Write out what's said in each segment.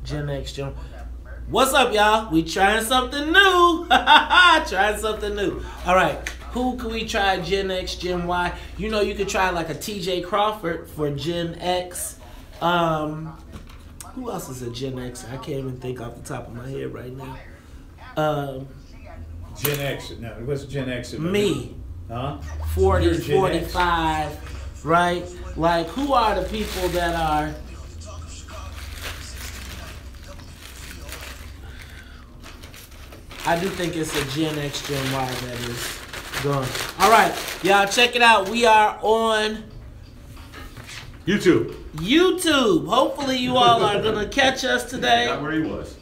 Gen X, Gen. What's up, y'all? We trying something new. Trying something new. All right. Who can we try? Gen X, Gen Y. You know, you could try like a TJ Crawford for Gen X. Who else is a Gen X? I can't even think off the top of my head right now. Gen X. No, what's Gen X? Me. Huh? 40, 45, right? Like, who are the people that are... I do think it's a Gen X, Gen Y that is going. All right, y'all, check it out. We are on... YouTube. Hopefully you all are going to catch us today. Not where he was.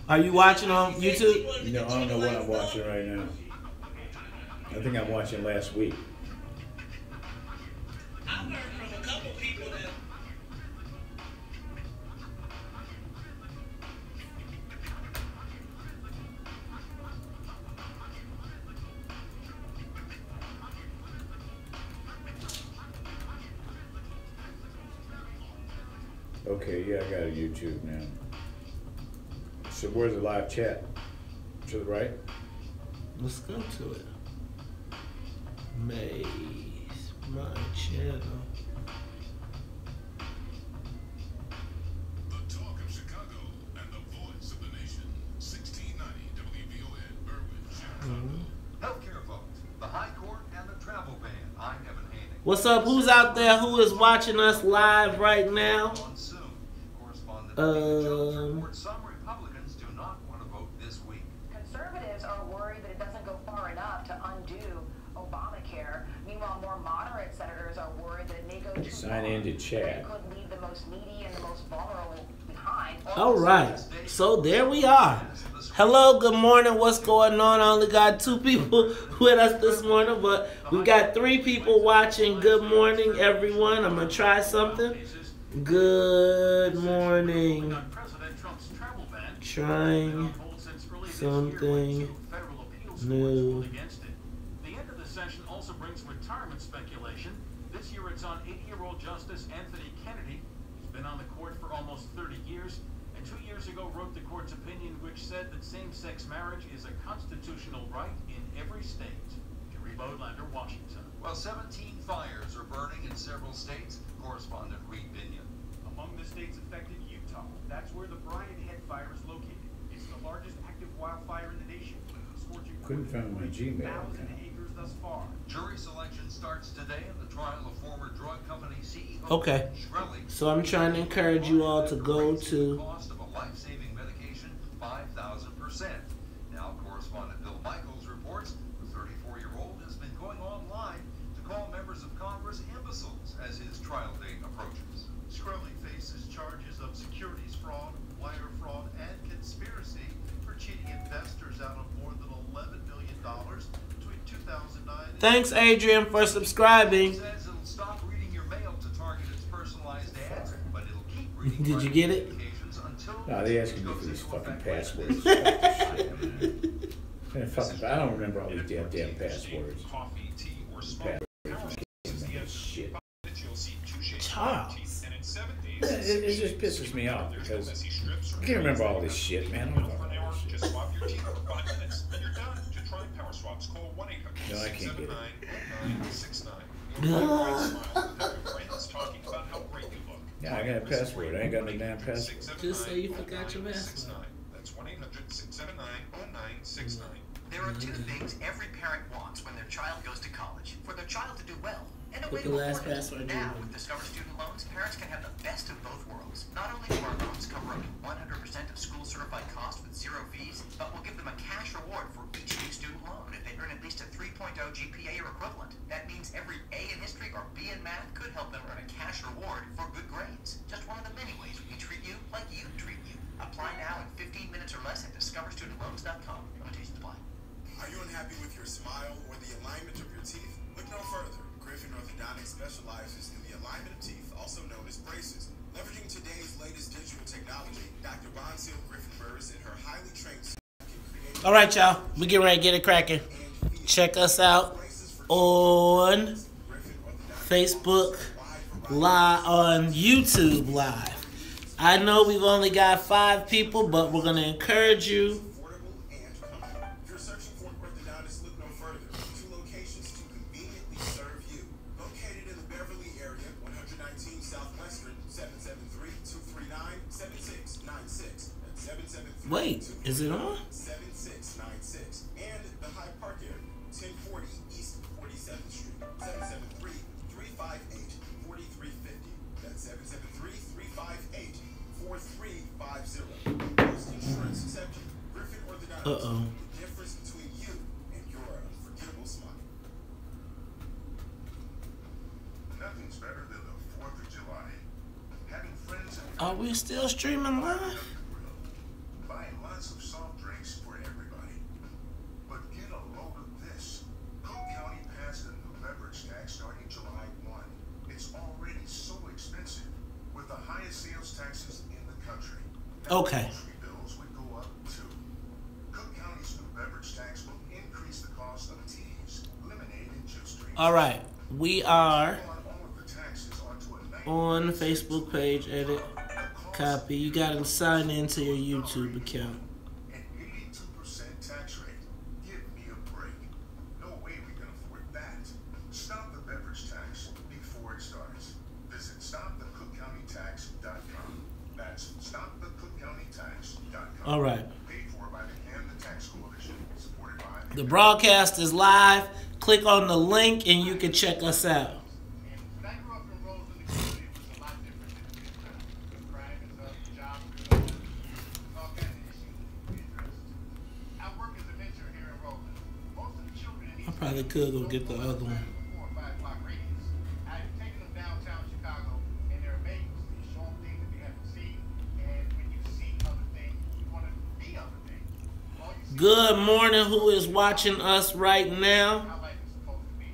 Are you watching on YouTube? No, I don't know what I'm watching right now. I think I'm watching last week. I've heard from a couple people that... Okay, yeah, I got a YouTube now. So where's the live chat? To the right? Let's go to it. Maze, my channel. The talk of Chicago and the voice of the nation. 1690 WVON Berwyn, Chicago. Healthcare folks, the High Court and the travel ban. I'm Evan Haney. What's up? Who's out there who is watching us live right now? Some Republicans do not want to vote this week. Conservatives are worried that it doesn't go far enough to undo Obamacare. Meanwhile, more moderate senators are worried that it may go too far. Sign in to chat. It could leave the most needy and the most vulnerable behind. All right. So there we are. Hello, good morning. What's going on? I only got 2 people with us this morning, but we got 3 people watching. Good morning, everyone. I'm going to try something. Good morning. Trying something new. The end of the session also brings retirement speculation. This year it's on 80-year-old Justice Anthony Kennedy. He's been on the court for almost 30 years, and 2 years ago wrote the court's opinion which said that same-sex marriage is a constitutional right in every state. Jerry Bodlander, Washington. Well, 17 fires are burning in several states. Correspondent Reed Binion. Among the states affected, Utah. That's where the Brian Head fire is located. It's the largest active wildfire in the nation. Scorching Couldn't find my Gmail 1,000 account. acres thus far. Jury selection starts today in the trial of former drug company CEO. Okay. So I'm trying to encourage you all to go to... Cost of a life-saving medication, 5,000%. Now, correspondent Bill Michaels reports the 34-year-old has been going online to call members of Congress imbeciles as his trial date approaches. Shkreli faces charges of securities fraud, wire fraud, and conspiracy for cheating investors out of more than $11 million between 2009 and... Thanks, Adrian, for subscribing. It says it'll stop reading your mail to target its personalized ads, but it'll keep reading. Did you get it? No, they asking me for these fucking passwords. Man, I don't remember all these damn passwords. Coffee, tea, or smoke. Shit. Charles. It just pisses me off because I can't remember all this shit, man. I don't know all this shit. Just swap your teeth for 5 minutes, and you're done. To try Power Swaps, call 1-800-679-1969. No, I can't get it. Yeah, I got a password. I ain't got no damn password. Just say you forgot your password. That's 1-800-679-1969. There are 2 things every parent wants when their child goes to college. For their child to do well. And a way Put the to last afford it. password Now, in. with Discover Student Loans, parents can have the best of both worlds. Not only do our loans cover up to 100% of school-certified costs with 0 fees, but we'll give them a cash reward for each new student loan if they earn at least a 3.0 GPA or equivalent. That means every A in history or B in math could help them earn a cash reward for good grades. Just one of the many ways we treat you like you treat you. Apply now in 15 minutes or less at discoverstudentloans.com. Limitations apply. Are you unhappy with your smile or the alignment of your teeth? Look no further. Griffin Orthodontics specializes in the alignment of teeth, also known as braces. Leveraging today's latest digital technology, Dr. Bonsil Griffin Burris and her highly trained All right, y'all. We getting ready to get it cracking. Check us out on Facebook Live, on YouTube Live. I know we've only got 5 people, but we're going to encourage you. If you're searching for an orthodontist, look no further. 2 locations to conveniently serve you. Located in the Beverly area, 119 Southwestern, 773-239-7696. That's 773. Wait, is it on? 7696. And the Hyde Park area, 1040 East 47th Street, 773-358-4350. That's 773-358-4350. Post insurance exception. Griffin Orthodontist. Uh-oh. The difference between you and your unforgettable smile. Nothing's better than the 4th of July. Having friends and Are we still streaming live? buying lots of soft drinks for everybody. But get a load of this. Cook County passed a new beverage tax starting July 1. It's already so expensive, with the highest sales taxes in the country. Okay. Grocery bills would go up too. Cook County's new beverage tax will increase the cost of teas, lemonade, and juice drinks. All right. We are On all of the taxes onto a on the Facebook page. Edit. Copy. You got to sign into your YouTube account. An 82% tax rate. Give me a break. No way we can afford that. Stop the beverage tax before it starts. Visit stopthecookcountytax.com. That's stopthecookcountytax.com. All right. Paid for by the Can the Tax Coalition, supported by The broadcast is live. Click on the link and you can check us out. When I grew up in Roseland, the community was a lot different than it is now. Crime is up, jobs are up, all kinds of issues to be addressed. I work as a mentor here in Roseland. Most of the children in I probably could go get the other one. 4 or 5 block radius. I've taken them downtown Chicago, and they're amazed. You show them things that they haven't seen, and when you see other things, you want to be other things. All you see Good morning. Who is watching us right now? how life is supposed to be.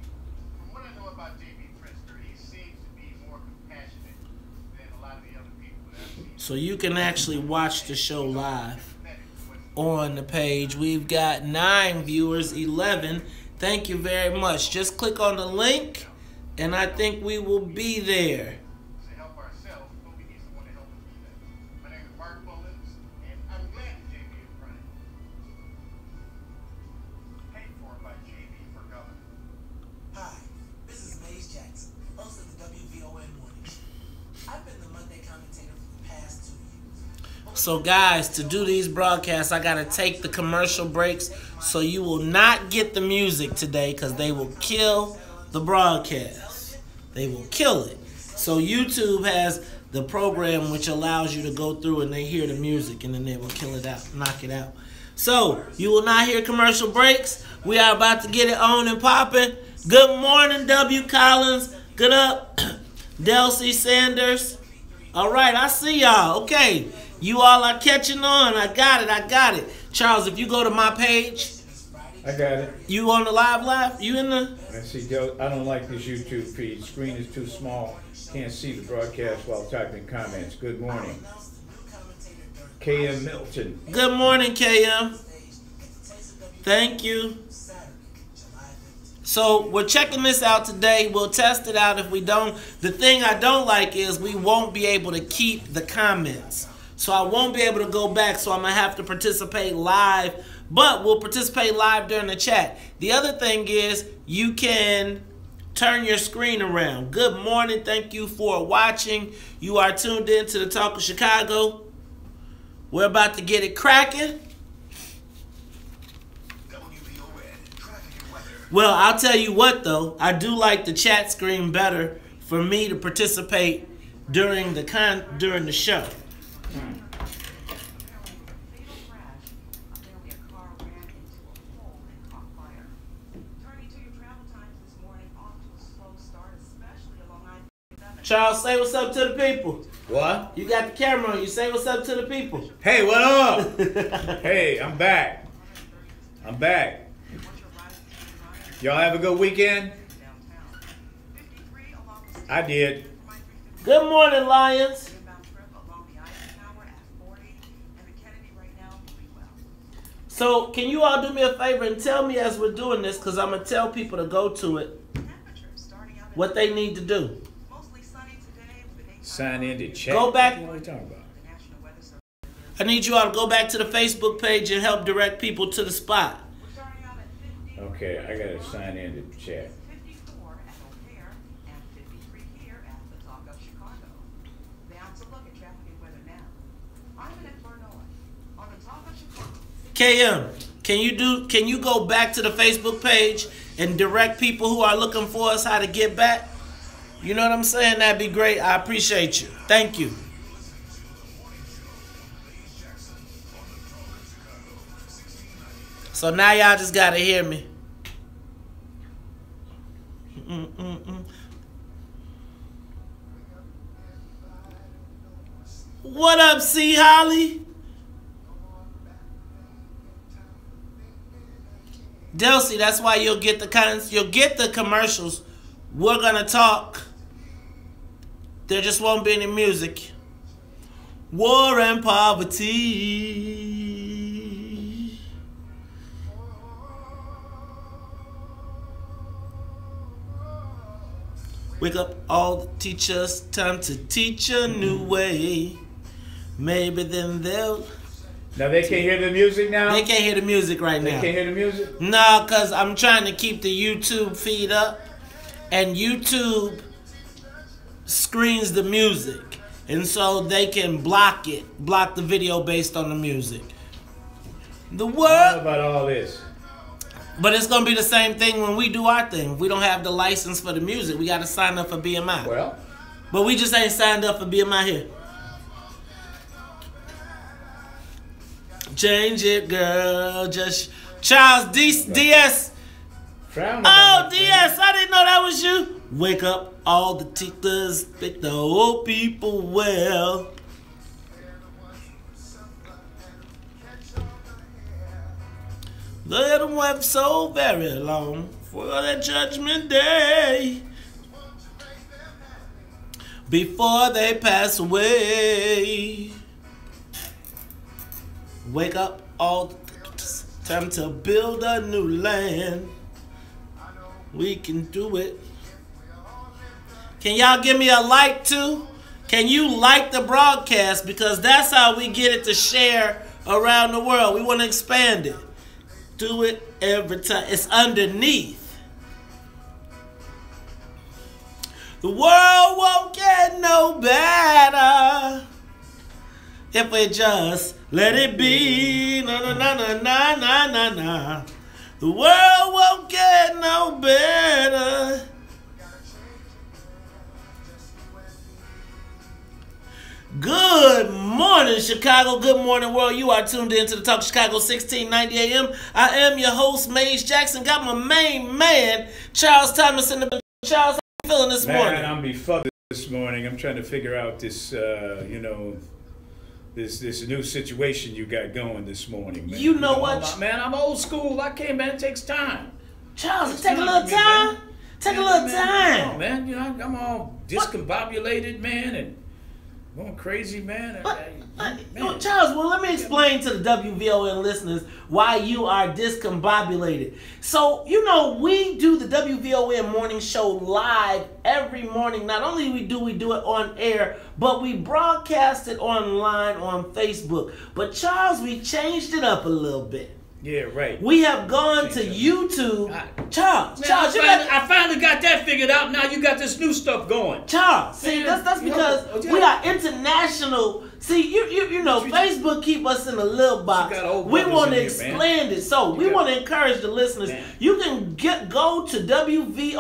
From what I know about J.B. Pritzker, he seems to be more compassionate than a lot of the other people that I've seen. So you can actually watch the show live on the page. We've got 9 viewers, 11. Thank you very much. Just click on the link, and I think we will be there. To help ourselves, but we need someone to help us do that. My name is Mark Mullins, and I'm glad that J.B. is running. Paid for by J.B. for governor. Hi, this is Maze Jackson, host of the WVON Morning Show. I've been the Monday commentator for the past 2 years. So guys, to do these broadcasts, I gotta take the commercial breaks, so you will not get the music today because they will kill the broadcast. They will kill it. So YouTube has the program which allows you to go through and they hear the music and then they will kill it out, knock it out. So you will not hear commercial breaks. We are about to get it on and popping. Good morning, W. Collins. Good up, Delcy Sanders. All right, I see y'all. Okay, you all are catching on. I got it. I got it. Charles, if you go to my page, I got it. you on the live? You in the? I see. I don't like this YouTube feed. Screen is too small. Can't see the broadcast while typing comments. Good morning. KM Milton. Good morning, KM. Thank you. So we're checking this out today. We'll test it out. If we don't, the thing I don't like is we won't be able to keep the comments. So I won't be able to go back, so I'm going to have to participate live. But we'll participate live during the chat. The other thing is you can turn your screen around. Good morning. Thank you for watching. You are tuned in to the Talk of Chicago. We're about to get it cracking. WVON, traffic and weather. Well, I'll tell you what, though. I do like the chat screen better for me to participate during the show. Charles, say what's up to the people. What? You got the camera on. You say what's up to the people. Hey, what up? Hey, I'm back. I'm back. Y'all have a good weekend? I did. Good morning, Lions. So can you all do me a favor and tell me as we're doing this, because I'm going to tell people to go to it, what they need to do. Sign in to chat. Go back. What are you talking about? I need you all to go back to the Facebook page and help direct people to the spot. Okay, I got to sign in to chat. KM, can you go back to the Facebook page and direct people who are looking for us how to get back? You know what I'm saying? That'd be great. I appreciate you. Thank you. So now y'all just gotta hear me. What up, C. Holly? Delcy, that's why you'll get the commercials. We're gonna talk. There just won't be any music. War and poverty. Wake up all the teachers, time to teach a new way. Maybe then they'll... Now they can't hear the music now? They can't hear the music right now. They can't hear the music? No, because I'm trying to keep the YouTube feed up. And YouTube screens the music. And so they can block the video based on the music. The world... How about all this? But it's going to be the same thing when we do our thing. We don't have the license for the music. We got to sign up for BMI. Well... But we just ain't signed up for BMI here. Change it, girl. Just Charles DS. Oh, DS, I didn't know that was you. Wake up all the teachers, make the old people well. Let them wait so very long for the judgment day. Before they pass away. Wake up all time to build a new land. We can do it. Can y'all give me a like too? Can you like the broadcast? Because that's how we get it to share around the world. We want to expand it. Do it every time. It's underneath. The world won't get no better if we just let it be. Na na na na na na na na. The world won't get no better. Good morning, Chicago. Good morning, world. You are tuned in to the Talk Chicago 1690 AM. I am your host, Maze Jackson. Got my main man, Charles Thomas, in the building. Charles, how you feeling this morning? Man, I'm befuddled this morning. I'm trying to figure out this, this new situation you got going this morning, man. You know what? Man, I'm old school. I can't, man. It takes time. Charles, take a little time. Take a little time. Oh, man, you know, I'm all discombobulated, man, and going crazy, man. Charles, well, let me explain to the WVON listeners why you are discombobulated. So, you know, we do the WVON Morning Show live every morning. Not only do we do it on air, but we broadcast it online on Facebook. But, Charles, we changed it up a little bit. Yeah, right. We have gone to YouTube. Charles, man, Charles, I finally got that figured out. Now you got this new stuff going. Charles, see, that's because we are international. See, you know, Facebook keep us in a little box. We want to expand it. So we want to encourage the listeners. Man. You can go to WVON.com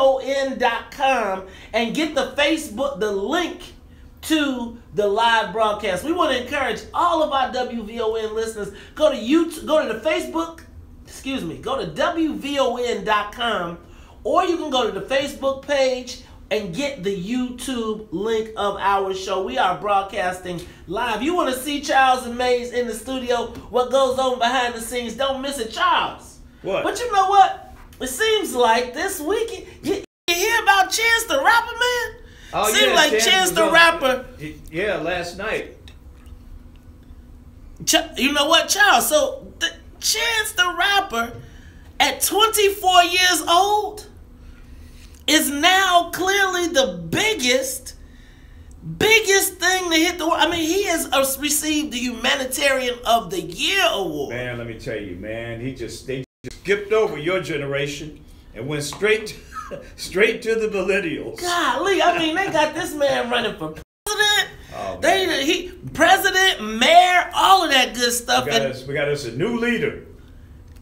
and get the link to the live broadcast. We want to encourage all of our WVON listeners, go to YouTube, go to WVON.com, or you can go to the Facebook page and get the YouTube link of our show. We are broadcasting live. You want to see Charles and Maze in the studio, what goes on behind the scenes, don't miss it. Charles. What? But you know what? It seems like this week, you hear about Chance the Rapper, man? Oh, seems like Chance the Rapper. Yeah, last night. You know what, Charles? So Chance the Rapper, at 24 years old, is now clearly the biggest thing to hit the world. I mean, he has received the Humanitarian of the Year award. Man, let me tell you, man, they just skipped over your generation and went straight to the millennials. Golly, I mean, they got this man running for president. Oh, President, mayor, all of that good stuff. We got us a new leader.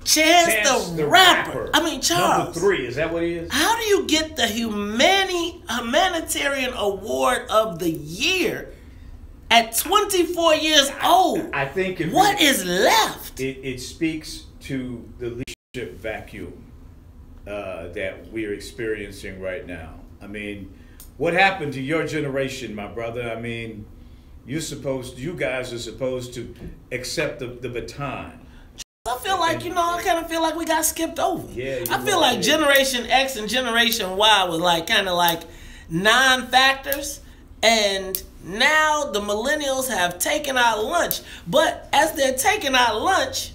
Chance the Rapper. I mean, Charles. Number 3, is that what he is? How do you get the Humanitarian Award of the Year at 24 years old? I think what is left? It speaks to the leadership vacuum that we're experiencing right now. I mean, what happened to your generation, my brother? I mean, you guys are supposed to accept the baton. I feel like, I kind of feel like we got skipped over. Yeah, I feel like Generation X and Generation Y was kind of non-factors, and now the millennials have taken our lunch. But as they're taking our lunch,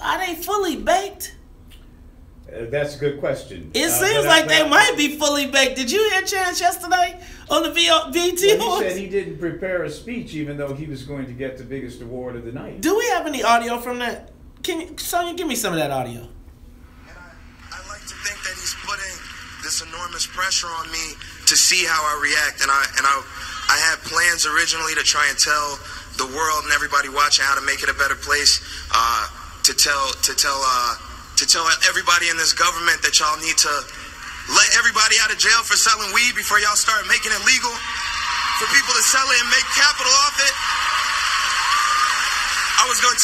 are they fully baked? That's a good question. It seems like they might be fully baked. Did you hear Chance yesterday on the VT? Well, he said he didn't prepare a speech, even though he was going to get the biggest award of the night. Do we have any audio from that? Sonia, give me some of that audio. And I like to think that he's putting this enormous pressure on me to see how I react. And I had plans originally to try and tell the world and everybody watching how to make it a better place. To tell everybody in this government that y'all need to let everybody out of jail for selling weed before y'all start making it legal for people to sell it and make capital off it. I was gonna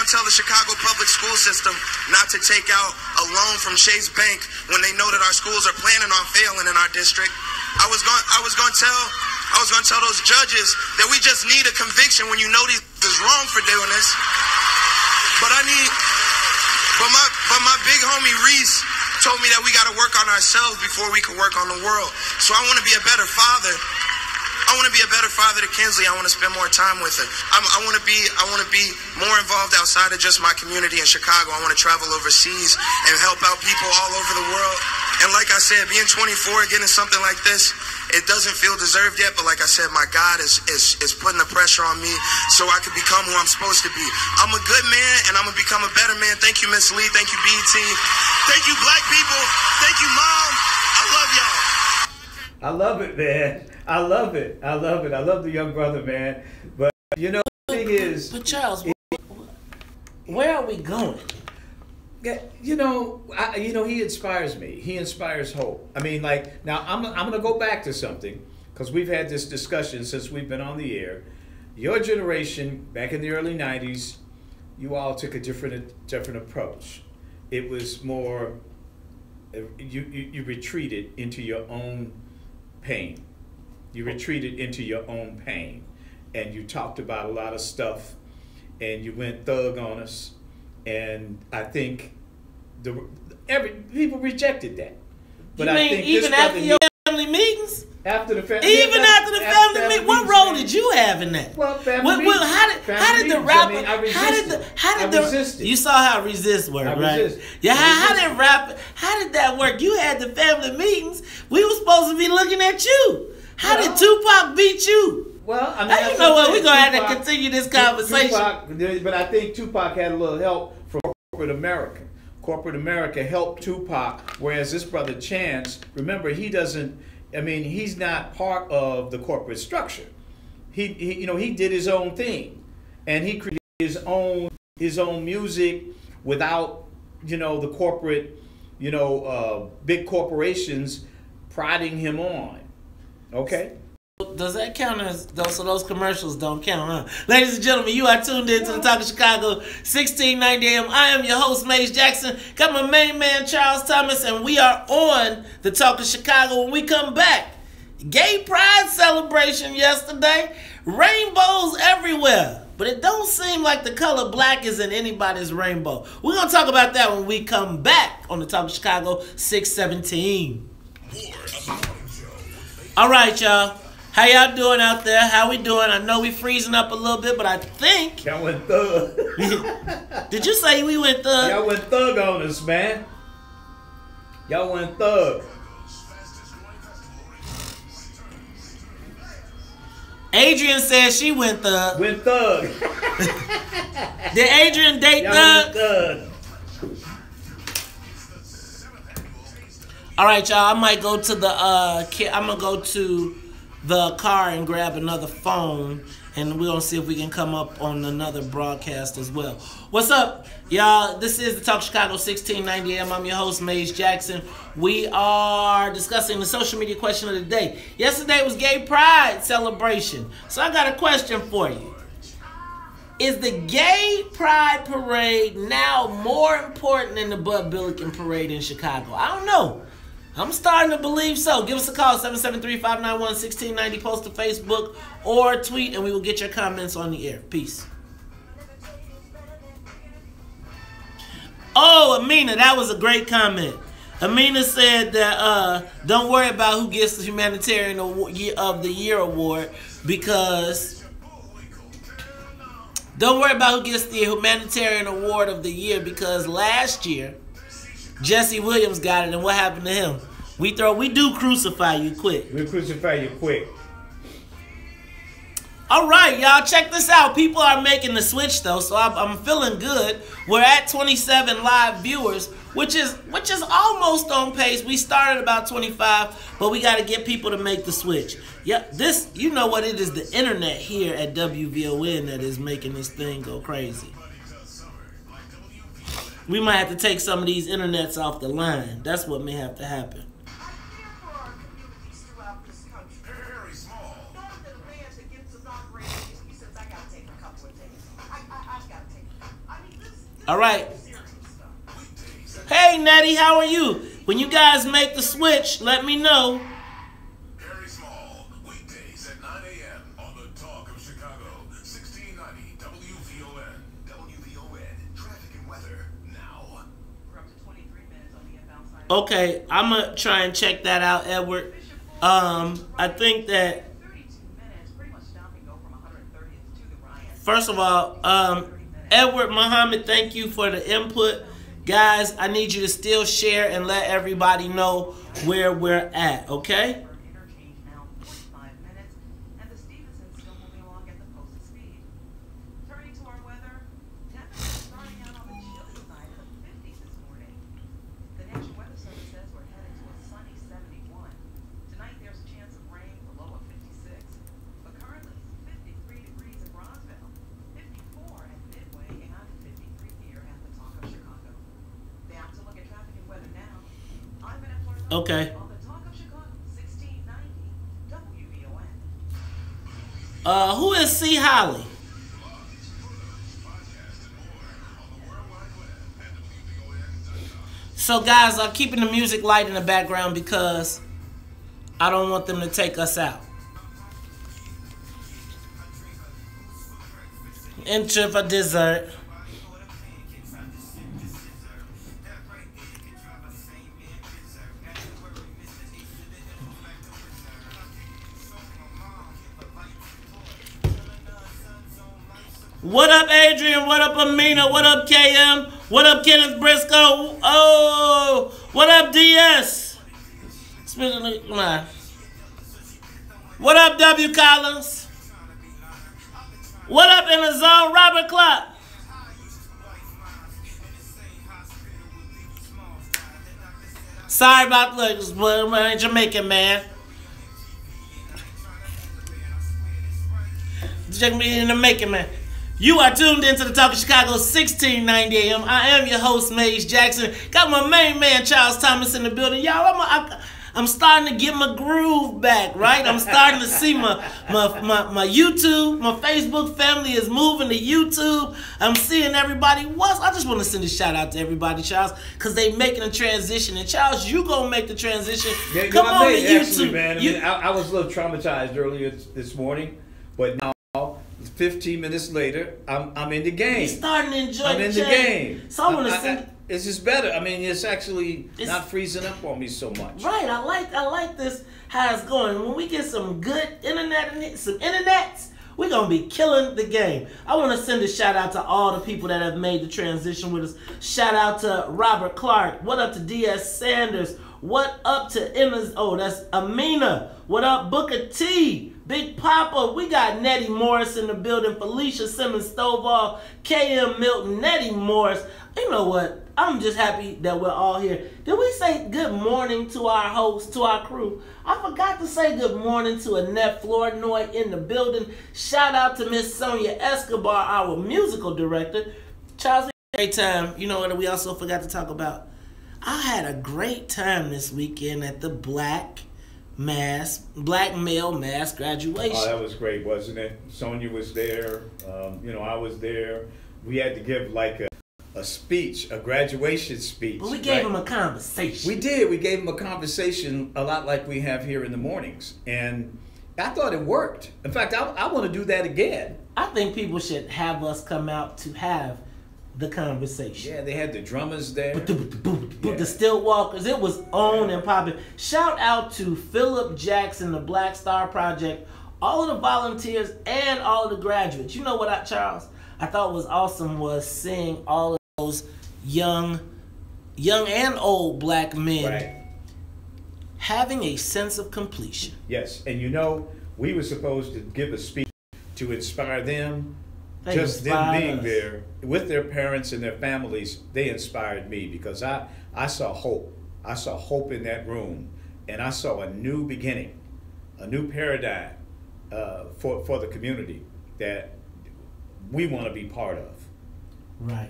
tell the Chicago public school system not to take out a loan from Chase Bank when they know that our schools are planning on failing in our district. I was gonna tell those judges that we just need a conviction when you know these is wrong for doing this. But my big homie Reese told me that we got to work on ourselves before we can work on the world. So I want to be a better father. I want to be a better father to Kinsley. I want to spend more time with her. I want to be more involved outside of just my community in Chicago. I want to travel overseas and help out people all over the world. And like I said, being 24, getting something like this, it doesn't feel deserved yet. But like I said, my God is putting the pressure on me so I can become who I'm supposed to be. I'm a good man, and I'm going to become a better man. Thank you, Miss Lee. Thank you, BET. Thank you, black people. Thank you, Mom. I love y'all. I love it, man. I love it. I love the young brother, man. But the thing is, but Charles, where are we going? He inspires me. He inspires hope. I mean, now I'm gonna go back to something because we've had this discussion since we've been on the air. Your generation, back in the early '90s, you all took a different approach. It was more you retreated into your own pain. You retreated into your own pain, and you talked about a lot of stuff, and you went thug on us, and I think people rejected that. But I think even after your family meetings, after the family, even after the family meeting, what role did you have in that? Well, family meetings. How did the rapper? I resisted. You saw how resist worked, right? Resisted. Yeah. How did that work? You had the family meetings. We were supposed to be looking at you. How did Tupac beat you? Well, I mean, you know what? We're gonna have to continue this conversation. But I think Tupac had a little help from corporate America. Corporate America helped Tupac, whereas this brother Chance, remember, he's not part of the corporate structure. He did his own thing, and he created his own music without the corporate big corporations prodding him on. Okay. Does that count as those commercials don't count, huh? Ladies and gentlemen, you are tuned in to the Talk of Chicago, 1690 AM. I am your host, Maze Jackson. Got my main man, Charles Thomas, and we are on the Talk of Chicago. When we come back, gay pride celebration yesterday, rainbows everywhere, but it don't seem like the color black is in anybody's rainbow. We're going to talk about that when we come back on the Talk of Chicago, 617. All right, y'all. How y'all doing out there? How we doing? I know we freezing up a little bit, but I think... Y'all went thug. Did you say we went thug? Y'all went thug on us, man. Y'all went thug. Adrian said she went thug. Went thug. Did Adrian date Y'all thug? went thug. All right, y'all. I might go to the I'm gonna go to the car and grab another phone, and we're gonna see if we can come up on another broadcast as well. What's up, y'all? This is the Talk Chicago 1690 AM. I'm your host, Maze Jackson. We are discussing the social media question of the day. Yesterday was Gay Pride celebration, so I got a question for you. Is the Gay Pride Parade now more important than the Bud Billiken Parade in Chicago? I don't know. I'm starting to believe so. Give us a call, 773-591-1690. Post to Facebook or tweet, and we will get your comments on the air. Peace. Oh, Amina, that was a great comment. Amina said that don't worry about who gets the Humanitarian of the Year award because... Don't worry about who gets the Humanitarian Award of the Year because last year... Jesse Williams got it, and what happened to him? We do crucify you quick. We crucify you quick. All right, y'all, check this out. People are making the switch though, so I'm feeling good. We're at 27 live viewers, which is almost on pace. We started about 25, but we got to get people to make the switch. Yeah, this, you know what it is, the internet here at WVON that is making this thing go crazy. We might have to take some of these internets off the line. That's what may have to happen. All right. Hey, Natty, how are you? When you guys make the switch, let me know. Very small. Weekdays at 9 a.m. on the Talk of Chicago. 1690 WVON. WVON. Traffic and weather now. Okay, I'm going to try and check that out, Edward. I think that... First of all, Edward Muhammad, thank you for the input. Guys, I need you to still share and let everybody know where we're at, okay? Okay. Who is C. Holly? So guys, I'm keeping the music light in the background because I don't want them to take us out. Enter for dessert. What up, Adrian? What up, Amina? What up, KM? What up, Kenneth Briscoe? Oh, what up, DS? Come on. What up, W. Collins? What up in the zone, Robert Clark? Sorry about the Jamaican man. Check me in the making, man. You are tuned into the Talk of Chicago 1690 AM. I am your host, Maze Jackson. Got my main man, Charles Thomas, in the building. Y'all, I'm starting to get my groove back, right? I'm starting to see my YouTube, my Facebook family is moving to YouTube. I'm seeing everybody. I just want to send a shout out to everybody, Charles, because they making a transition. And Charles, you gonna make the transition. Yeah, come on to YouTube. Actually, man, I was a little traumatized earlier this morning, but now 15 minutes later, I'm in the game. He's starting to enjoy I'm in the game. So I want to send. It's just better. I mean, it's actually not freezing up on me so much. Right. I like this how it's going. When we get some good internet and some internets, we're gonna be killing the game. I want to send a shout out to all the people that have made the transition with us. Shout out to Robert Clark. What up to D.S. Sanders? What up to Emma's? Oh, that's Amina. What up, Booker T? Big Papa. We got Nettie Morris in the building. Felicia Simmons Stovall. K.M. Milton. Nettie Morris. You know what? I'm just happy that we're all here. Did we say good morning to our host, to our crew? I forgot to say good morning to Annette Flournoy in the building. Shout out to Miss Sonia Escobar, our musical director. Charles, great time. You know what we also forgot to talk about? I had a great time this weekend at the black male mass graduation. Oh, that was great, wasn't it? Sonia was there. I was there. We had to give like a speech, a graduation speech. But we gave him a conversation. We did. We gave him a conversation a lot like we have here in the mornings. And I thought it worked. In fact, I want to do that again. I think people should have us come out to have the conversation. Yeah, they had the drummers there. The Still Walkers. It was on and popping. Shout out to Philip Jackson, the Black Star Project, all of the volunteers, and all of the graduates. You know what, Charles? I thought was awesome was seeing all of those young and old black men having a sense of completion. Yes, and we were supposed to give a speech to inspire them. Them being there with their parents and their families, they inspired me because I saw hope. I saw hope in that room, and I saw a new beginning, a new paradigm for the community that we want to be part of. Right.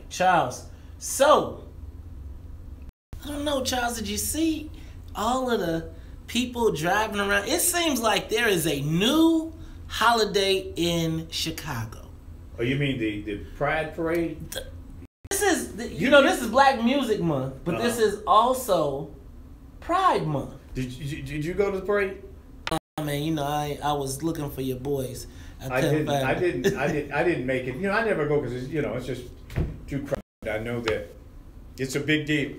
Charles, so, I don't know, Charles, did you see all of the people driving around? It seems like there is a new holiday in Chicago. Oh, you mean the Pride Parade? This is Black Music Month, but this is also Pride Month. Did you go to the parade? Man, I was looking for your boys. I didn't make it. I never go because it's just too crowded. I know that it's a big deal.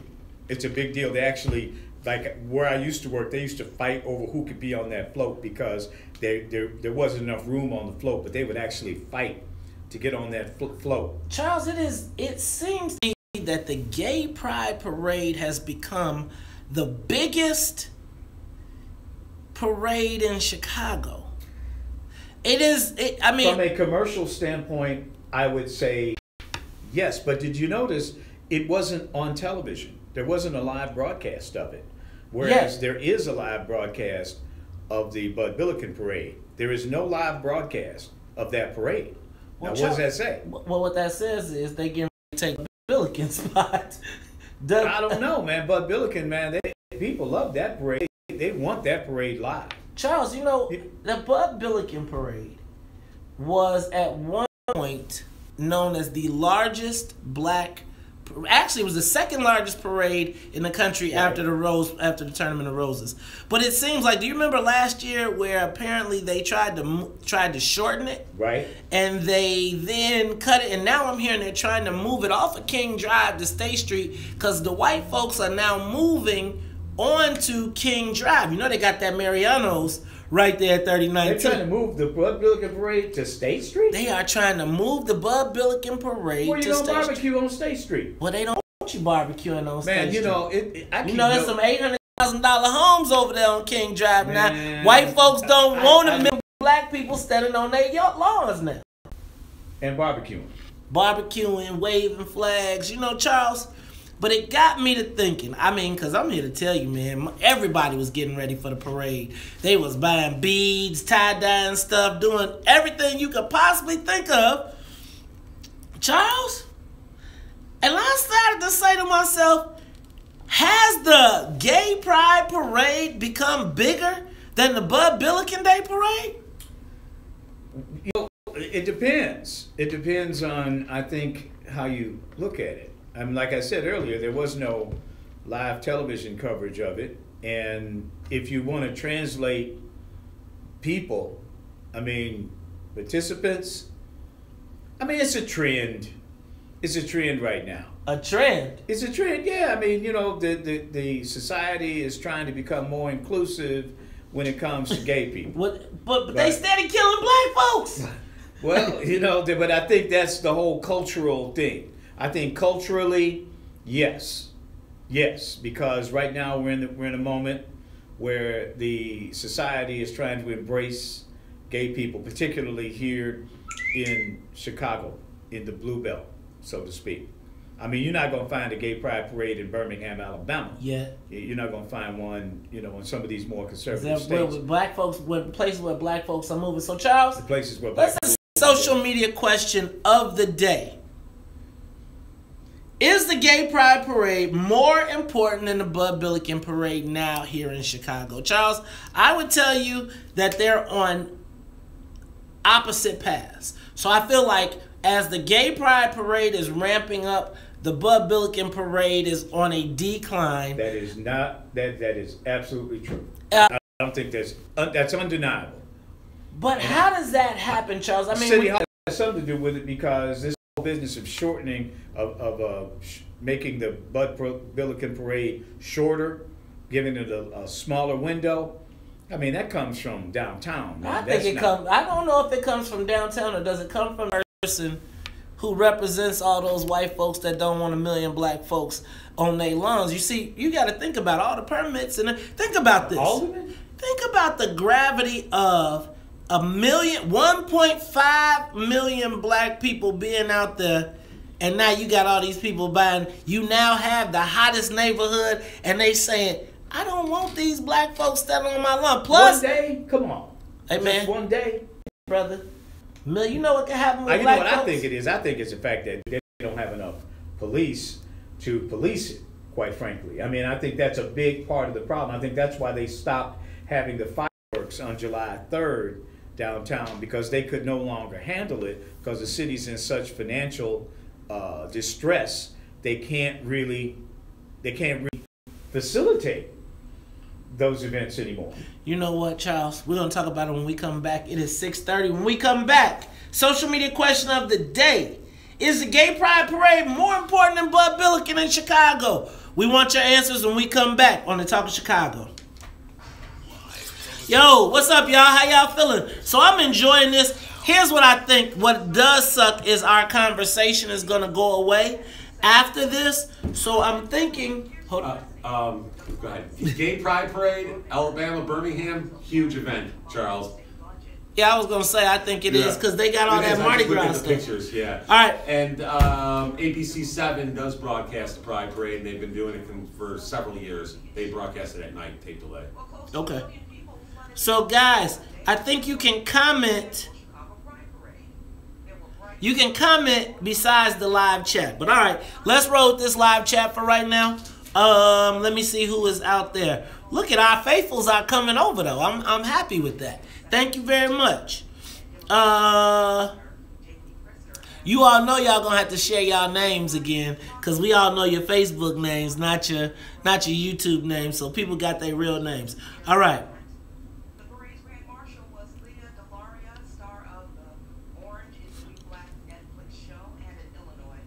It's a big deal. They actually, like where I used to work, they used to fight over who could be on that float because there wasn't enough room on the float, but they would actually fight to get on that float. Charles, it seems to me that the Gay Pride Parade has become the biggest parade in Chicago. From a commercial standpoint, I would say yes, but did you notice it wasn't on television? There wasn't a live broadcast of it. Whereas there is a live broadcast of the Bud Billiken Parade. There is no live broadcast of that parade. Now, what does that say? Well, what that says is they get to take Billiken's spot. I don't know, man. Bud Billiken, man, people love that parade. They want that parade live. Charles, the Bud Billiken Parade was at one point known as the largest black. Actually, it was the second largest parade in the country after the Tournament of Roses. But it seems like, do you remember last year where apparently they tried to shorten it? Right. And they then cut it, and now I'm hearing they're trying to move it off of King Drive to State Street because the white folks are now moving onto King Drive. They got that Mariano's right there at 39. They're trying to move the Bud Billiken Parade to State Street? They are trying to move the Bud Billiken Parade to State Street. Well, you don't barbecue on State Street. Well, they don't want you barbecuing on State Street. Man, there's some $800,000 homes over there on King Drive now. White folks don't want to meet black people standing on their lawns now. And barbecuing. Waving flags. Charles, but it got me to thinking. Because I'm here to tell you, man, everybody was getting ready for the parade. They was buying beads, tie-dyeing stuff, doing everything you could possibly think of. Charles, and I started to say to myself, has the Gay Pride Parade become bigger than the Bud Billiken Day Parade? It depends. It depends on, I think, how you look at it. Like I said earlier, there was no live television coverage of it. And if you want to translate people, participants, it's a trend. It's a trend right now. A trend? It's a trend, yeah. I mean, you know, the society is trying to become more inclusive when it comes to gay people. But they steady killing black folks. Well, you know, but I think that's the whole cultural thing. I think culturally, yes, because right now we're in a moment where the society is trying to embrace gay people, particularly here in Chicago, in the Blue Belt, so to speak. I mean, you're not going to find a gay pride parade in Birmingham, Alabama. Yeah. You're not going to find one, you know, in some of these more conservative states. With black folks, with places where black folks are moving. So, Charles, the places where black folks social media question of the day. Is the gay pride parade more important than the Bud Billiken Parade now here in Chicago? Charles, I would tell you that they're on opposite paths. So I feel like as the gay pride parade is ramping up, the Bud Billiken Parade is on a decline. That is not, that is absolutely true. I don't think that's undeniable. But how does that happen, Charles? I mean, City Hall has something to do with it because this whole business of shortening, making the Bud Billiken Parade shorter, giving it a smaller window. I mean, that comes from downtown. Man. I don't know if it comes from downtown or does it come from a person who represents all those white folks that don't want 1 million black folks on their lawns. You see, you got to think about all the permits and think about this. All of it? Think about the gravity of 1.5 million black people being out there, and now you got all these people buying. You now have the hottest neighborhood, and they saying, I don't want these black folks standing on my lawn. Plus, one day, come on. Hey, man. Just one day. Brother. You know what can happen with you black know what folks? I think it is? I think it's the fact that they don't have enough police to police it, quite frankly. I mean, I think that's a big part of the problem. I think that's why they stopped having the fireworks on July 3rd downtown, because they could no longer handle it because the city's in such financial distress. They can't really facilitate those events anymore. You know what, Charles? We're going to talk about it when we come back. It is 6:30. When we come back, social media question of the day. Is the gay pride parade more important than Bud Billiken in Chicago? We want your answers when we come back on the Talk of Chicago. Yo, what's up, y'all? How y'all feeling? So I'm enjoying this. Here's what I think. What does suck is our conversation is going to go away after this. So I'm thinking... Hold on. Go ahead. Gay Pride Parade, Alabama, Birmingham, huge event, Charles. Yeah, I was gonna say I think it is because they got all that Mardi Gras stuff. Pictures, yeah. All right. And ABC 7 does broadcast the Pride Parade, and they've been doing it for several years. They broadcast it at night, tape delay. Okay. So guys, I think you can comment. You can comment besides the live chat. But all right, let's roll with this live chat for right now. Let me see who is out there. Look at our faithfuls are coming over though. I'm happy with that. Thank you very much. You all know y'all gonna have to share y'all names again, cause we all know your Facebook names, not your YouTube names. So people got their real names. All right. The parade's Grand Marshal was Leah Delaria, star of the Orange is the New Black Netflix show, and in Illinois.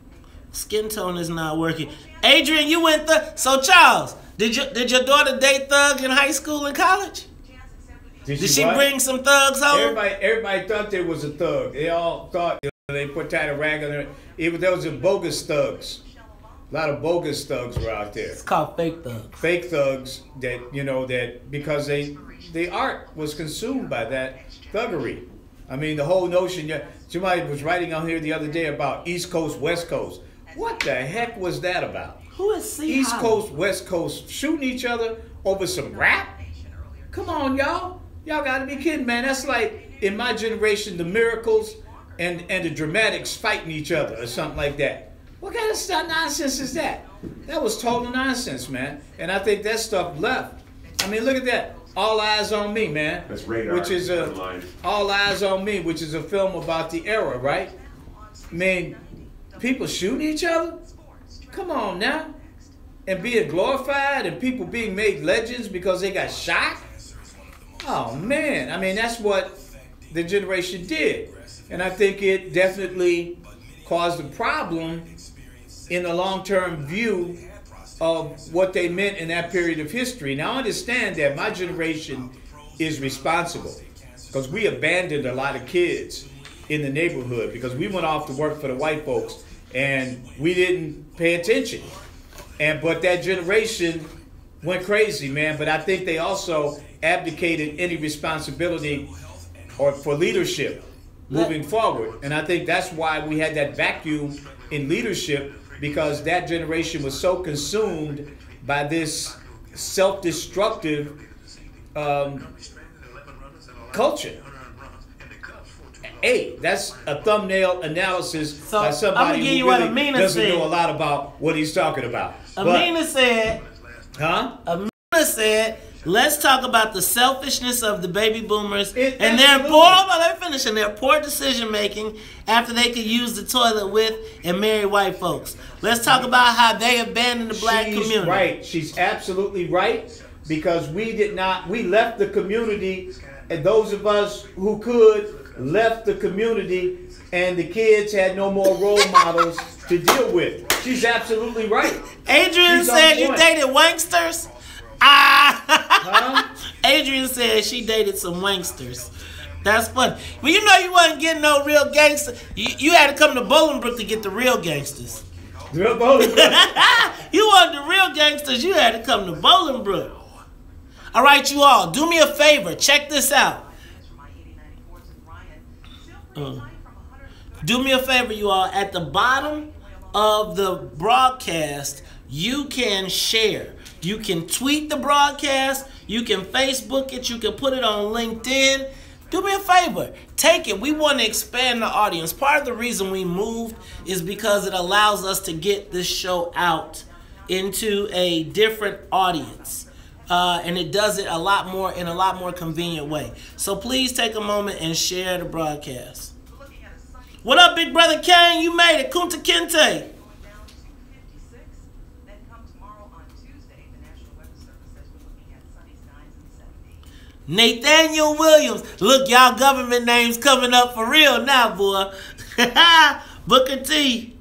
Skin tone is not working. Adrian, you went so Charles, did your daughter date Thug in high school and college? Did she bring some thugs home? Everybody thought there was a thug. They all thought they put tied a rag on there. There was bogus thugs. A lot of bogus thugs were out there. It's called fake thugs. Fake thugs that because the art was consumed by that thuggery. I mean, the whole notion. Somebody was writing on here the other day about East Coast, West Coast. What the heck was that about? Who is C. East Coast, West Coast shooting each other over some rap? Come on, y'all. Y'all gotta be kidding, man. That's like, in my generation, the Miracles and the Dramatics fighting each other or something like that. What kind of nonsense is that? That was total nonsense, man. And I think that stuff left. I mean, look at that. All Eyes on Me, man. That's Radar. Which is All Eyes on Me, which is a film about the era, right? I mean, people shooting each other? Come on now. And being glorified and people being made legends because they got shot? Oh, man. I mean, that's what the generation did. And I think it definitely caused a problem in the long-term view of what they meant in that period of history. Now, I understand that my generation is responsible because we abandoned a lot of kids in the neighborhood because we went off to work for the white folks and we didn't pay attention. But that generation went crazy, man. But I think they also abdicated any responsibility or for leadership moving forward. And I think that's why we had that vacuum in leadership, because that generation was so consumed by this self-destructive culture. Hey, that's a thumbnail analysis by somebody who really doesn't know a lot about what he's talking about. Amina said, let's talk about the selfishness of the baby boomers and their poor decision making after they could use the toilet with and marry white folks. Let's talk about how they abandoned the black community. She's right. She's absolutely right, because we left the community, and those of us who could left the community, and the kids had no more role models to deal with. She's absolutely right. Adrian said you dated wanksters. Adrian said she dated some wanksters. That's funny. Well, you know you wasn't getting no real gangster. You had to come to Bolingbrook to get the real gangsters. Real Bolingbrook. You wanted the real gangsters, you had to come to Bolingbrook. All right, you all, do me a favor. Check this out. Do me a favor, you all. At the bottom of the broadcast, you can share. You can tweet the broadcast. You can Facebook it. You can put it on LinkedIn. Do me a favor. Take it. We want to expand the audience. Part of the reason we moved is because it allows us to get this show out into a different audience. And it does it in a lot more convenient way. So please take a moment and share the broadcast. What up, Big Brother Kane? You made it. Kunta Kinte. Nathaniel Williams. Look, y'all government names coming up for real now, boy. Booker T.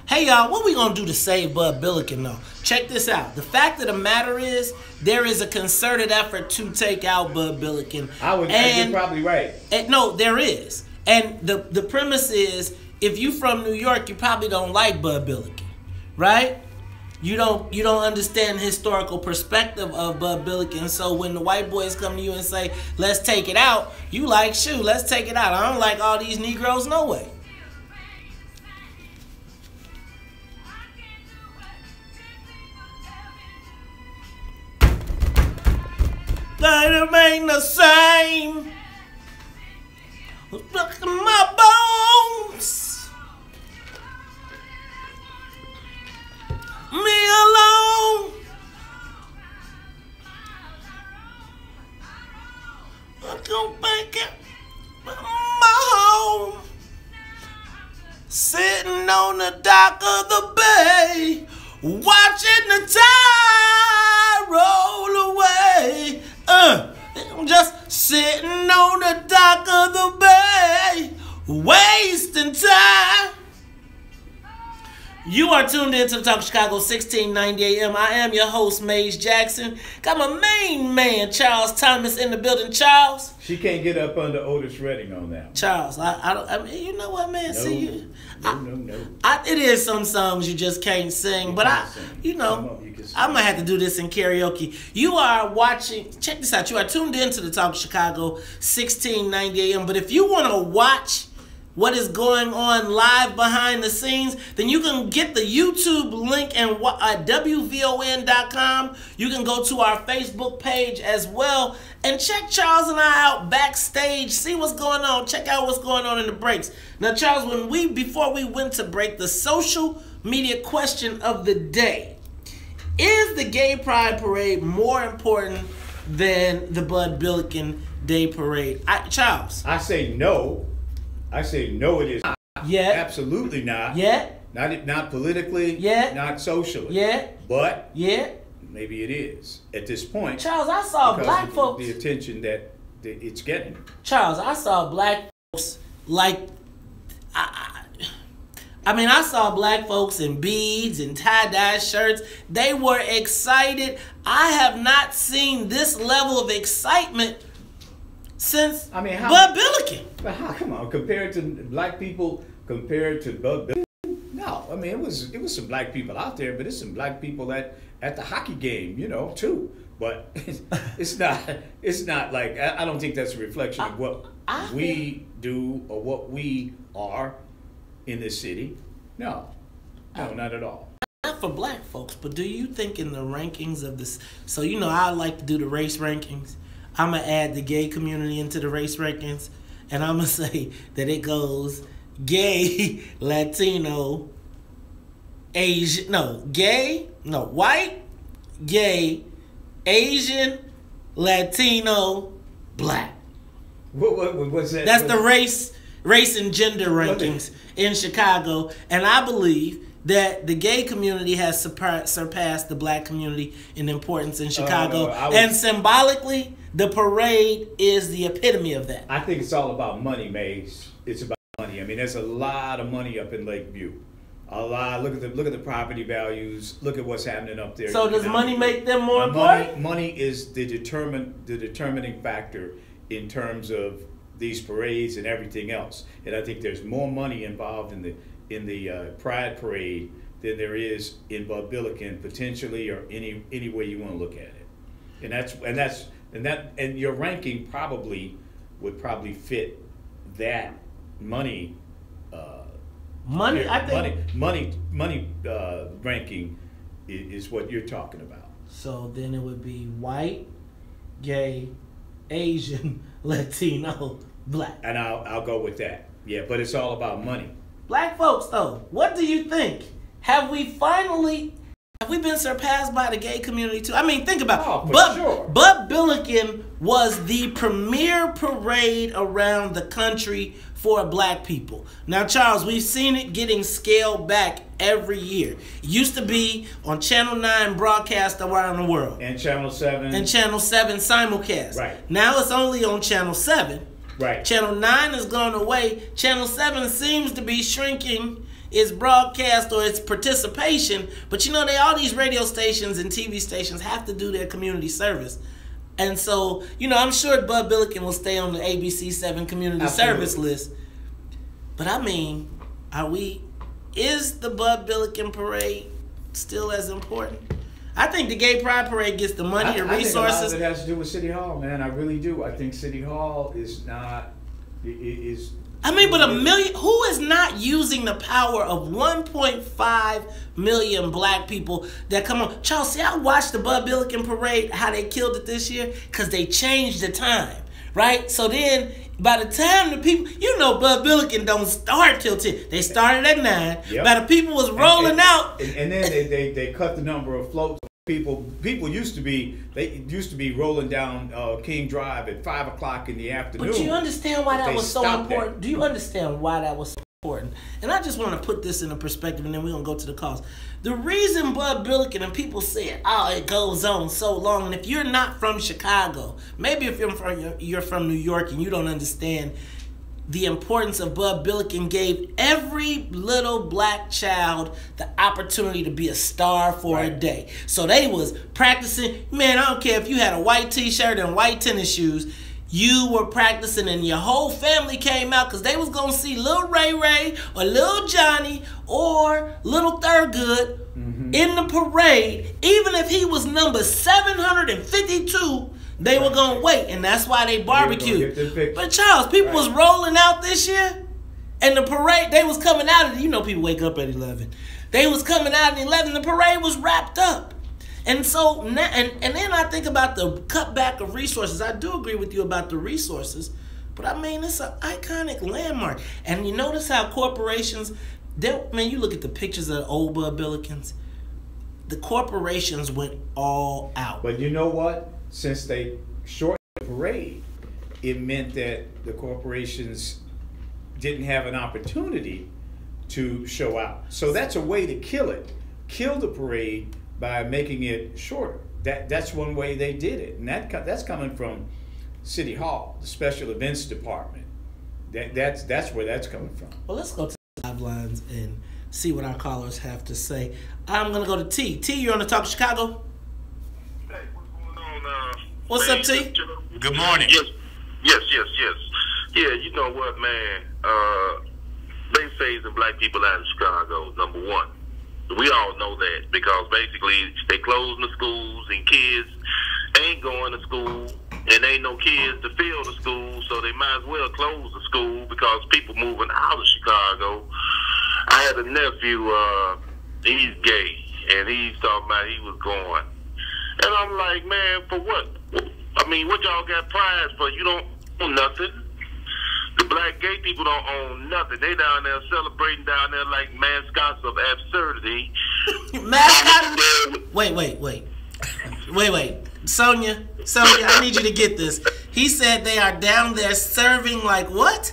Hey, y'all, what we going to do to save Bud Billiken, though? Check this out. The fact of the matter is, there is a concerted effort to take out Bud Billiken. You're probably right. No, there is. And the premise is, if you from New York, you probably don't like Bud Billiken, right? You don't understand the historical perspective of Bud Billiken. So when the white boys come to you and say, let's take it out, you like, shoot, let's take it out. I don't like all these Negroes, no way. That ain't the same. Look at my bones. Me alone. I go back at my home. Sitting on the dock of the bay, watching the tide roll away. I'm just sitting on the dock of the bay, wasting time. You are tuned in to the Talk Chicago 1690 AM. I am your host, Maze Jackson. Got my main man, Charles Thomas, in the building. Charles. She can't get up under Otis Redding on that. Charles, I mean, you know what, man? No, see you. No. It is some songs you just can't sing, but I'm gonna have to do this in karaoke. You are watching. Check this out. You are tuned in to the Talk Chicago 1690 AM. But if you want to watch what is going on live behind the scenes, then you can get the YouTube link at WVON.com. You can go to our Facebook page as well and check Charles and I out backstage. See what's going on. Check out what's going on in the breaks. Now, Charles, before we went to break, the social media question of the day: is the Gay Pride Parade more important than the Bud Billiken Day Parade? Charles, I say no. I say no, it is not. Yeah. Absolutely not. Yeah. Not politically. Yeah. Not socially. Yeah. But yeah. Maybe it is at this point. Charles, I saw black folks. The attention that it's getting. Charles, I saw black folks like, I saw black folks in beads and tie-dye shirts. They were excited. I have not seen this level of excitement since Bud Billiken. But how? Come on, compared to black people, compared to Bud Billiken? No, it was some black people out there, but it's some black people at the hockey game, too. But it's not like, I don't think that's a reflection of what we do or what we are in this city. No, not at all. Not for black folks, but do you think in the rankings of this, so I like to do the race rankings. I'm going to add the gay community into the race rankings, and I'm going to say that it goes gay, Latino, Asian, white, gay, Asian, Latino, black. What's that? That's the race and gender rankings in Chicago, and I believe that the gay community has surpassed the black community in importance in Chicago, and symbolically, the parade is the epitome of that. I think it's all about money, Maze. It's about money. There's a lot of money up in Lakeview. A lot. Look at the property values. Look at what's happening up there. So does money make them more important? Money is the determining factor in terms of these parades and everything else. And I think there's more money involved in the Pride Parade than there is in Bud Billiken, potentially, or any way you want to look at it. And your ranking would probably fit that money. Money ranking is what you're talking about. So then it would be white, gay, Asian, Latino, black. And I'll go with that. Yeah, but it's all about money. Black folks, though, what do you think? Have we been surpassed by the gay community too? Think about it. Sure. Bud Billiken was the premier parade around the country for black people. Now, Charles, we've seen it getting scaled back every year. It used to be on Channel 9 broadcast around the world. And Channel 7. And Channel 7 simulcast. Right. Now it's only on Channel 7. Right. Channel 9 has gone away. Channel 7 seems to be shrinking its broadcast or its participation. But all these radio stations and TV stations have to do their community service. And so, I'm sure Bud Billiken will stay on the ABC 7 community service list. But is the Bud Billiken Parade still as important? I think the Gay Pride Parade gets the money and resources. I think a lot of it has to do with City Hall, man. I really do. I think City Hall is not, but who is not using the power of 1.5 million black people that come on? Charles, see, I watched the Bud Billiken Parade, how they killed it this year, because they changed the time, right? So then, by the time the people, Bud Billiken don't start till 10. They started at 9. Yep. By the people was rolling out. And then they cut the number of floats. People used to be rolling down King Drive at 5 o'clock in the afternoon. But do you understand why that was so important? Do you understand why that was so important? And I just want to put this in a perspective, and then we're going to go to the cause. The reason Bud Billiken, and people say, it goes on so long, and if you're not from Chicago, maybe if you're from New York and you don't understand the importance of Bud Billiken, gave every little black child the opportunity to be a star for a day. So they was practicing. Man, I don't care if you had a white t-shirt and white tennis shoes. You were practicing and your whole family came out because they was going to see Lil Ray Ray or Lil Johnny or Little Thurgood in the parade. Even if he was number 752, they were going to wait, and that's why they barbecued. But Charles, people was rolling out this year, and the parade, they was coming out, people wake up at 11. They was coming out at 11, the parade was wrapped up. And so, and then I think about the cutback of resources. I do agree with you about the resources, but it's an iconic landmark. And you notice how corporations, you look at the pictures of the old Bud Billikens, the corporations went all out. But you know what? Since they shortened the parade, it meant that the corporations didn't have an opportunity to show out. So that's a way to kill it. Kill the parade by making it shorter. That's one way they did it. And that's coming from City Hall, the special events department. That's where that's coming from. Well, let's go to the live lines and see what our callers have to say. I'm gonna go to T. T, you're on the Talk of Chicago. Hey, what's going on? What's up, T? Good morning. Yes. Yeah, you know what, man? They phasing black people out of Chicago, number one. We all know that because basically they closing the schools and kids ain't going to school and ain't no kids to fill the school, so they might as well close the school because people moving out of Chicago. I had a nephew, he's gay, and he's talking about he was going. And I'm like, man, for what? I mean, what y'all got prize for? You don't own nothing. The black gay people don't own nothing. They down there celebrating down there like mascots of absurdity. Mascots? Wait. Sonia, I need you to get this. He said they are down there serving like what?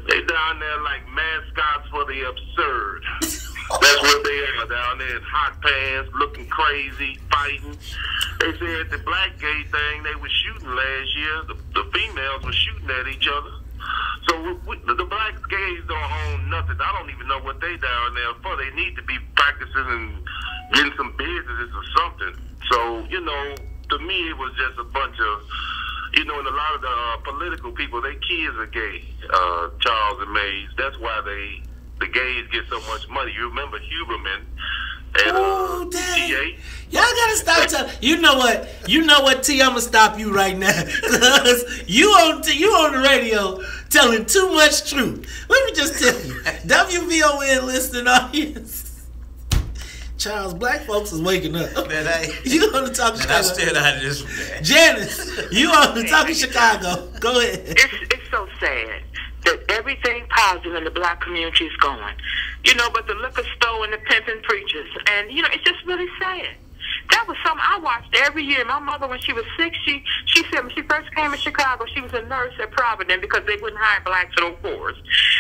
They down there like mascots for the absurd. That's what they are down there in hot pants, looking crazy, fighting. They said the black gay thing they was shooting last year. The females were shooting at each other. So the black gays don't own nothing. I don't even know what they down there for. They need to be practicing and getting some businesses or something. So, you know, to me it was just a bunch of, you know, and a lot of the political people, their kids are gay, Charles and Mays. That's why the gays get so much money. You remember Huberman and T.A.? Y'all gotta stop telling. You know what, T? I'm gonna stop you right now because you on the radio telling too much truth. Let me just tell you, WVON listening audience, Charles, black folks is waking up. You on the Talk of Chicago? I still out of this one. Janice, you on the Talk of Chicago? Go ahead. It's so sad that everything positive in the black community is going. You know, but the liquor store and the pimping preachers, and you know, it's just really sad. That was something I watched every year. My mother, when she was sick, she said when she first came to Chicago, she was a nurse at Providence because they wouldn't hire blacks in the force.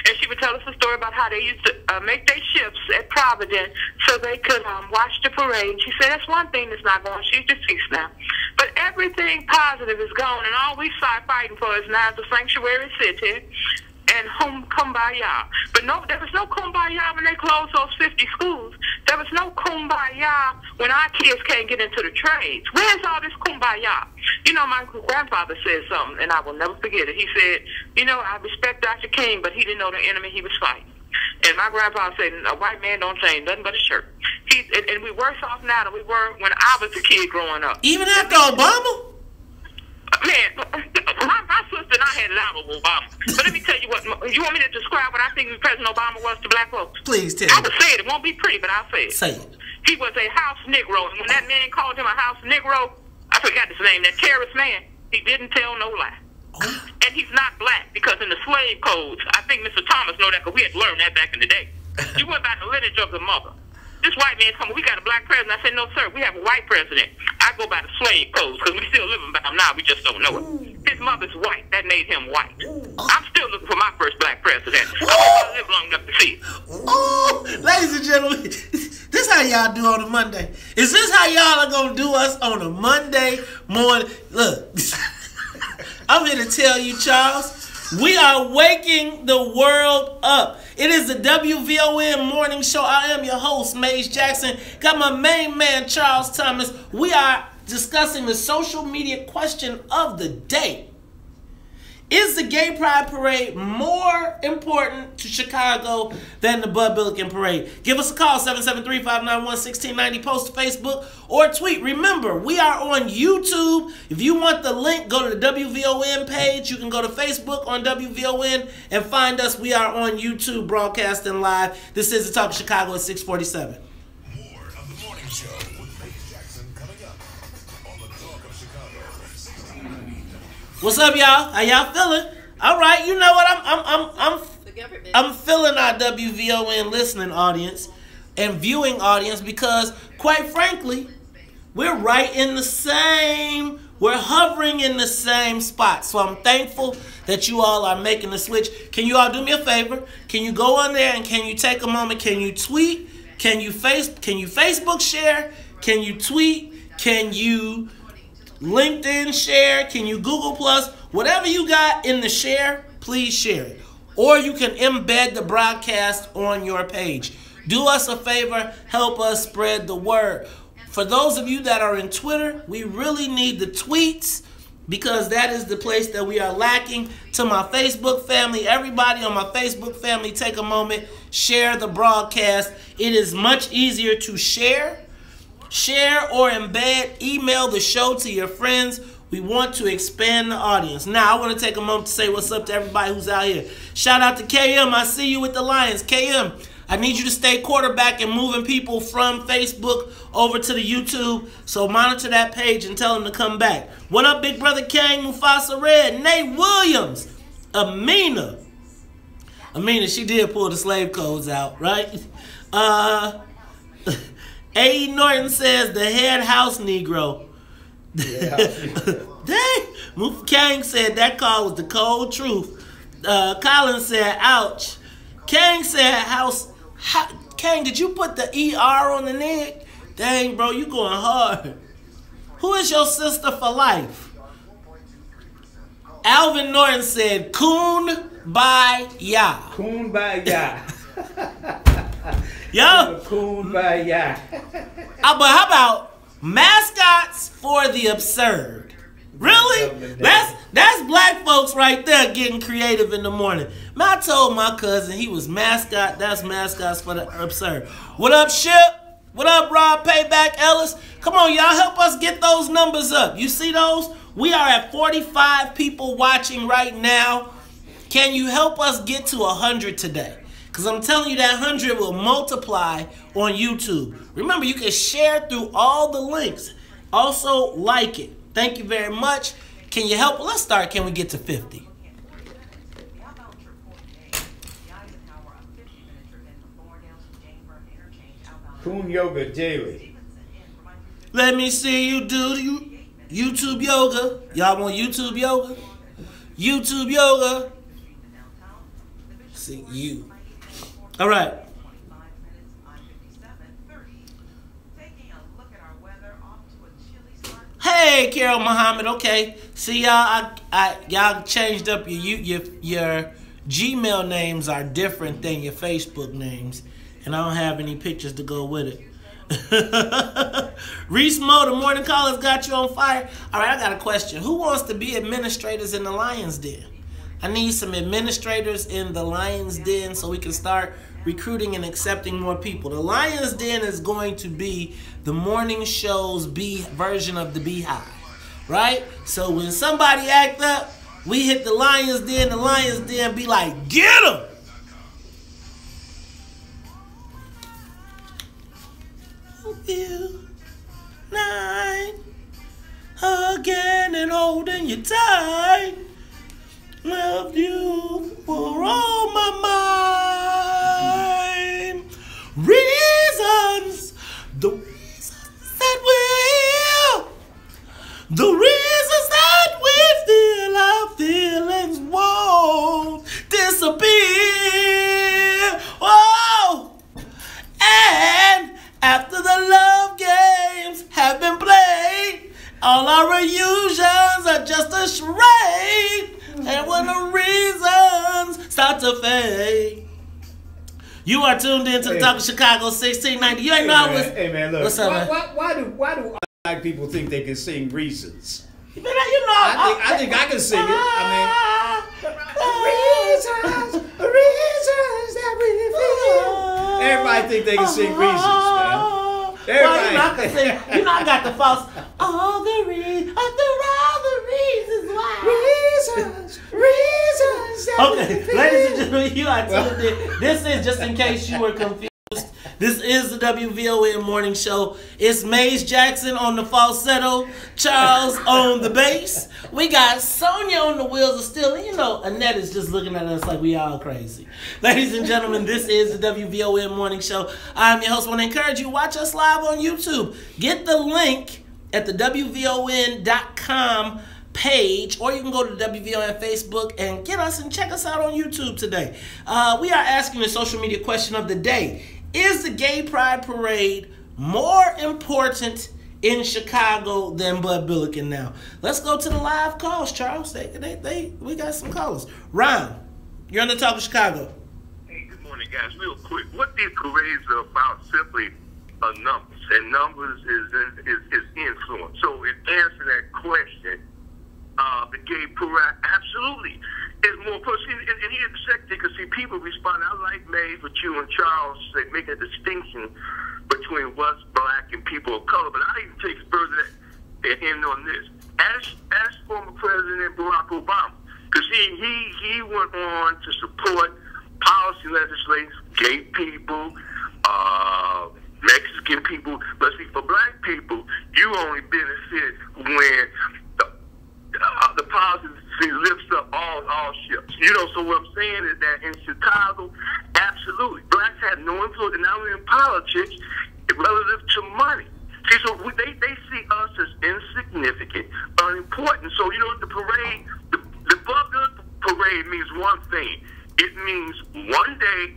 And she would tell us a story about how they used to make their shifts at Providence so they could watch the parade. And she said that's one thing that's not going. She's deceased now. But everything positive is gone, and all we start fighting for is now the sanctuary city and kumbaya. But no, there was no kumbaya when they closed those 50 schools. There was no kumbaya when our kids can't get into the trades. Where's all this kumbaya? You know, my grandfather said something, and I will never forget it. He said, you know, I respect Dr. King, but he didn't know the enemy he was fighting. And my grandfather said, a white man don't change nothing but a shirt. And we're worse off now than we were when I was a kid growing up. Even after Obama? Man, my sister and I had it out with Obama. But let me tell you what, you want me to describe what I think President Obama was to black folks? Please tell me. I would say it. It won't be pretty, but I'll say it. Say it. He was a house Negro. And when that man called him a house Negro, I forgot his name, that terrorist man, he didn't tell no lie. Oh. And he's not black because in the slave codes, I think Mr. Thomas know that because we had learned that back in the day. You went by the lineage of the mother. This white man told me, we got a black president. I said, no, sir, we have a white president. I go by the slave codes because we still living by them now. We just don't know it. His mother's white. That made him white. I'm still looking for my first black president. I live long enough to see it. Oh, ladies and gentlemen, this how y'all do on a Monday. Is this how y'all are going to do us on a Monday morning? Look, I'm here to tell you, Charles, we are waking the world up. It is the WVON Morning Show. I am your host, Mays Jackson. Got my main man, Charles Thomas. We are discussing the social media question of the day. Is the Gay Pride Parade more important to Chicago than the Bud Billiken Parade? Give us a call, 773-591-1690. Post to Facebook or tweet. Remember, we are on YouTube. If you want the link, go to the WVON page. You can go to Facebook on WVON and find us. We are on YouTube broadcasting live. This is the Talk of Chicago at 647. More of the morning show with Mays Jackson coming up on the Talk of Chicago at 1690. What's up, y'all? How y'all feeling? All right, you know what? I'm feeling our WVON listening audience and viewing audience because, quite frankly, we're right in the same. We're hovering in the same spot. So I'm thankful that you all are making the switch. Can you all do me a favor? Can you go on there and can you take a moment? Can you tweet? Can you Facebook share? Can you tweet? Can you LinkedIn share? Can you Google Plus? Whatever you got in the share, please share it. Or you can embed the broadcast on your page. Do us a favor, help us spread the word. For those of you that are in Twitter, we really need the tweets because that is the place that we are lacking. To my Facebook family, everybody on my Facebook family, take a moment, share the broadcast. It is much easier to share or embed, email the show to your friends. We want to expand the audience. Now, I want to take a moment to say what's up to everybody who's out here. Shout out to KM. I see you with the Lions. KM, I need you to stay quarterback and moving people from Facebook over to the YouTube. So monitor that page and tell them to come back. What up, Big Brother Kang, Mufasa Red, Nate Williams, Amina, she did pull the slave codes out, right? A. Norton says the head house Negro. Yeah. Dang. Mufa Kang said that call was the cold truth. Colin said, ouch. Kang said, Kang, did you put the ER on the neck? Dang, bro, you going hard. Who is your sister for life? Alvin Norton said, Coon by Ya. Coon by Ya. Yo. Coon by Ya. But how about mascots for the absurd? Really? That's black folks right there getting creative in the morning. I told my cousin he was mascot. That's mascots for the absurd. What up, Ship? What up, Rob Payback Ellis? Come on, y'all, help us get those numbers up. You see those? We are at 45 people watching right now. Can you help us get to 100 today? Because I'm telling you that 100 will multiply on YouTube. Remember, you can share through all the links. Also, like it. Thank you very much. Can you help? Let's start. Can we get to 50? Coon Yoga Daily. Let me see you do YouTube yoga. Y'all want YouTube yoga? YouTube yoga. See you. All right. Hey, Carol Muhammad. Okay. See y'all. Y'all changed up your Gmail names are different than your Facebook names, and I don't have any pictures to go with it. Reese Mo, the morning callers got you on fire. All right, I got a question. Who wants to be administrators in the Lions Den? I need some administrators in the Lions Den so we can start recruiting and accepting more people. The Lions Den is going to be the morning show's version of the Beehive, right? So when somebody act up, we hit the Lions Den be like, get them! You night again and holding you tight. Love you for all my mind. Reasons, the reasons that we feel our feelings won't disappear. Oh, and after the love games have been played, all our reunions are just a charade. And when the reasons start to fade. You are tuned in to the Talk of Chicago 1690. You ain't know I was. Hey man, look. What's up, man? Why do black people think they can sing Reasons? You know. I think I can sing it. Reasons that we feel. Everybody think they can sing Reasons, man. Well, you know I can sing. You know I got the false. All the reasons why. Reasons. Okay, ladies and gentlemen, you are tuned in. This is just in case you were confused. This is the WVON Morning Show. It's Maze Jackson on the falsetto, Charles on the bass. We got Sonia on the wheels of steel. And you know, Annette is just looking at us like we all crazy. Ladies and gentlemen, this is the WVON Morning Show. I'm your host. I want to encourage you, watch us live on YouTube. Get the link at the WVON.com page, or you can go to the WVON Facebook and get us and check us out on YouTube today. We are asking the social media question of the day. Is the Gay Pride Parade more important in Chicago than Bud Billiken now. Let's go to the live calls, Charles. We got some callers. Ron, you're on the Talk of Chicago. Hey, good morning, guys. Real quick, what these parades are about simply are numbers, and numbers is influence. So in answer that question, the gay parade absolutely is more pushing. And here's the second thing, because see, people respond. I like May, but you and Charles they make a distinction between what's black and people of color. But I even take it further in on this. As former President Barack Obama, because he went on to support policy legislation, gay people, Mexican people. But see, for black people, you only benefit when the policy lifts up all ships. You know, so what I'm saying is that in Chicago, absolutely, blacks have no influence, and now in politics, relative to money. See, so they see us as insignificant, unimportant. So, you know, the parade, the Bud Billiken Parade means one thing. It means one day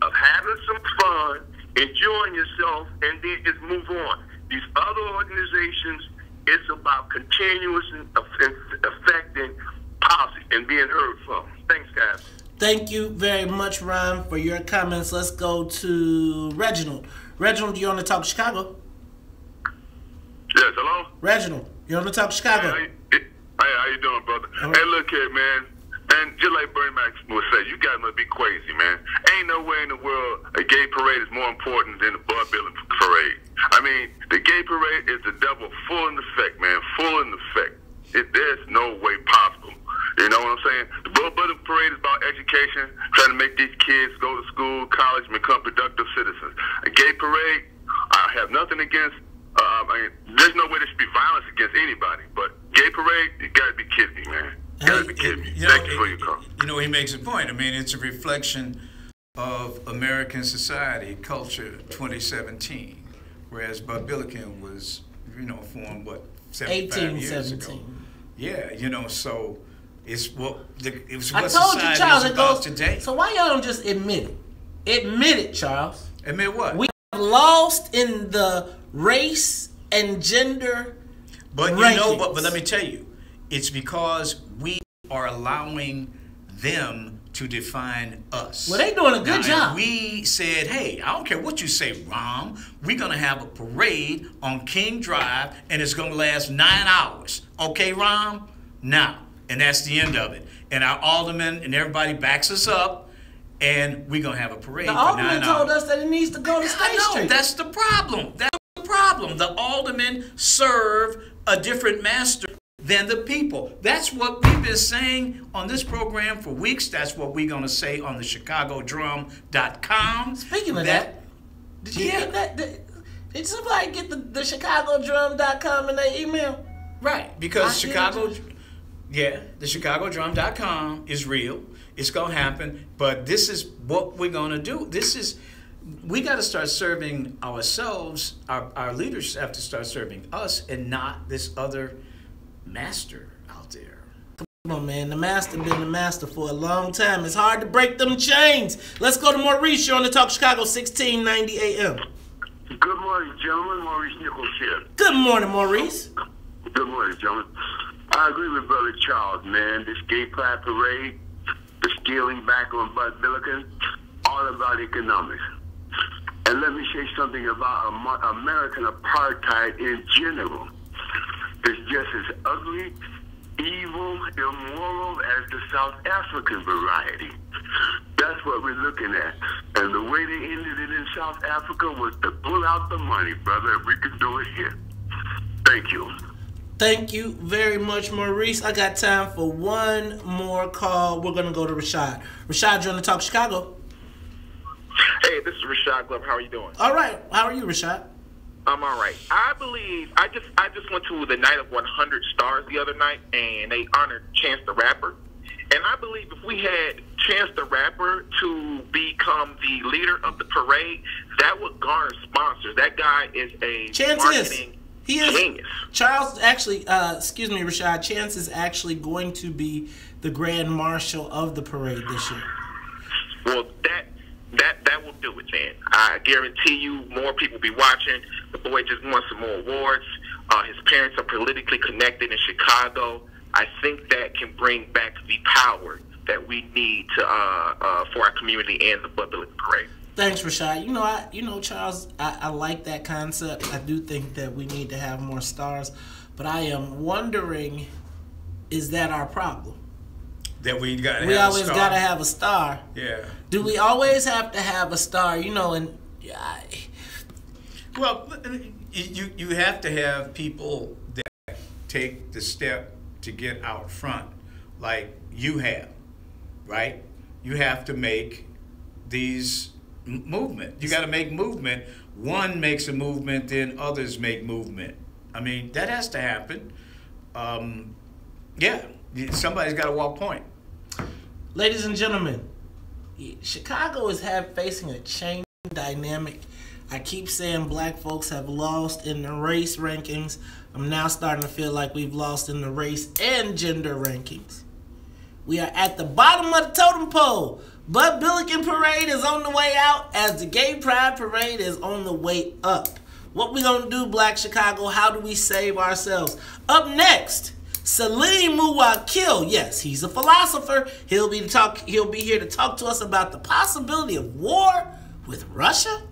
of having some fun, enjoying yourself, and then just move on. These other organizations, it's about continuous affecting policy and being heard from. Thanks, guys. Thank you very much, Ron, for your comments. Let's go to Reginald. Reginald, you're on the Talk of Chicago. Yes, hello? Reginald, you're on the Talk of Chicago. Hey, how you doing, brother? Right. Hey, look here, man. And just like Bernie Mac would say, you guys must be crazy, man. Ain't no way in the world a gay parade is more important than the Bud Billiken Parade. I mean, the gay parade is the devil full in effect, man. Full in effect. There's no way possible. You know what I'm saying? The Bud Billiken Parade is about education, trying to make these kids go to school, college, and become productive citizens. A gay parade, I have nothing against. There's no way there should be violence against anybody. But gay parade, you gotta be kidding me, man. You gotta be kidding me. Thank you for your call. You know, he makes a point. I mean, it's a reflection of American society, culture, 2017. Whereas Bud Billiken was, formed, what, 75 years ago. Yeah, so it's what society is about today. So why y'all don't just admit it? Admit it, Charles. Admit what? We have lost in the race and gender rankings. But let me tell you, it's because we are allowing them to define us. Well, they doing a good job. We said, hey, I don't care what you say, Rom. We're going to have a parade on King Drive, and it's going to last 9 hours. Okay, Rom? Now. And that's the end of it. And our aldermen and everybody backs us up, and we're going to have a parade for 9 hours. The alderman told us that it needs to go to State Street. That's the problem. That's the problem. The aldermen serve a different master than the people. That's what we've been saying on this program for weeks. That's what we're going to say on the ChicagoDrum.com. Speaking of that, did you get that? Did somebody get the ChicagoDrum.com in their email? Right, because the ChicagoDrum.com is real. It's going to happen. But this is what we're going to do. We got to start serving ourselves. Our leaders have to start serving us and not this other master out there. Come on, man. The master been the master for a long time. It's hard to break them chains. Let's go to Maurice. You're on the Talk Chicago, 1690 AM. Good morning, gentlemen. Maurice Nichols here. Good morning, Maurice. Good morning, gentlemen. I agree with Brother Charles, man. This gay pride parade, the scaling back on Bud Billiken, all about economics. And let me say something about American apartheid in general. It's just as ugly, evil, immoral as the South African variety. That's what we're looking at. And the way they ended it in South Africa was to pull out the money, brother, if we could do it here. Thank you. Thank you very much, Maurice. I got time for one more call. We're going to go to Rashad. Rashad, you're on the Talk Chicago. Hey, this is Rashad Glover. How are you doing? All right. How are you, Rashad? I'm all right. I believe I just went to the Night of 100 Stars the other night, and they honored Chance the Rapper. And I believe if we had Chance the Rapper to become the leader of the parade, that would garner sponsors. That guy is a marketing genius. Charles actually, excuse me, Rashad. Chance is actually going to be the Grand Marshal of the parade this year. Well, that will do it, man. I guarantee you more people will be watching. The boy just won some more awards. His parents are politically connected in Chicago. I think that can bring back the power that we need to for our community and the Bud Billiken Parade. Thanks, Rashad. Charles, I like that concept. I do think that we need to have more stars, but I am wondering, is that our problem? That we always got to have a star. Yeah. Do we always have to have a star? Well, you have to have people that take the step to get out front, like you have, right? You have to make these movement. You got to make movement. One makes a movement, then others make movement. I mean, that has to happen. Yeah, somebody's got to walk point. Ladies and gentlemen, Chicago is facing a change dynamic. I keep saying black folks have lost in the race rankings. I'm now starting to feel like we've lost in the race and gender rankings. We are at the bottom of the totem pole. Bud Billiken Parade is on the way out as the Gay Pride Parade is on the way up. What we gonna do, Black Chicago? How do we save ourselves? Up next, Salim Muwakil. Yes, he's a philosopher. He'll be here to talk to us about the possibility of war with Russia.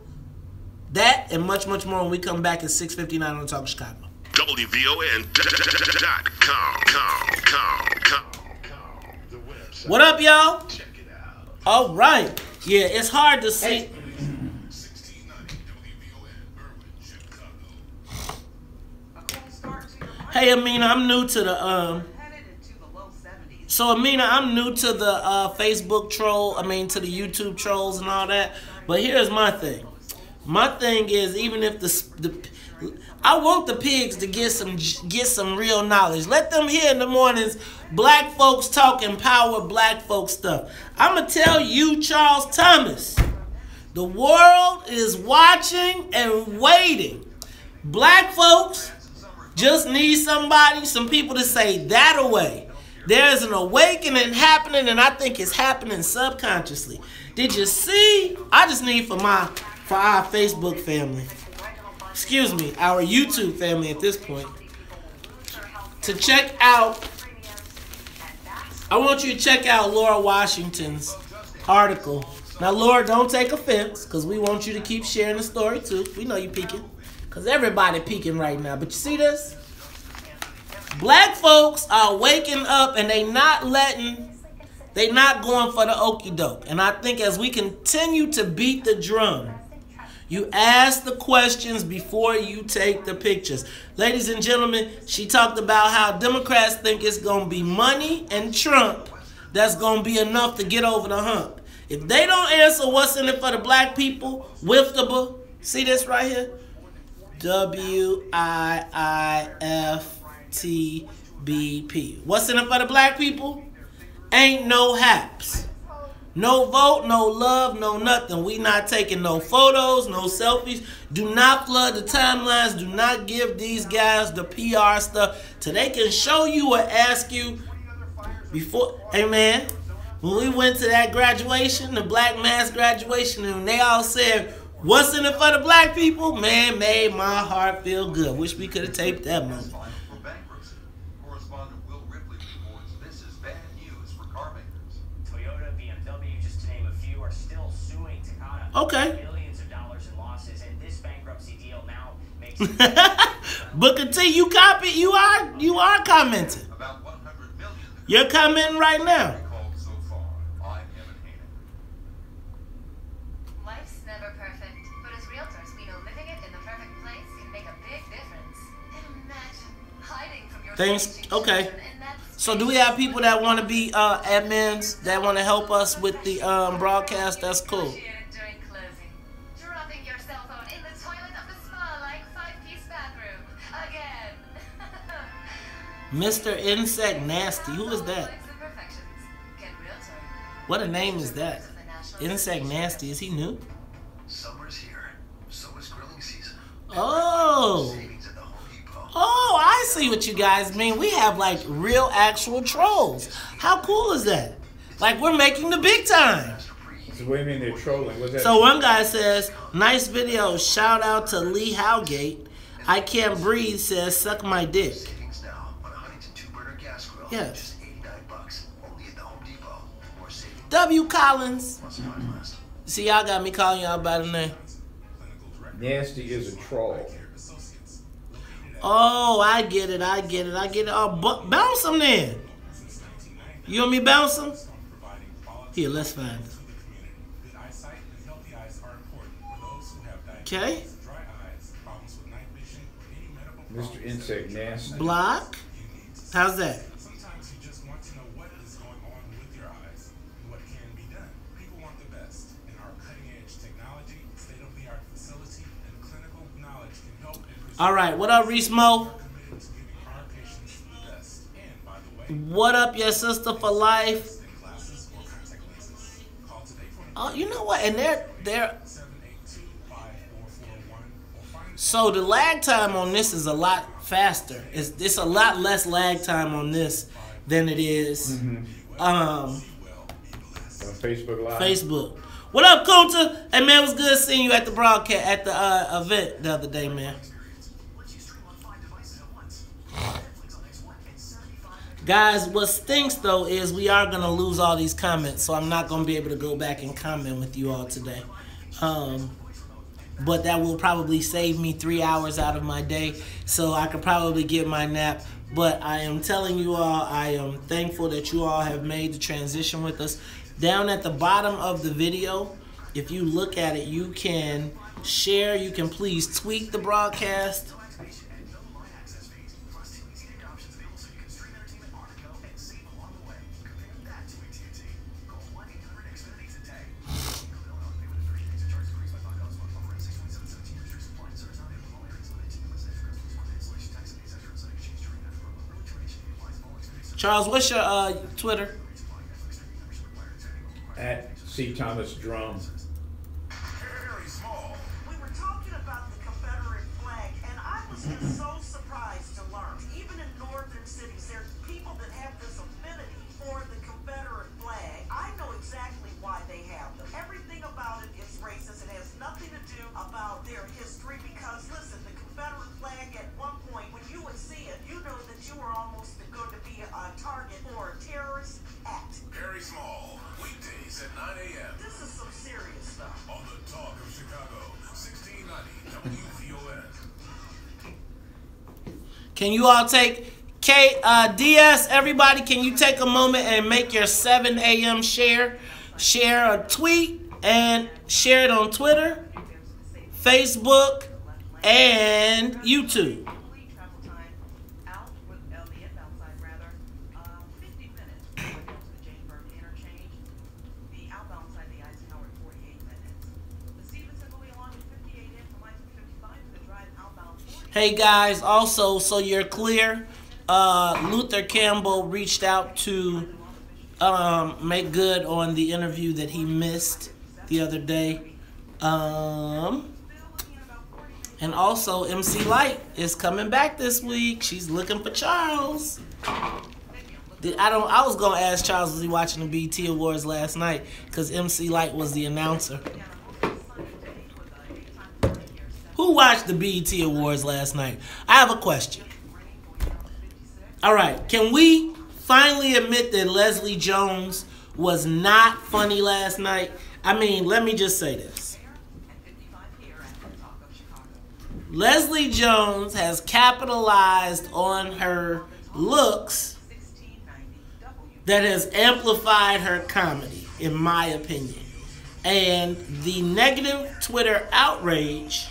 That and much, much more when we come back at 6:59 on Talk Chicago. WVON.com. What up, y'all? All right. Yeah, it's hard to see. Hey, Amina, I'm new to the So Amina, I'm new to the Facebook troll. to the YouTube trolls and all that. But here's my thing. My thing is, even if I want the pigs to get some real knowledge. Let them hear in the mornings black folks talking power black folks stuff. I'm going to tell you, Charles Thomas, the world is watching and waiting. Black folks just need some people to say that away. There's an awakening happening, and I think it's happening subconsciously. Did you see? I just need for our Facebook family. Excuse me, our YouTube family at this point, to check out, I want you to check out Laura Washington's article. Now, Laura, don't take offense, because we want you to keep sharing the story, too. We know you peeking, because everybody peeking right now. But you see this? Black folks are waking up, and they not going for the okie doke. And I think as we continue to beat the drum, you ask the questions before you take the pictures. Ladies and gentlemen, she talked about how Democrats think it's going to be money and Trump that's going to be enough to get over the hump. If they don't answer what's in it for the black people, wiftable, see this right here? WIIFTBP. What's in it for the black people? Ain't no haps. No vote, no love, no nothing. We not taking no photos, no selfies. Do not flood the timelines. Do not give these guys the PR stuff till they can show you or ask you before. Hey, man, when we went to that graduation, the black mass graduation, and they all said, what's in it for the black people? Man, made my heart feel good. Wish we could have taped that moment. Okay. Millions of dollars in losses, and this bankruptcy deal now makes Booker T, you copy? You are commenting. You're commenting right now. Life's never perfect, but as realtors, we know living it in the perfect place can make a big difference. Imagine hiding from your Things. Okay. So do we have people that want to be admins that want to help us with the broadcast? That's cool. Mr. Insect Nasty. Who is that? What a name is that? Insect Nasty. Is he new? Summer's here. So is grilling season. Oh. Oh, I see what you guys mean. We have like real actual trolls. How cool is that? Like we're making the big time. So what do you mean they're trolling? What's that? So one guy says, nice video. Shout out to Lee Howgate. I can't breathe says, suck my dick. Yes. W. Collins. See, y'all got me calling y'all by the name. Nasty is a troll. Oh, I get it. Oh, bounce him then. You want me to bounce him? Here, let's find him. Okay. Mr. Insect Nasty. Block. How's that? Sometimes you just want to know what is going on with your eyes and what can be done. People want the best, and our cutting-edge technology, state-of-the-art facility, and clinical knowledge can help improve. All right, what up, Reese Mo? What up, your sister for life? Oh, you know what? And they're. So the lag time on this is a lot faster. It's a lot less lag time on this than it is Facebook Live. Facebook. What up, Kunta? Hey man, it was good seeing you at the broadcast at the event the other day, man. Guys, what stinks though is we are gonna lose all these comments, so I'm not gonna be able to go back and comment with you all today. But that will probably save me 3 hours out of my day, so I could probably get my nap. But I am telling you all, I am thankful that you all have made the transition with us. Down at the bottom of the video, if you look at it, you can share, you can please tweak the broadcast. Charles, what's your Twitter? At C. Thomas Drum. We were talking about the Confederate flag, and I was just so surprised to learn, even in northern cities, there's people that have this affinity for the Confederate flag. I know exactly why they have them. Everything about it is racist. It has nothing to do about their history because, listen, the Confederate flag at one point, when you would see it, you know that you were almost going to be a target for a terrorist act. Very small. Weekdays at 9 a.m. This is some serious stuff. On the Talk of Chicago, 1690 WVON. Can you all take DS? Everybody, can you take a moment and make your 7 a.m. share? Share a tweet and share it on Twitter, Facebook, and YouTube. Hey guys, also, so you're clear, Luther Campbell reached out to make good on the interview that he missed the other day. And also, MC Light is coming back this week. She's looking for Charles. I was gonna ask Charles, was he watching the BET Awards last night? Because MC Light was the announcer. Who watched the BET Awards last night? I have a question. All right, can we finally admit that Leslie Jones was not funny last night? I mean, let me just say this. Leslie Jones has capitalized on her looks that has amplified her comedy, in my opinion. And the negative Twitter outrage.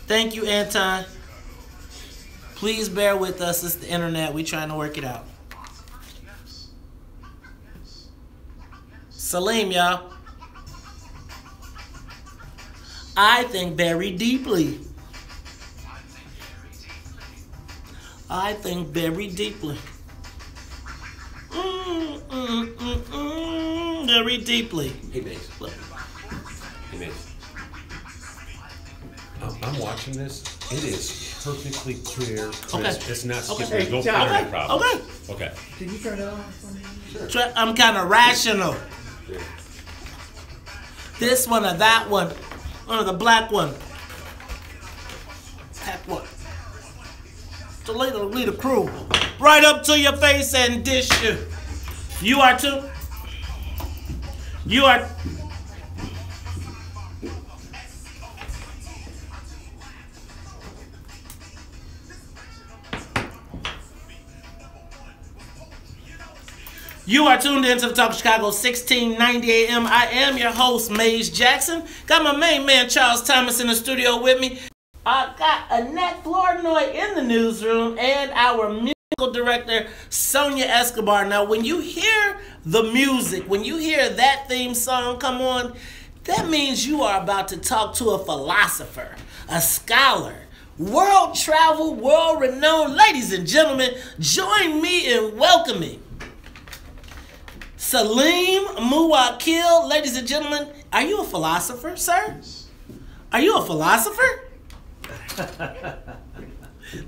Thank you, Anton. Please bear with us. It's the internet. We're trying to work it out. Salim, y'all. I think very deeply. I think very deeply. Very deeply. Hey, Mace. Hey, Mace. I'm watching this. It is perfectly clear, crisp. Okay. It's not Okay. skipping. No Hey, okay. Problem. Okay. Okay. Can you turn it on? Sure. I'm kind of rational. Yeah. This one or that one. Or the black one. That one. So lead a crew. Right up to your face and dish you. You are too. You are. You are tuned into the Talk of Chicago, 1690 AM. I am your host, Maze Jackson. Got my main man, Charles Thomas, in the studio with me. I got Annette Flournoy in the newsroom and our musical director, Sonia Escobar. Now, when you hear the music, when you hear that theme song come on, that means you are about to talk to a philosopher, a scholar, world travel, world renowned. Ladies and gentlemen, join me in welcoming Salim Muwakil. Ladies and gentlemen, are you a philosopher, sir? Are you a philosopher?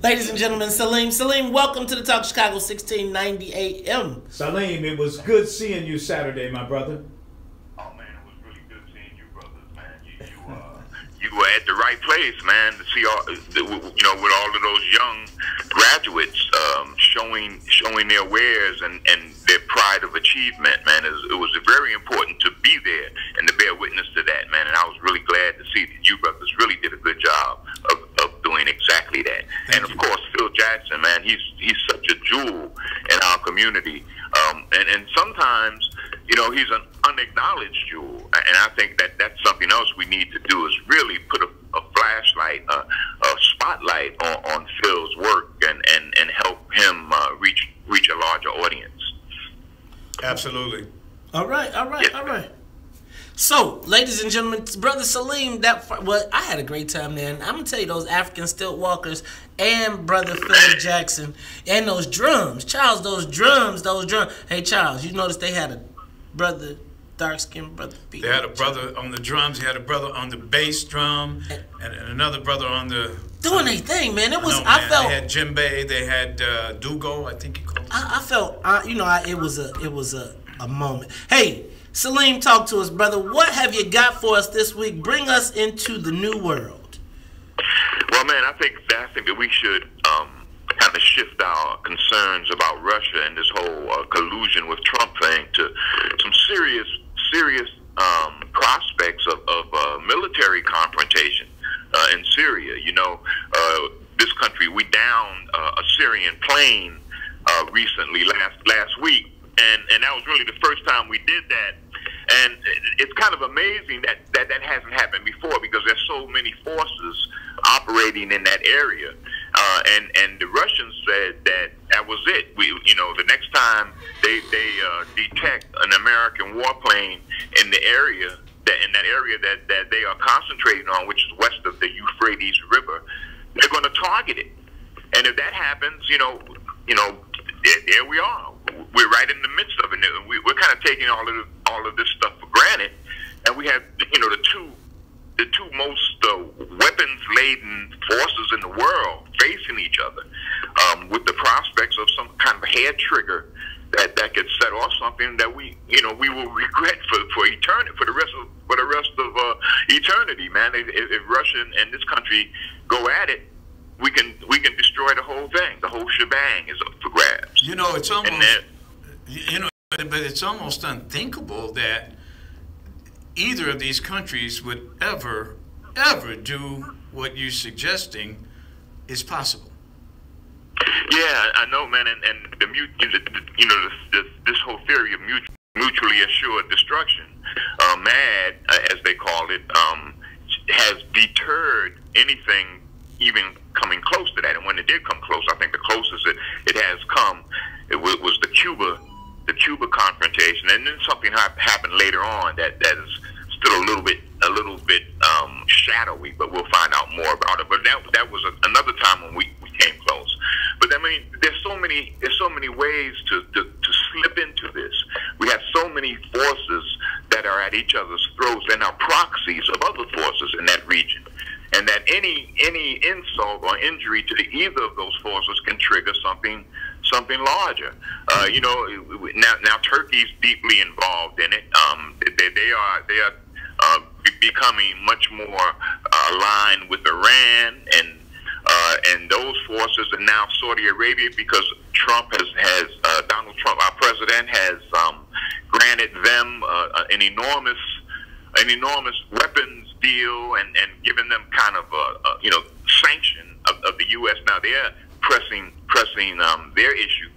Ladies and gentlemen, Salim, welcome to the Talk Chicago, 1690 AM. Salim, it was good seeing you Saturday, my brother. Oh man, it was really good seeing you brothers, man. You were at the right place, man. To see all, with all of those young graduates showing their wares and their pride of achievement, man. It was very important to be there and to bear witness to that, man. And I was really glad to see that you brothers really did a good job of doing exactly that. And of course, Phil Jackson, man, he's such a jewel in our community. And sometimes, he's an unacknowledged jewel. And I think that's something else we need to do is really put a flashlight, a spotlight on Phil's work and help him reach a larger audience. Absolutely. All right. So, ladies and gentlemen, Brother Salim, I had a great time there. And I'm going to tell you, those African stilt walkers and Brother Phil Jackson and those drums. Charles, those drums. Hey, Charles, you noticed they had a brother, dark-skinned brother. They had a brother on the drums. They had a brother on the bass drum and another brother on the... Doing their thing, man. It was, I felt... They had djembe. They had Dugo, I think he called it. I felt, it was a moment. Hey, Salim, talk to us, brother. What have you got for us this week? Bring us into the new world. Well, man, I think that we should kind of shift our concerns about Russia and this whole collusion with Trump thing to some serious prospects of military confrontation in Syria. This country, we downed a Syrian plane recently last week, and that was really the first time we did that. And it's kind of amazing that hasn't happened before because there's so many forces operating in that area. And the Russians said that was it. The next time they detect an American warplane in the area that they are concentrating on, which is west of the Euphrates River, they're going to target it. And if that happens, there we are. We're right in the midst of it. We're kind of taking all of this stuff for granted, and we have the two most weapons-laden forces in the world facing each other, with the prospects of some kind of head trigger that could set off something that we will regret for eternity, for the rest of eternity, man. If Russia and this country go at it, we can destroy the whole thing. The whole shebang is up for grabs. It's almost but it's almost unthinkable that either of these countries would ever do what you're suggesting is possible. Yeah, I know, man, and this whole theory of mutually assured destruction, MAD, as they call it, has deterred anything even coming close to that. And when it did come close, I think the closest it has come, it was the Cuba confrontation, and then something happened later on that is still a little bit shadowy, but we'll find out more about it. But that was another time when we came close. But I mean, there's so many ways to slip into this. We have so many forces that are at each other's throats and are proxies of other forces in that region. And that any insult or or injury to either of those forces can trigger something larger. You know, now Turkey's deeply involved in it. They are becoming much more aligned with Iran, and those forces are now Saudi Arabia, because Trump has Donald Trump, our president, has granted them an enormous weapons deal and given them kind of a sanction of the U.S. Now they're pressing their issue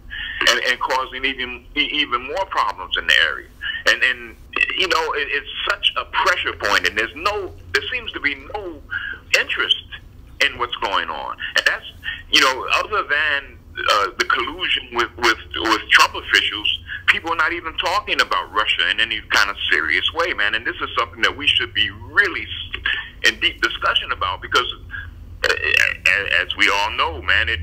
and causing even more problems in the area. And you know, it's such a pressure point, and there seems to be no interest in what's going on. And that's, you know, other than the collusion with Trump officials, people are not even talking about Russia in any kind of serious way, man. And this is something that we should be really in deep discussion about, because as we all know, man, it's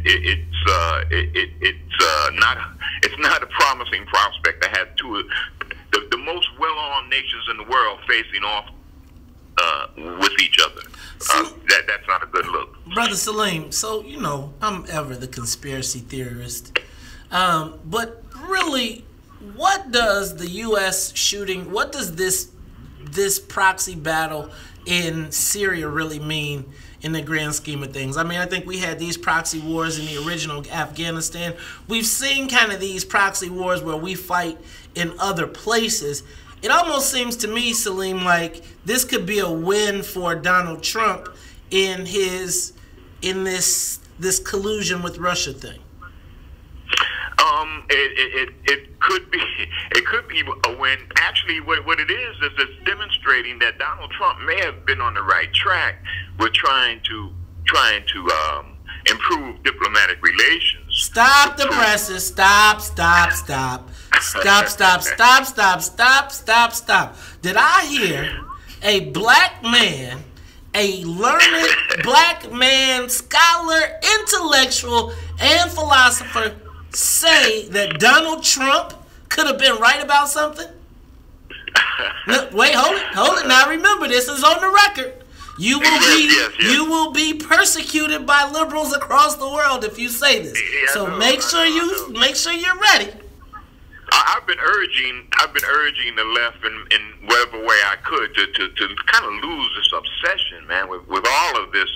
not a promising prospect to have two of the most well-armed nations in the world facing off with each other. That's not a good look. Brother Salim, so, you know, I'm ever the conspiracy theorist. But really, what does the U.S. shooting, what does this proxy battle in Syria really mean in the grand scheme of things? I mean, I think we had these proxy wars in the original Afghanistan. We've seen kind of these proxy wars where we fight in other places. It almost seems to me, Salim, like this could be a win for Donald Trump in this collusion with Russia thing. It could be a win. Actually, what it is it's demonstrating that Donald Trump may have been on the right track with trying to improve diplomatic relations. Stop the presses. Stop. Did I hear a black man, a learned black man, scholar, intellectual, and philosopher say that Donald Trump could have been right about something? No, wait, hold it. Now remember, this is on the record. You will be persecuted by liberals across the world if you say this. So make sure you're ready. I've been urging the left in whatever way I could to kind of lose this obsession, man, with all of this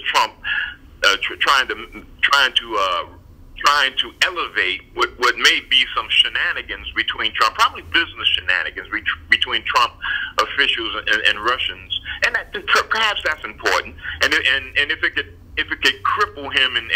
Trump trying to elevate what may be some shenanigans between Trump, probably business shenanigans between Trump officials and Russians, and that perhaps that's important. And if it could cripple him in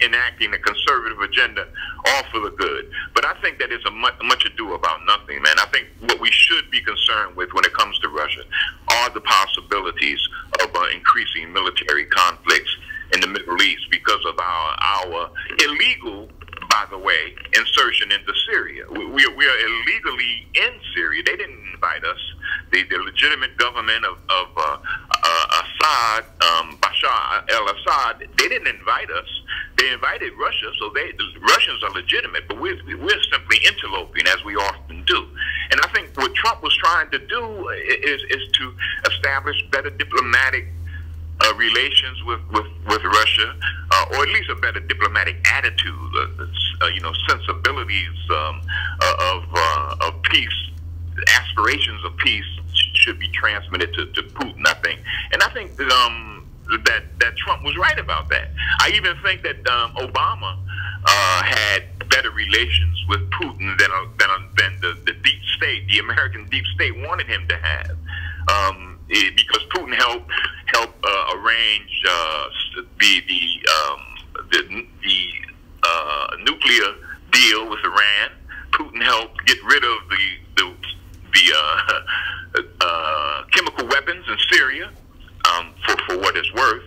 enacting a conservative agenda, all for the good. But I think that it's much ado about nothing, man. I think what we should be concerned with when it comes to Russia are the possibilities of increasing military conflicts in the Middle East because of our illegal, by the way, insertion into Syria. We are illegally in Syria. They didn't invite us. The legitimate government of Assad, Bashar al-Assad, they didn't invite us. They invited Russia, so the Russians are legitimate, but we're simply interloping, as we often do. And I think what Trump was trying to do is to establish better diplomatic relations with Russia, or at least a better diplomatic attitude, sensibilities of peace, aspirations of peace should be transmitted to Putin, I think. And I think that Trump was right about that. I even think that Obama had better relations with Putin than the deep state, the American deep state, wanted him to have. Because Putin helped arrange the nuclear deal with Iran. Putin helped get rid of the chemical weapons in Syria, for what it's worth.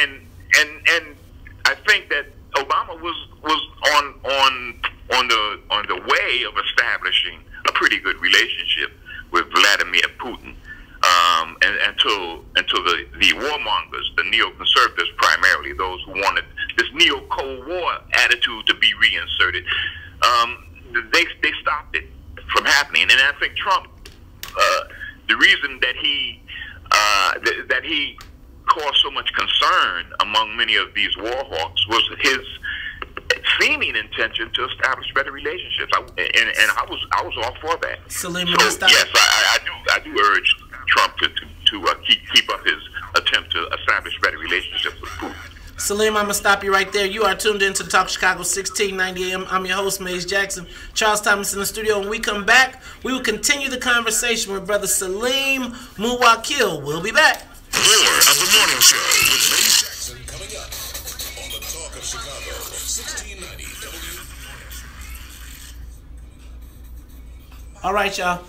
And I think that Obama was on the way of establishing a pretty good relationship with Vladimir Putin. Until the warmongers, the neoconservatives primarily, those who wanted this neo-Cold War attitude to be reinserted, they stopped it from happening. And I think Trump, the reason that he caused so much concern among many of these war hawks was his seeming intention to establish better relationships, and I was all for that. Salim, so yes, I do urge Trump to keep up his attempt to establish better relationships with Putin. Salim, I'm going to stop you right there. You are tuned in to the Talk Chicago 1690 AM. I'm your host, Maze Jackson. Charles Thomas in the studio. When we come back, we will continue the conversation with Brother Salim Muwakil. We'll be back. More of the Morning Show with Maze Jackson coming up on the Talk of Chicago 1690 WVON. All right, y'all.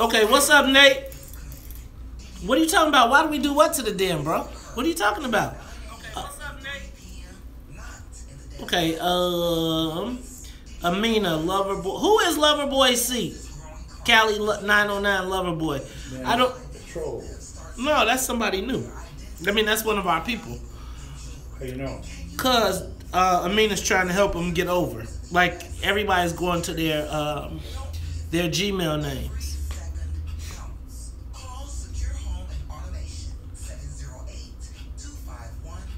Okay, what's up, Nate? What are you talking about? Why do we do what to the den, bro? What are you talking about? What's up, Nate? Okay, Amina, Loverboy. Who is Loverboy C? Cali 909 Loverboy. I don't. No, that's somebody new. I mean, that's one of our people. How you know? Cause Amina's trying to help him get over. Like everybody's going to their Gmail names.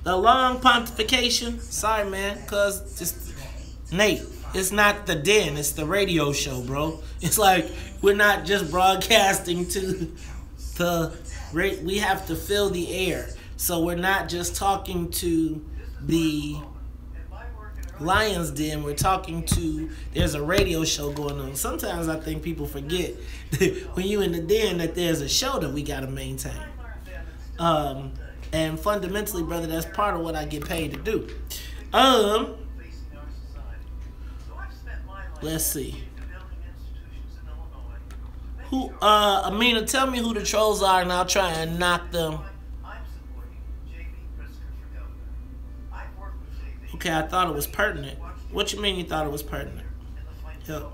The long pontification. Sorry, man. Cause just Nate. It's not the den. It's the radio show, bro. It's like we're not just broadcasting to the. We have to fill the air. So we're not just talking to the Lion's Den. We're talking to, there's a radio show going on. Sometimes I think people forget when you in the den that there's a show that we got to maintain. And fundamentally, brother, that's part of what I get paid to do. Let's see. Who, Amina, tell me who the trolls are and I'll try and knock them. Okay, I thought it was pertinent. What you mean you thought it was pertinent? Yep.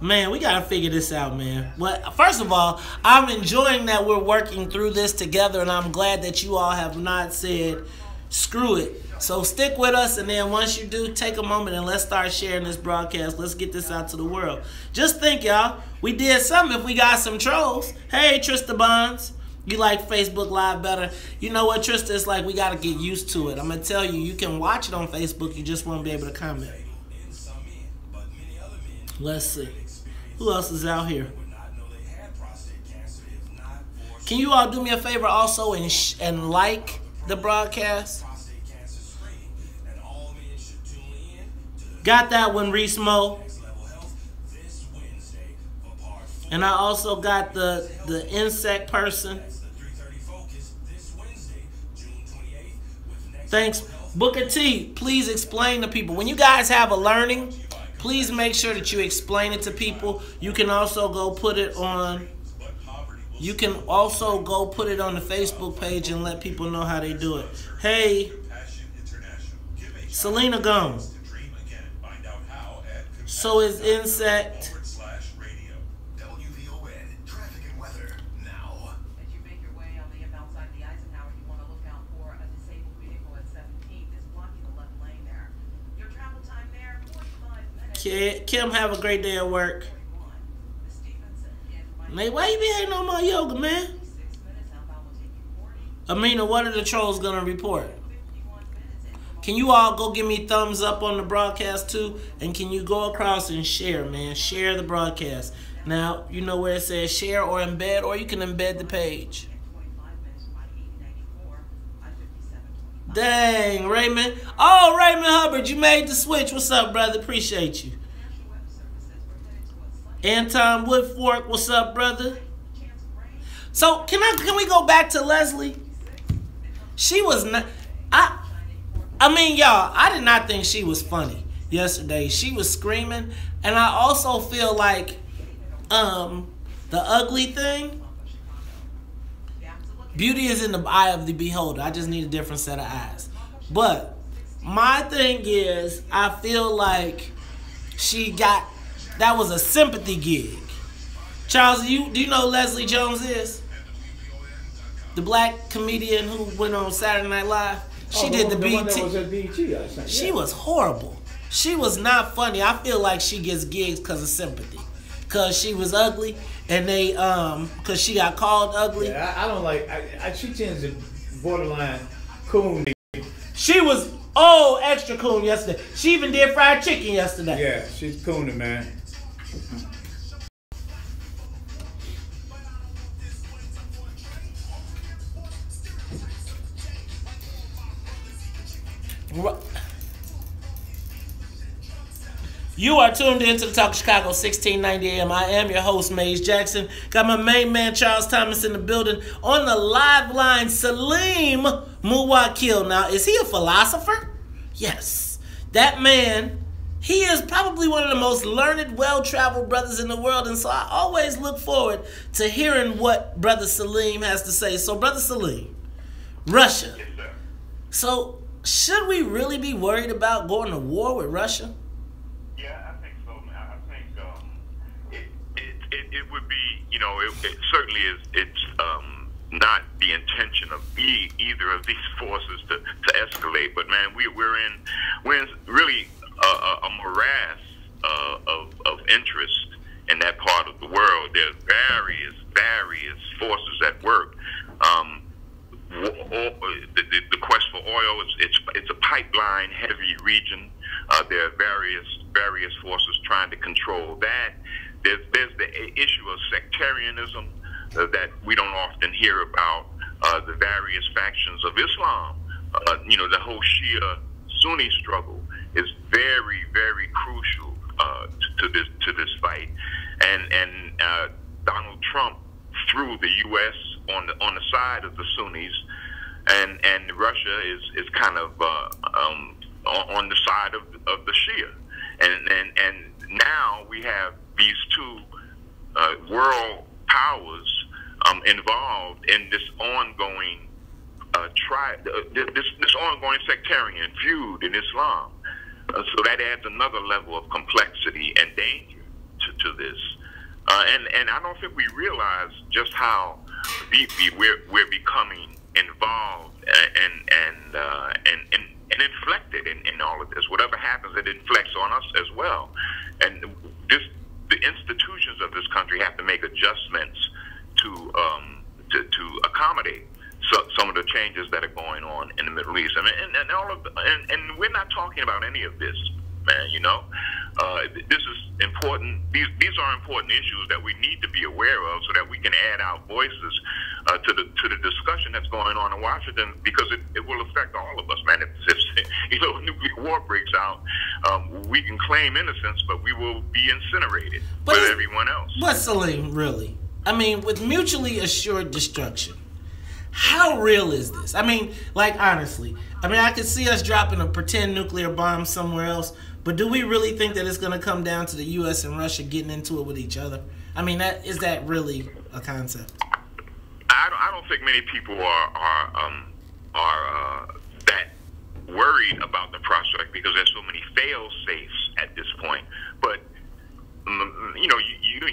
Man, we gotta figure this out, man. Well, first of all, I'm enjoying that we're working through this together, and I'm glad that you all have not said, screw it. So stick with us, and then once you do, take a moment and let's start sharing this broadcast. Let's get this out to the world. Just think, y'all, we did something if we got some trolls. Hey, Trista Bonds. You like Facebook Live better. You know what, Trista? It's like we got to get used to it. I'm going to tell you, you can watch it on Facebook. You just won't be able to comment. Let's see. Who else is out here? Can you all do me a favor also and like the broadcast? Got that one, Reese Mo. And I also got the insect person. Thanks. Booker T, please explain to people. When you guys have a learning, please make sure that you explain it to people. You can also go put it on. You can also go put it on the Facebook page and let people know how they do it. Hey, Selena Gomes. So is insect. Kim, have a great day at work. Nate, why you be hating on my yoga, man? Amina, what are the trolls gonna report? Can you all go give me thumbs up on the broadcast too? And can you go across and share, man? Share the broadcast. Now, you know where it says share or embed, or you can embed the page. Dang, Raymond. Oh, Raymond Hubbard, you made the switch. What's up, brother? Appreciate you. Anton Woodfork, what's up, brother? So, can we go back to Leslie? She was not... I mean, y'all, I did not think she was funny yesterday. She was screaming, and I also feel like the ugly thing, beauty is in the eye of the beholder. I just need a different set of eyes. But my thing is, I feel like that was a sympathy gig. Charles, do you know who Leslie Jones is? The black comedian who went on Saturday Night Live. She did the BET. One that was at BET, I think. She was horrible. She was not funny. I feel like she gets gigs because of sympathy. Because she was ugly, and they, because she got called ugly. Yeah, I don't like, she tends to borderline coon. She was, extra coon yesterday. She even did fried chicken yesterday. Yeah, she's cooning, man. You are tuned into the Talk of Chicago, 1690 AM. I am your host, Maze Jackson. Got my main man, Charles Thomas, in the building. On the live line, Salim Muwakil. Now, is he a philosopher? Yes. That man, he is probably one of the most learned, well-traveled brothers in the world. And so I always look forward to hearing what Brother Salim has to say. So, Brother Salim, Russia. Yes, sir. So, should we really be worried about going to war with Russia? Yeah, I think so, man. I think it would be, you know, it certainly is. It's not the intention of either of these forces to escalate. But man, we're in really a morass of interest in that part of the world. There's various forces at work. The quest for oil it's a pipeline heavy region. There are various forces trying to control that. There's the issue of sectarianism that we don't often hear about. The various factions of Islam. You know, the whole Shia Sunni struggle is very crucial to this fight. And Donald Trump threw the U.S. on the side of the Sunnis, and Russia is kind of on the side of the Shia, and now we have these two world powers involved in this ongoing this ongoing sectarian feud in Islam. So that adds another level of complexity and danger to this. And I don't think we realize just how deeply we're becoming involved and inflected in all of this. Whatever happens, it inflects on us as well. And the institutions of this country have to make adjustments to accommodate some of the changes that are going on in the Middle East. I mean, and we're not talking about any of this, man. You know, this is important. These are important issues that we need to be aware of, so that we can add our voices to the discussion that's going on in Washington, because it will affect all of us, man. If nuclear war breaks out, we can claim innocence, but we will be incinerated with everyone else. But Salim, really, I mean, with mutually assured destruction, how real is this? I mean, like, honestly, I mean, I could see us dropping a pretend nuclear bomb somewhere else, but do we really think that it's going to come down to the U.S. and Russia getting into it with each other? I mean, is that really a concept? I don't think many people are that worried about the prospect, because there's so many fail-safes at this point. But you know,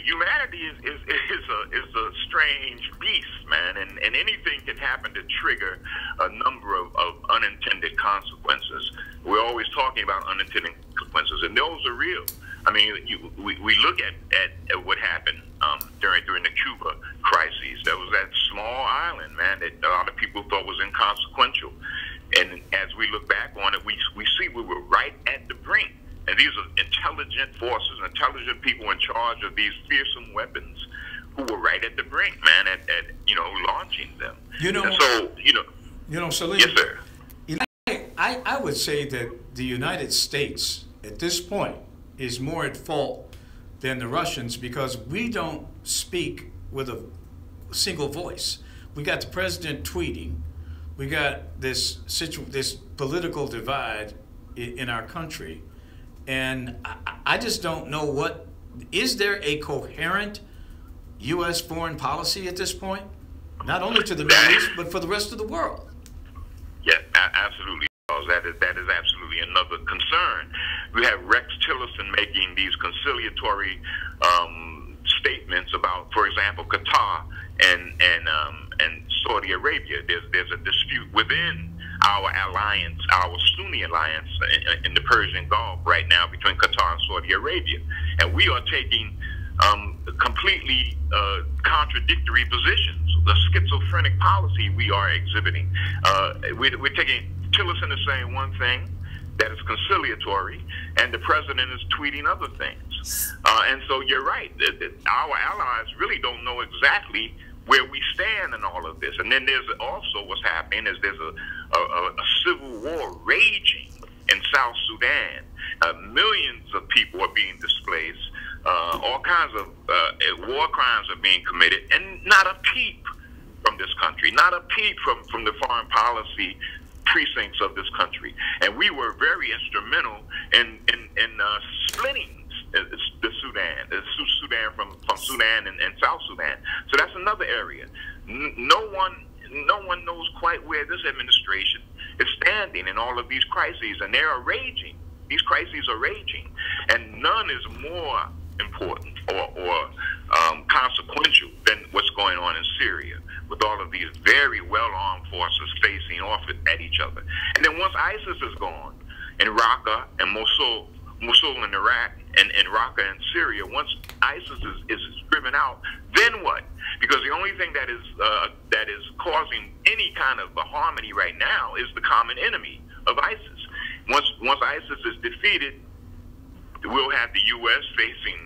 humanity is a strange beast, man, and anything can happen to trigger a number of unintended consequences. We're always talking about unintended consequences, and those are real. I mean, we look at what happened during the Cuba crises. There was that small island, man, that a lot of people thought was inconsequential, and as we look back on it, we see we were right at the brink. And these are intelligent forces, intelligent people in charge of these fearsome weapons, who were right at the brink, man, at launching them. You know, and so, Salim, yes, sir. I would say that the United States at this point is more at fault than the Russians, because we don't speak with a single voice. We got the president tweeting. We got this political divide in our country. And I just don't know is there a coherent U.S. foreign policy at this point? Not only to the Middle East, but for the rest of the world. Yeah, absolutely. That is absolutely another concern. We have Rex Tillerson making these conciliatory statements about, for example, Qatar and Saudi Arabia. There's a dispute within our alliance, our Sunni alliance in the Persian Gulf right now between Qatar and Saudi Arabia. And we are taking completely contradictory positions. The schizophrenic policy we are exhibiting. We're taking Tillerson is saying one thing that is conciliatory, and the president is tweeting other things. And so you're right. Our allies really don't know exactly where we stand in all of this. And then there's also what's happening is there's a civil war raging in South Sudan. Millions of people are being displaced. All kinds of war crimes are being committed, and not a peep from this country, not a peep from the foreign policy precincts of this country. And we were very instrumental in splitting the Sudan from Sudan and South Sudan. So that's another area. No one knows quite where this administration is standing in all of these crises, and they are raging. These crises are raging, and none is more important or consequential than what's going on in Syria, with all of these very well-armed forces facing off at each other. And then once ISIS is gone in Raqqa and Mosul in Iraq, and Raqqa in Syria, once ISIS is driven out, then what? Because the only thing that is causing any kind of a harmony right now is the common enemy of ISIS. Once ISIS is defeated, we'll have the U.S. facing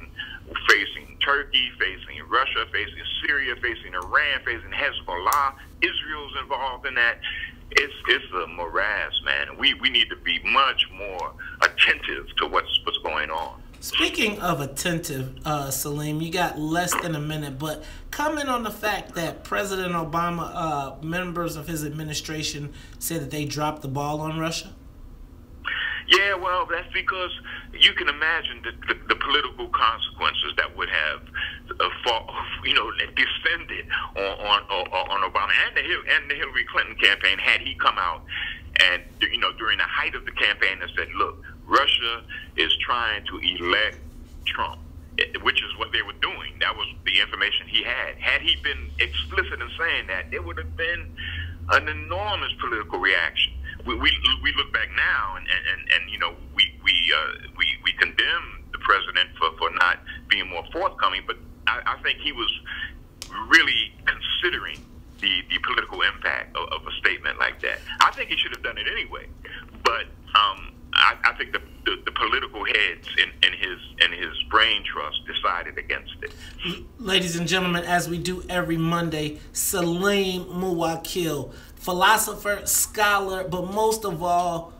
Turkey, facing Russia, facing Syria, facing Iran, facing Hezbollah. Israel's involved in that. It's a morass, man. We need to be much more attentive to what's going on. Speaking of attentive, Salim, you got less than a minute, but comment on the fact that President Obama, members of his administration, said that they dropped the ball on Russia. Yeah, well, that's because you can imagine the political consequences that would have, descended on Obama and the Hillary Clinton campaign had he come out and, during the height of the campaign and said, look, Russia is trying to elect Trump, which is what they were doing. That was the information he had. Had he been explicit in saying that, there would have been an enormous political reaction. We look back now and we condemn the president for not being more forthcoming, but I think he was really considering the political impact of a statement like that. I think he should have done it anyway, but I think the political heads in his brain trust decided against it. Ladies and gentlemen, as we do every Monday, Salim Muwakil, philosopher, scholar, but most of all,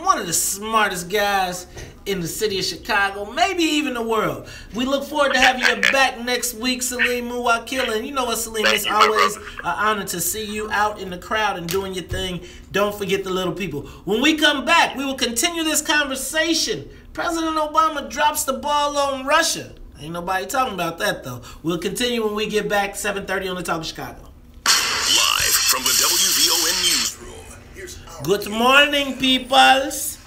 one of the smartest guys in the city of Chicago, maybe even the world. We look forward to having you back next week, Salim Muwakil. And you know what, Salim, it's always an honor to see you out in the crowd and doing your thing. Don't forget the little people. When we come back, we will continue this conversation. President Obama drops the ball on Russia. Ain't nobody talking about that, though. We'll continue when we get back, 7:30 on the Talk of Chicago. Live from the WVON newsroom. Good morning, peoples.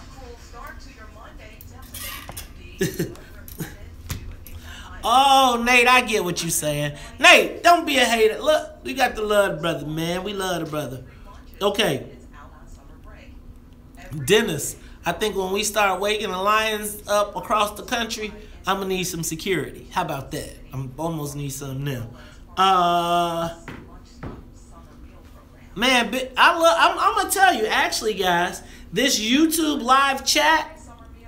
Oh, Nate, I get what you're saying. Nate, don't be a hater. Look, we got to love the brother, man. We love the brother. Okay. Dennis, I think when we start waking the lions up across the country, I'm going to need some security. How about that? I'm almost need some now. Man, I'm going to tell you, actually, guys, this YouTube live chat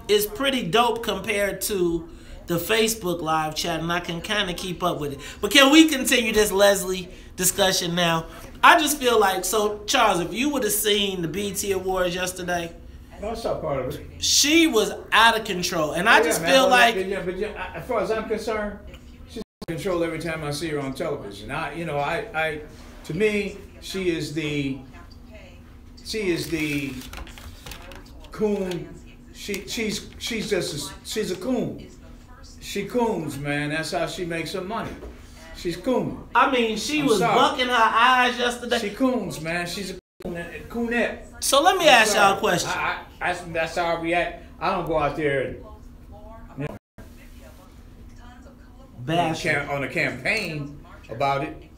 is pretty dope compared to the Facebook live chat, and I can kind of keep up with it. But can we continue this Leslie discussion now? I just feel like, so, Charles, if you would have seen the BET Awards yesterday, I saw part of it. She was out of control, and I just feel like... as far as I'm concerned, she's out of control every time I see her on television. To me, she is the coon. She's a coon. She coons, man. That's how she makes her money. She's coon. I mean, she was bucking her eyes yesterday. She coons, man. She's a coonette. So let me ask y'all a question. That's how I react. I don't go out there and on a campaign about it,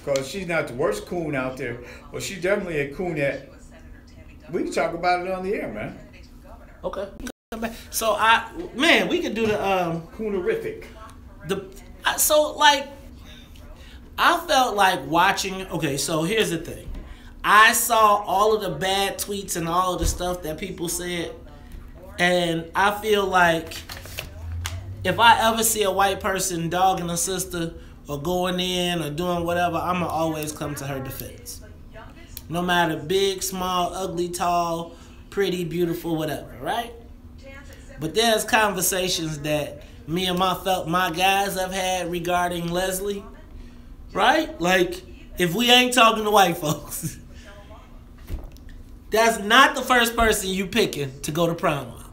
because she's not the worst coon out there, but she's definitely a coonette. We can talk about it on the air, man. Okay. So we could do the Coonerific. So like, I felt like watching. Okay, so here's the thing. I saw all of the bad tweets and all of the stuff that people said, and I feel like if I ever see a white person dogging a sister or going in or doing whatever, I'm gonna always come to her defense. No matter big, small, ugly, tall, pretty, beautiful, whatever, right? But there's conversations that me and my guys have had regarding Leslie, right? Like, if we ain't talking to white folks, that's not the first person you picking to go to prom with,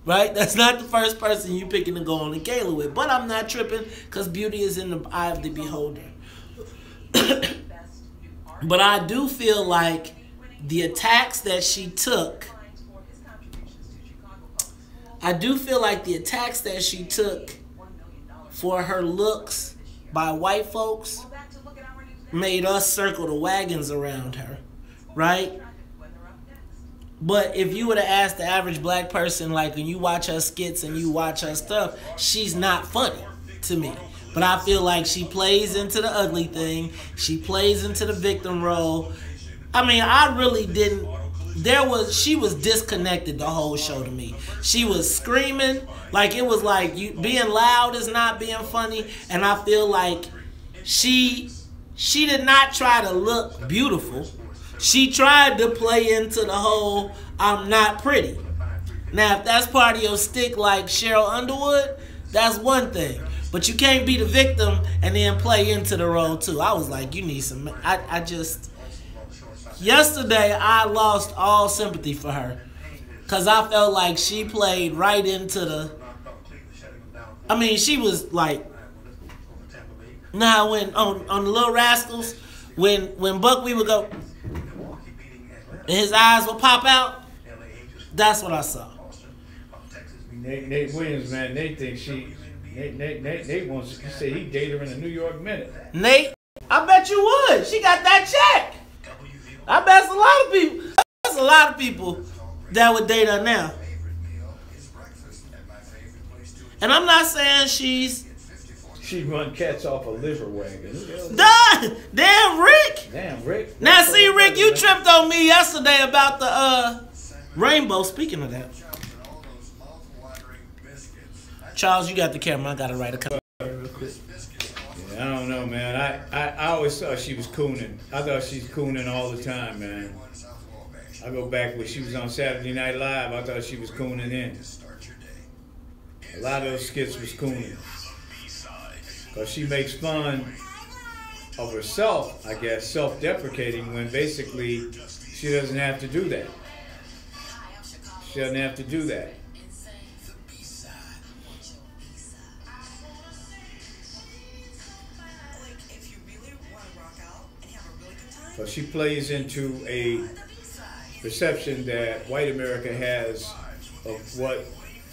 right? That's not the first person you picking to go on a gala with. But I'm not tripping because beauty is in the eye of the beholder. But I do feel like the attacks that she took, for her looks by white folks made us circle the wagons around her, right? But if you would have asked the average black person, like when you watch her skits and you watch her stuff, she's not funny to me. But I feel like she plays into the ugly thing. She plays into the victim role. I mean, I really didn't. She was disconnected the whole show to me. She was screaming. Like, it was like being loud is not being funny. And I feel like she did not try to look beautiful. She tried to play into the whole I'm not pretty. Now, if that's part of your stick like Cheryl Underwood, that's one thing. But you can't be the victim and then play into the role too. I was like, you need some. Yesterday, I lost all sympathy for her. Because I felt like she played right into the. I mean, she was like. Nah, when on the Little Rascals, when Buckwheat would go, and his eyes would pop out, that's what I saw. Nate Williams, man, Nate thinks Nate wants to say he'd date her in a New York minute. Nate, I bet you would. She got that check. I bet it's a lot of people. There's a lot of people that would date her now. And I'm not saying she'd run cats off a liver wagon. Damn, Rick. Damn, Rick. Now, see, Rick, you tripped on me yesterday about the rainbow. Speaking of that. Charles, you got the camera. I got to write a comment real quick. Yeah, I don't know, man. I always thought she was cooning. I thought she's cooning all the time, man. I go back when she was on Saturday Night Live. I thought she was cooning in. A lot of those skits was cooning. Because she makes fun of herself, I guess, self-deprecating, when basically she doesn't have to do that. She doesn't have to do that. So she plays into a perception that white America has of what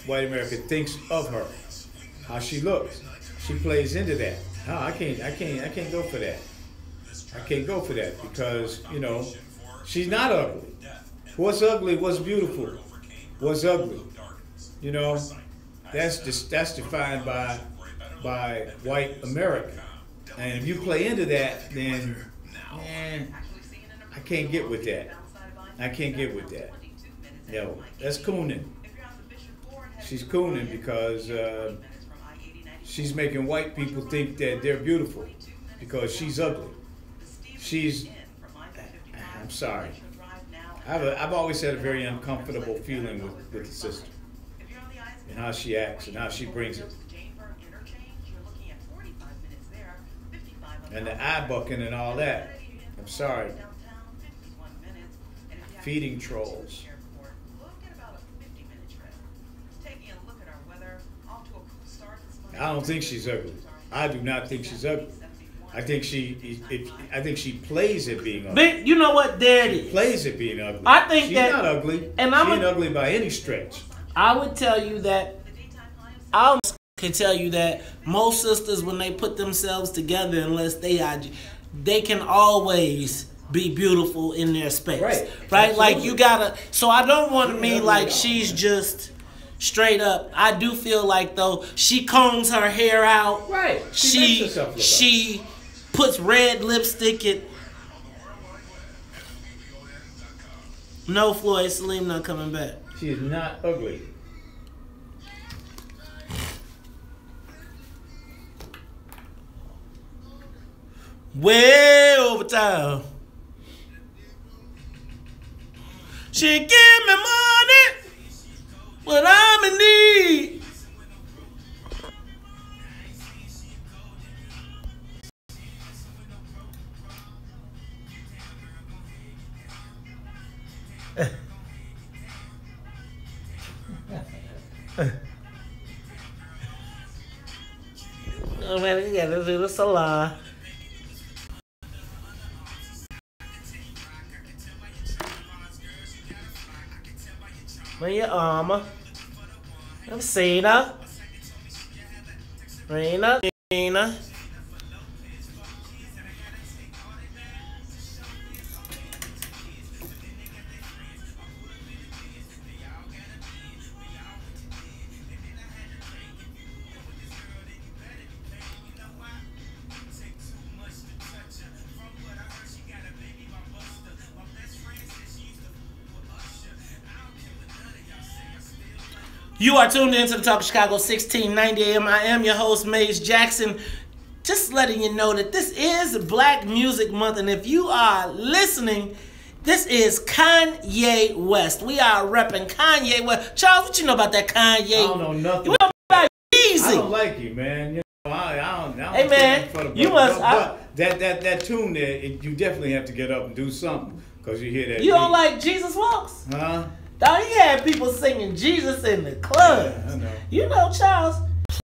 white America thinks of her, how she looks. She plays into that. No, I can't go for that. I can't go for that because, you know, she's not ugly. What's ugly? What's beautiful? What's ugly? You know, that's defined by white America. And if you play into that, then I can't get with that. I can't get with that. No, that's cooning. She's cooning because she's making white people think that they're beautiful because she's ugly. I'm sorry. I've always had a very uncomfortable feeling with the sister and how she acts and how she brings it. And the eye bucking and all that. I'm sorry. Feeding trolls. I don't think she's ugly. I do not think she's ugly. I think she plays at being ugly. But you know what? There it is. She plays at being ugly. I think she's that, not ugly. And she ain't ugly by any stretch. I would tell you that. I can tell you that most sisters, when they put themselves together, unless they can always be beautiful in their space. Right. Right? Like Absolutely. you gotta, so I don't want to mean like she's just straight up. I do feel like though she combs her hair out. Right. She makes herself look she puts red lipstick in. No, Floyd, Salim not coming back. She is not ugly. Way over time. She give me money when I'm in need. Oh man, you gotta do the salon. Where your armor? I'm Cena. Rena. You are tuned in to the Talk of Chicago 1690 AM. I am your host, Maze Jackson. Just letting you know that this is Black Music Month, and if you are listening, this is Kanye West. We are repping Kanye West. Charles, what you know about that Kanye? I don't know nothing. You know about Easy. I don't like you, man. You know, I don't Hey, man, for the you must. But that tune there, you definitely have to get up and do something because you hear that. You don't like Jesus Walks? Huh? Dog, he had people singing Jesus in the club. Yeah, I know. You know, Charles.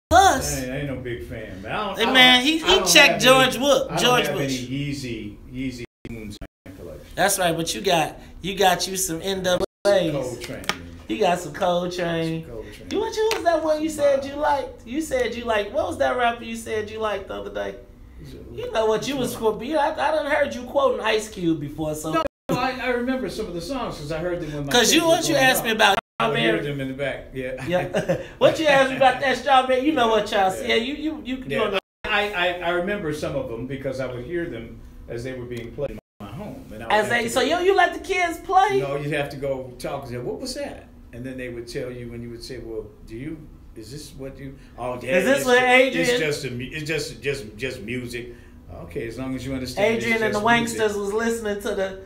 Plus, I ain't no big fan, man. Hey, man, he checked George Bush. I don't have any Yeezy tunes in my collection. That's right, but you got you some NWAs. Coltrane. You got some Coltrane. You what was that one you said you liked? You said you liked. What was that rapper you said you liked the other day? You know what you was quoting. I done heard you quoting Ice Cube before, so. No, I remember some of the songs because I heard them when my Because you asked me about I would hear Strawberry. them in the back. Yeah. Yeah. What you asked me about that Strawberry? You know what, Charles? Yeah, you Yeah. know. I remember some of them because I would hear them as they were being played in my home. And I would have to So go, you let the kids play? No, you'd have to go talk and say, what was that? And then they would tell you, and you would say, well, is this what you? Oh, yeah. Is this what Adrian? It's just music. Okay, as long as you understand. Adrian and the Wanksters was listening to the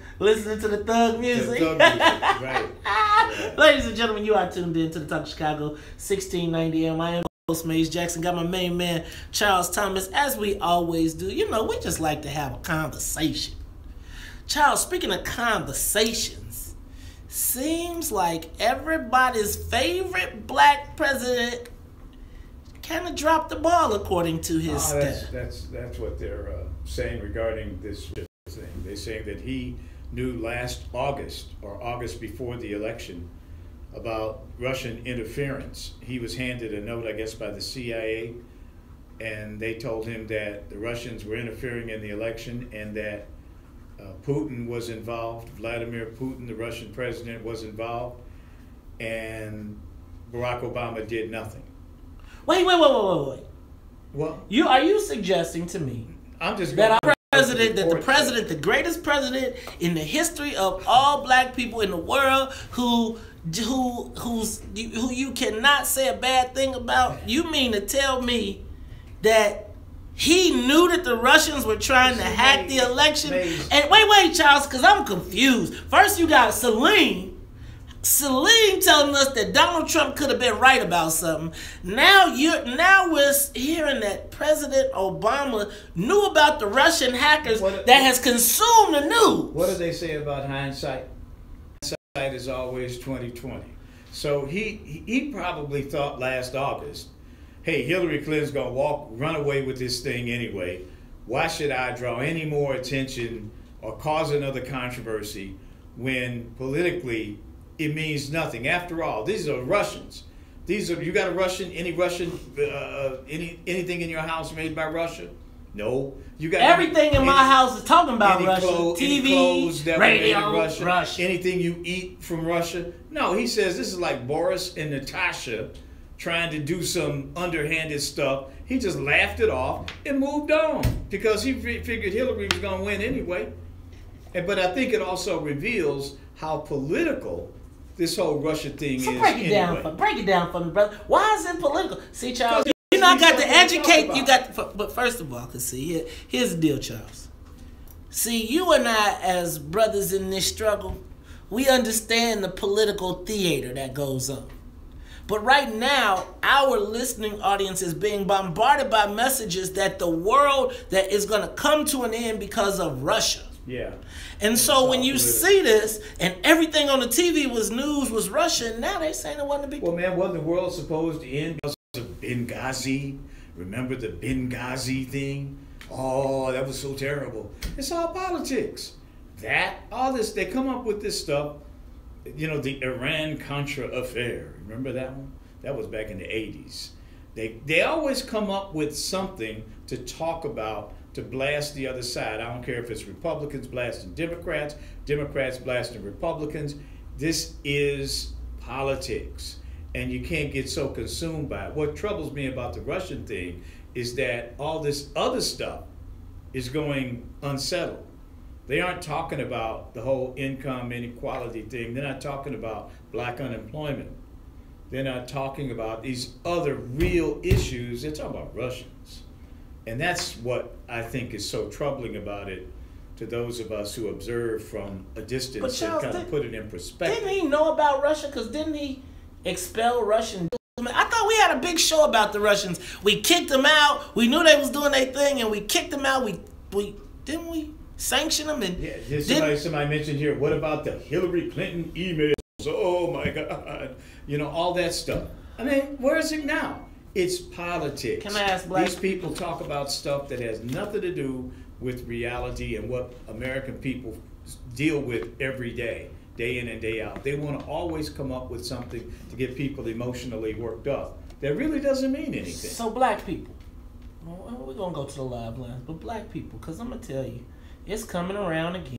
thug music. The thug music, right. Yeah. Ladies and gentlemen, you are tuned in to the Talk of Chicago 1690 AM. I am host Maze Jackson. Got my main man Charles Thomas, as we always do. You know, we just like to have a conversation. Charles, speaking of conversations, seems like everybody's favorite black president kind of dropped the ball according to his stats. That's what they're saying regarding this thing. They're saying that he knew last August or August before the election about Russian interference. He was handed a note, I guess, by the CIA, and they told him that the Russians were interfering in the election and that Putin was involved. Vladimir Putin, the Russian president, was involved, and Barack Obama did nothing. Wait. What? Are you suggesting to me I'm just that our president, the greatest president in the history of all black people in the world, who you cannot say a bad thing about? You mean to tell me that he knew that the Russians were trying to hack the election? And wait, Charles, because I'm confused. First, you got Salim telling us that Donald Trump could have been right about something. Now we're hearing that President Obama knew about the Russian hackers that has consumed the news. What do they say about hindsight? Hindsight is always 20/20. So he probably thought last August, hey, Hillary Clinton's gonna run away with this thing anyway. Why should I draw any more attention or cause another controversy when politically it means nothing? After all, these are Russians. You got anything in your house made by Russia? No, you got everything in my house is talking about Russia. TV, radio, Russia. Anything you eat from Russia. No, he says this is like Boris and Natasha trying to do some underhanded stuff. He just laughed it off and moved on because he figured Hillary was going to win anyway. But I think it also reveals how political this whole Russia thing is. Break it down for me, brother. Why is it political? See, Charles, you know I got to educate. You got, but first of all, cause see, here's the deal, Charles. See, you and I, as brothers in this struggle, we understand the political theater that goes on. But right now, our listening audience is being bombarded by messages that the world that is going to come to an end because of Russia. Yeah. And so when you see this, and everything on the TV was news was Russia, and now they're saying it wasn't a big... Well, man, wasn't the world supposed to end because of Benghazi? Remember the Benghazi thing? Oh, that was so terrible. It's all politics. All this, they come up with this stuff. You know, the Iran-Contra affair. Remember that one? That was back in the 80s. They always come up with something to talk about to blast the other side. I don't care if it's Republicans blasting Democrats, Democrats blasting Republicans. This is politics, and you can't get so consumed by it. What troubles me about the Russian thing is that all this other stuff is going unsettled. They aren't talking about the whole income inequality thing. They're not talking about black unemployment. They're not talking about these other real issues. They're talking about Russians. And that's what I think is so troubling about it to those of us who observe from a distance and kind of put it in perspective. Didn't he know about Russia? Because didn't he expel Russian? I thought we had a big show about the Russians. We kicked them out. We knew they was doing their thing, and we kicked them out. Didn't we sanction them? And yeah, somebody mentioned here, what about the Hillary Clinton emails? Oh my God. You know, all that stuff. I mean, where is it now? It's politics. Can I ask These people talk about stuff that has nothing to do with reality and what American people deal with every day, day in and day out. They want to always come up with something to get people emotionally worked up. That really doesn't mean anything. So black people, well, we're going to go to the live lines, but black people, because I'm going to tell you, it's coming around again.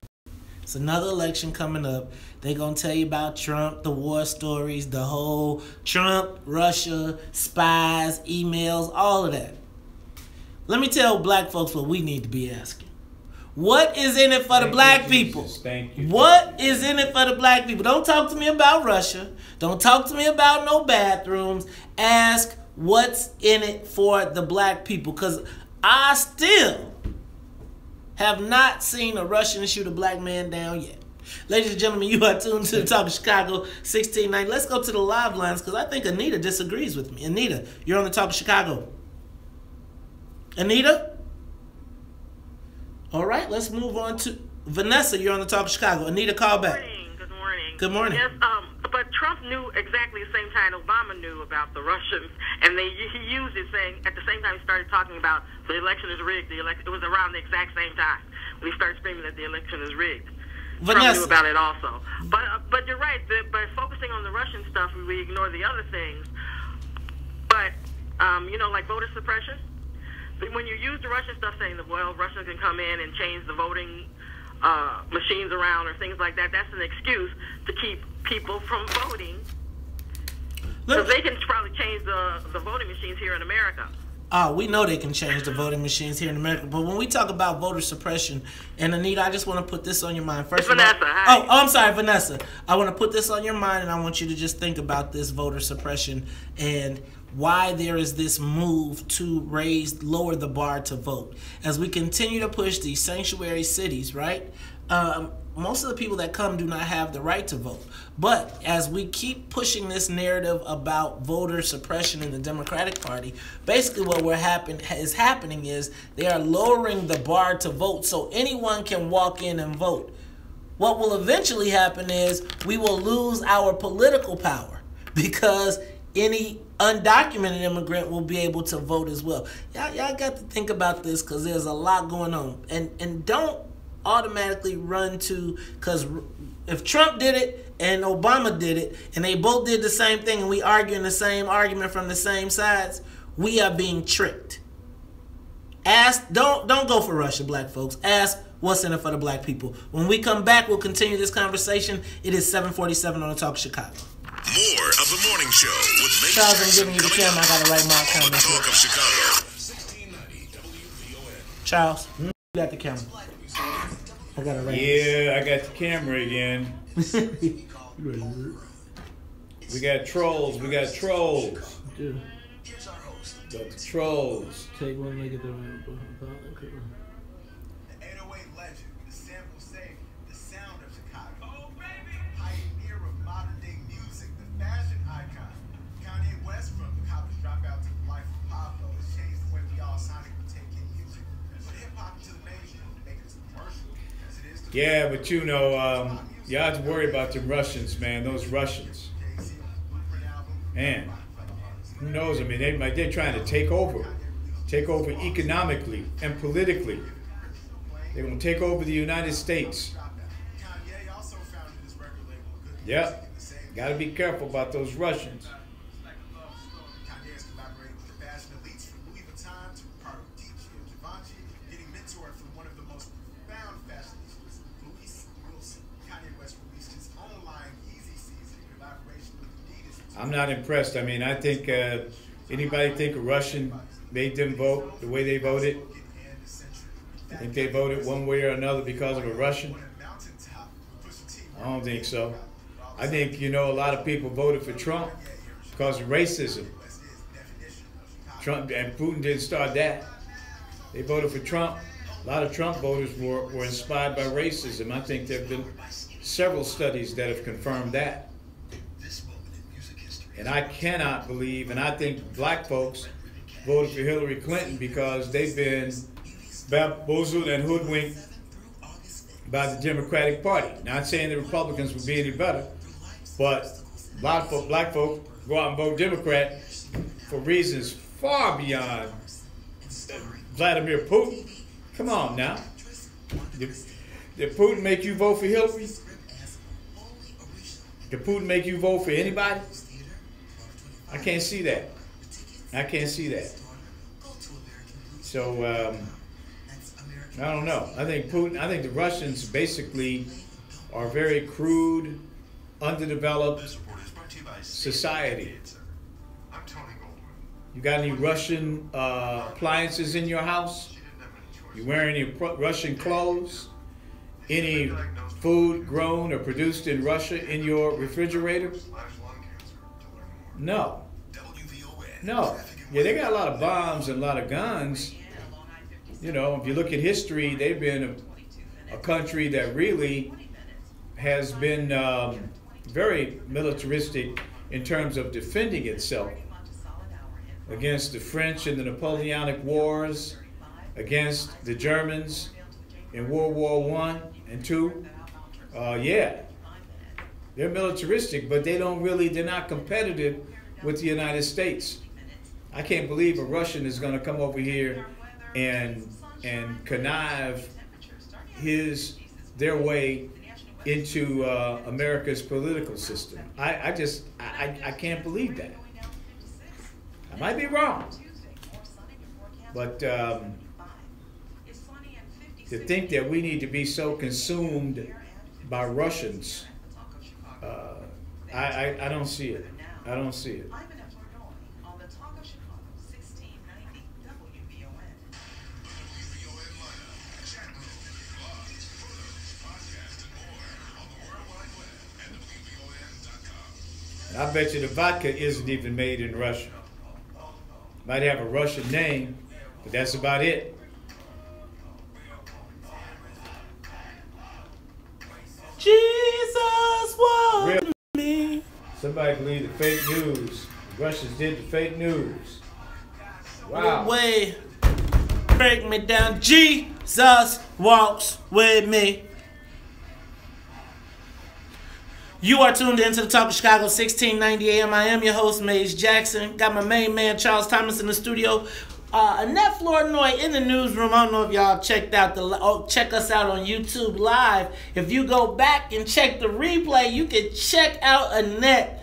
It's another election coming up. They're going to tell you about Trump, the war stories, the whole Trump, Russia, spies, emails, all of that. Let me tell black folks what we need to be asking. What is in it for the black people? Thank you. What is in it for the black people? Don't talk to me about Russia. Don't talk to me about no bathrooms. Ask what's in it for the black people. Because I still have not seen a Russian shoot a black man down yet. Ladies and gentlemen, you are tuned to the Talk of Chicago 1690. Let's go to the live lines because I think Anita disagrees with me. Anita, you're on the Talk of Chicago. Anita? All right, let's move on to Vanessa. You're on the Talk of Chicago. Anita, call back. Good morning. Good morning. Yes, but Trump knew exactly the same time Obama knew about the Russians, and he used it saying at the same time he started talking about the election is rigged. It was around the exact same time when he started screaming that the election is rigged. Vanessa. Trump knew about it also. But you're right. By focusing on the Russian stuff, we ignore the other things. But you know, like voter suppression. When you use the Russian stuff, saying that Russians can come in and change the voting machines around or things like that, that's an excuse to keep people from voting. Because they can probably change the voting machines here in America. We know they can change the voting machines here in America, but when we talk about voter suppression, and Anita, I just want to put this on your mind. First, Vanessa. Hi. Oh, I'm sorry, Vanessa. I want to put this on your mind, and I want you to just think about this voter suppression and why there is this move to lower the bar to vote. As we continue to push these sanctuary cities, right? Most of the people that come do not have the right to vote. But as we keep pushing this narrative about voter suppression in the Democratic Party, basically what is happening is they are lowering the bar to vote so anyone can walk in and vote. What will eventually happen is we will lose our political power because any undocumented immigrant will be able to vote as well. Y'all got to think about this because there's a lot going on. And don't automatically run to, because if Trump did it and Obama did it and they both did the same thing and we arguing the same argument from the same sides, we are being tricked. Ask, don't go for Russia, black folks. Ask what's in it for the black people. When we come back, we'll continue this conversation. It is 7:47 on the Talk of Chicago. More of the morning show with Mace Charles, I'm Jackson giving you the camera. I gotta write my on the comments. Talk of Chicago. Charles, you got the camera. I gotta write. Yeah, I got the camera again. We got trolls. We got trolls. Dude. Got the trolls. Take one, make it the right. Okay. The 808 legend, the sample say the sound of Chicago. Pioneer of modern day music, the fashion icon. Kanye West, from the college dropout to the life of Pablo, has changed the way we all sonically take in music. Put hip hop to the mainstream, make it as commercial as it is to Yeah, but you know, you have to worry about them Russians, man. Those Russians. Man, who knows? I mean, they're trying to take over economically and politically. They're going to take over the United States. Yep. Got to be careful about those Russians. I'm not impressed. I mean, I think anybody think a Russian made them vote the way they voted? I think they voted one way or another because of a Russian? I don't think so. I think, you know, a lot of people voted for Trump because of racism. Trump and Putin didn't start that. They voted for Trump. A lot of Trump voters were inspired by racism. I think there have been several studies that have confirmed that. And I cannot believe, and I think black folks voted for Hillary Clinton because they've been bamboozled and hoodwinked by the Democratic Party. Not saying the Republicans would be any better, but a lot of black folks go out and vote Democrat for reasons far beyond Vladimir Putin. Come on now. Did Putin make you vote for Hillary? Did Putin make you vote for anybody? I can't see that. I can't see that. So I don't know. I think the Russians basically are a very crude, underdeveloped society. You got any Russian appliances in your house? You wearing any Russian clothes? Any food grown or produced in Russia in your refrigerator? No. No. Yeah, they got a lot of bombs and a lot of guns. You know, if you look at history, they've been a country that really has been very militaristic in terms of defending itself against the French in the Napoleonic Wars, against the Germans in World War I and II. Yeah, they're militaristic, but they're not competitive with the United States. I can't believe a Russian is going to come over here and connive their way into America's political system. I can't believe that. I might be wrong, but to think that we need to be so consumed by Russians, I don't see it. I don't see it. I bet you the vodka isn't even made in Russia. Might have a Russian name, but that's about it. Jesus was me. Somebody believed the fake news. The Russians did the fake news. Wow. Way, break me down. Jesus walks with me. You are tuned into the Talk of Chicago, 1690 AM. I am your host, Mace Jackson. Got my main man, Charles Thomas, in the studio. Annette Flournoy in the newsroom. I don't know if y'all check us out on YouTube Live. If you go back and check the replay, you can check out Annette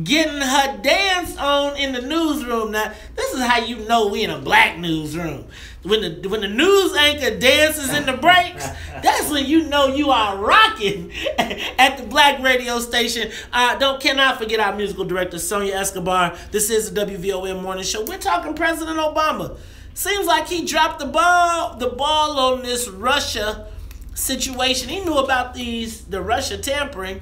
getting her dance on in the newsroom. Now, this is how you know we in a black newsroom. When the news anchor dances in the breaks, that's when you know you are rocking at the black radio station. Cannot forget our musical director, Sonia Escobar. This is the WVON Morning Show. We're talking President Obama. Seems like he dropped the ball on this Russia situation. He knew about the Russia tampering,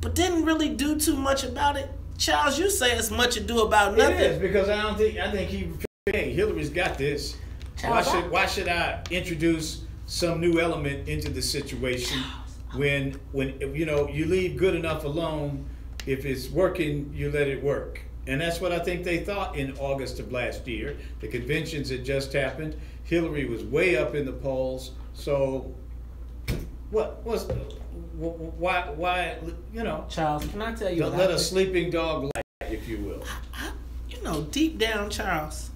but didn't really do too much about it. Charles, you say it's much ado about nothing. It is, because I think Hillary's got this. Why should I introduce some new element into the situation when you leave good enough alone? If it's working, you let it work. And that's what I think they thought in August of last year. The conventions had just happened. Hillary was way up in the polls. So why Charles, can I tell you, don't let a sleeping dog lie, if you will. Deep down, Charles,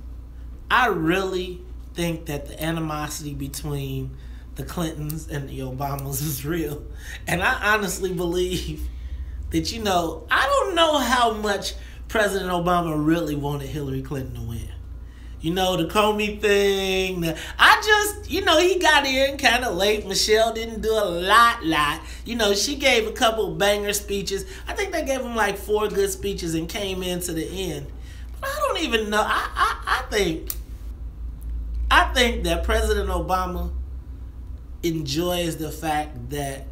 I really think that the animosity between the Clintons and the Obamas is real. And I honestly believe that, I don't know how much President Obama really wanted Hillary Clinton to win. The Comey thing. He got in kind of late. Michelle didn't do a lot. She gave a couple banger speeches. I think they gave him like 4 good speeches and came into the end. But I don't even know. I think that President Obama enjoys the fact that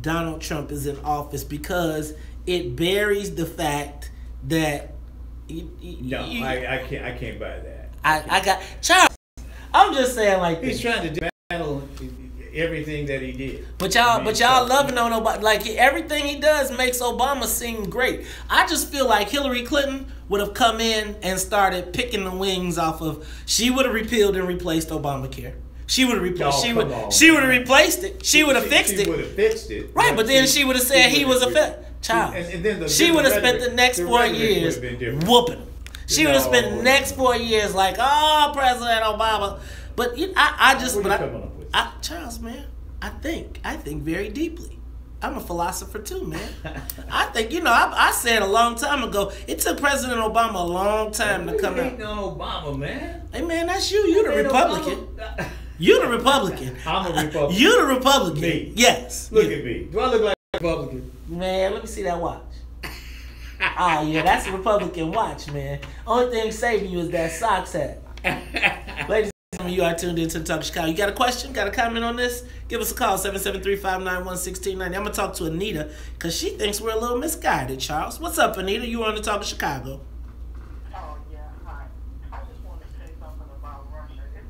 Donald Trump is in office because it buries the fact that I can't buy that. I got Charles. I'm just saying like he's trying to dismantle everything that he did. But y'all loving on Obama. Like everything he does makes Obama seem great. I just feel like Hillary Clinton would have come in and started picking the wings off of. She would have repealed and replaced Obamacare. She would have replaced. She would have replaced it. She would have fixed it. She would have fixed it. Right, but then she would have said he was a child. And then she would have spent the next 4 years whooping him. She would have spent the next 4 years like, oh, President Obama. But Charles, man, I think very deeply. I'm a philosopher too, man. I think, I said a long time ago, it took President Obama a long time to come out. On Obama, man. Hey, man, that's you. You the Republican. You the Republican. I'm a Republican. You the Republican. Me. Yes. Look at me. Do I look like a Republican? Man, let me see that watch. Oh, yeah, that's a Republican watch, man. Only thing saving you is that socks hat. Ladies and gentlemen, you are tuned into the Talk of Chicago. You got a question? Got a comment on this? Give us a call, 773-591-1690. I'm going to talk to Anita because she thinks we're a little misguided, Charles. What's up, Anita? You on the Talk of Chicago. Oh, yeah. Hi. I just want to say something about Russia. It's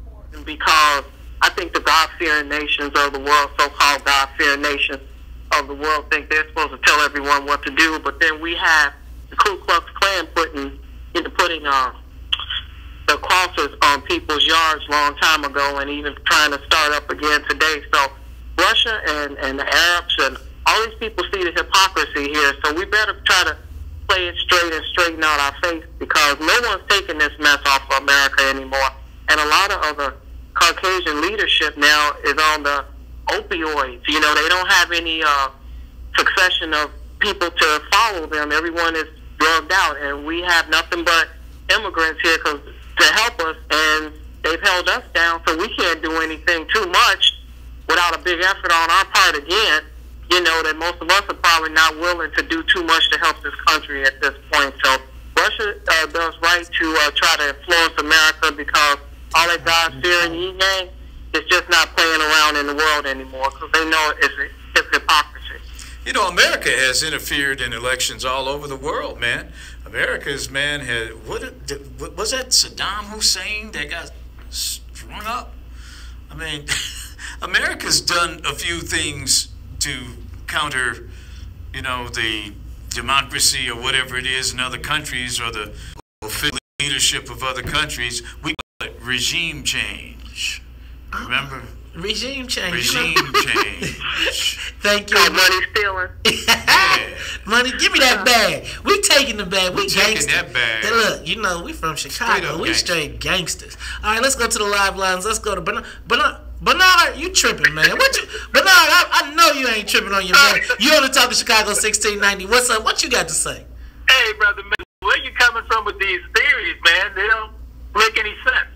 important. Because I think the God-fearing nations of the world, so-called God-fearing nations of the world, think they're supposed to tell everyone what to do, but then we have the Ku Klux Klan putting the crosses on people's yards a long time ago, and even trying to start up again today. So Russia and the Arabs and all these people see the hypocrisy here. So we better try to play it straight and straighten out our face, because no one's taking this mess off of America anymore. And a lot of the Caucasian leadership now is on the opioids. They don't have any succession of people to follow them. Everyone is drugged out, and we have nothing but immigrants here to help us, and they've held us down, so we can't do anything too much without a big effort on our part again. That most of us are probably not willing to do too much to help this country at this point. So Russia does right to try to influence America, because all that God-fearing gang is just not playing around in the world anymore, because they know it's hypocrisy. America has interfered in elections all over the world, man. America's was that Saddam Hussein that got strung up? I mean, America's done a few things to counter, the democracy or whatever it is in other countries, or the leadership of other countries. We call it regime change. Remember? Regime change. Regime change. Thank you. Money stealing. Yeah. Money, give me that bag. We taking the bag. We taking gangsters. that bag. Hey, look, we from Chicago. We straight gangsters. All right, let's go to the live lines. Let's go to Bernard. Bernard, you tripping, man. Bernard, I know you ain't tripping on your man. You on the Talk of Chicago 1690. What's up? What you got to say? Hey, brother, where you coming from with these theories, man? They don't make any sense.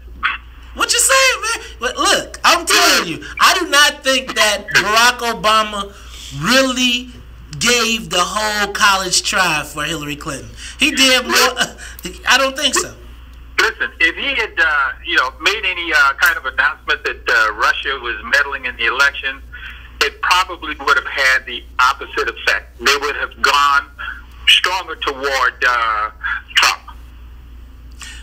What you saying, man? But look, I'm telling you, I do not think that Barack Obama really gave the whole college try for Hillary Clinton. He did more. I don't think so. Listen, if he had, made any kind of announcement that Russia was meddling in the election, it probably would have had the opposite effect. They would have gone stronger toward Trump.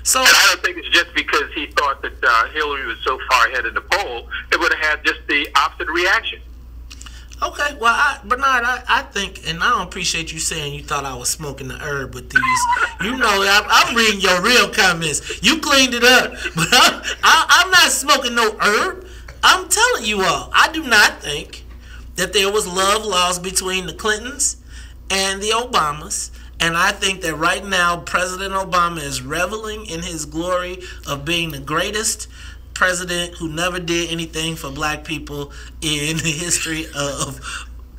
So, and I don't think it's just because he thought that Hillary was so far ahead in the poll. It would have had just the opposite reaction. Okay, well, Bernard, I think, and I don't appreciate you saying you thought I was smoking the herb with these. You know, I'm reading your real comments. You cleaned it up, but I'm not smoking no herb. I'm telling you all, I do not think that there was love lost between the Clintons and the Obamas. And I think that right now, President Obama is reveling in his glory of being the greatest president who never did anything for black people in the history of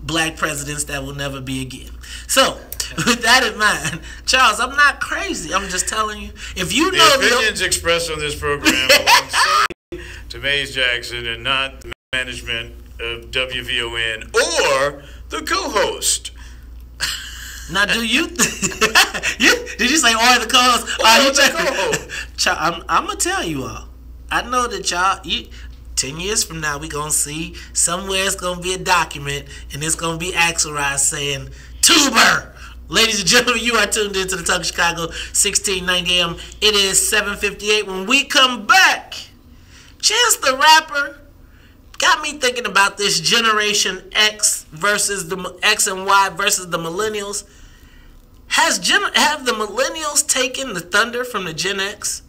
black presidents that will never be again. So, with that in mind, Charles, I'm not crazy. I'm just telling you. If you know the opinions expressed on this program belong solely to Mays Jackson and not the management of WVON or the co-host. Now, do you? Did you say or the co-host? I'm gonna tell you all. I know that y'all, 10 years from now, we're going to see somewhere it's going to be a document and it's going to be Axelrod saying, Tuber! Ladies and gentlemen, you are tuned into the Talk of Chicago 1690 AM. It is 7:58. When we come back, Chance the Rapper got me thinking about this Generation X versus the X and Y versus the Millennials. Have the Millennials taken the thunder from the Gen X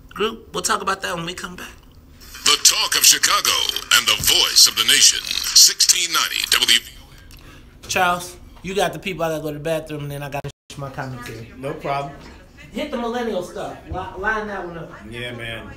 group? We'll talk about that when we come back. The Talk of Chicago and the voice of the nation. 1690 WVON. Charles, you got the people. I gotta go to the bathroom and then I gotta my commentary. No problem. Hit the millennial stuff. Line that one up. Yeah, man.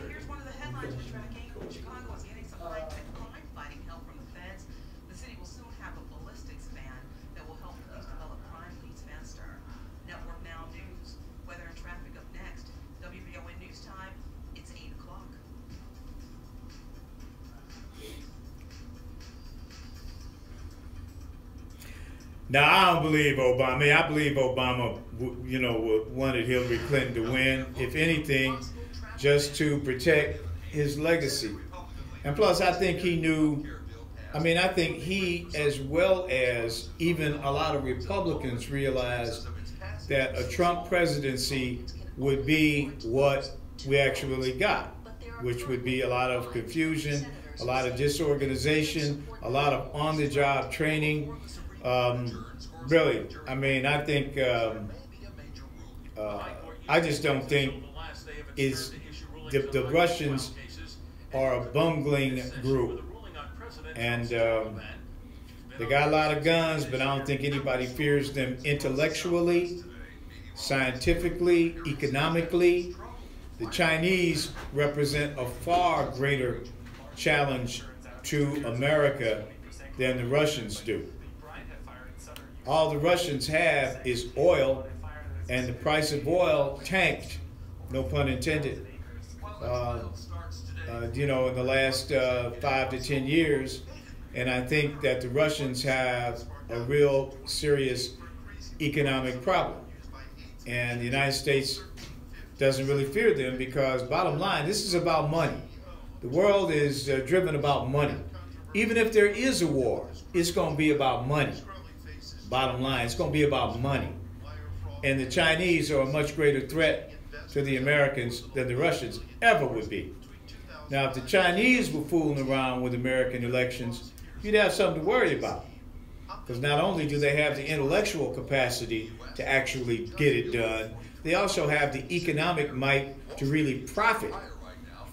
Now, I don't believe Obama. I mean, I believe Obama, wanted Hillary Clinton to win, if anything, just to protect his legacy. And plus, I think he knew, I think he, as well as even a lot of Republicans, realized that a Trump presidency would be what we actually got, which would be a lot of confusion, a lot of disorganization, a lot of on-the-job training. Really, I think, I just don't think the Russians are a bungling group. And they got a lot of guns, but I don't think anybody fears them intellectually, scientifically, economically. The Chinese represent a far greater challenge to America than the Russians do. All the Russians have is oil, and the price of oil tanked, no pun intended, in the last 5 to 10 years. And I think that the Russians have a real serious economic problem. And the United States doesn't really fear them because, bottom line, this is about money. The world is driven about money. Even if there is a war, it's going to be about money. Bottom line, it's going to be about money. And the Chinese are a much greater threat to the Americans than the Russians ever would be. Now, if the Chinese were fooling around with American elections, you'd have something to worry about. Because not only do they have the intellectual capacity to actually get it done, they also have the economic might to really profit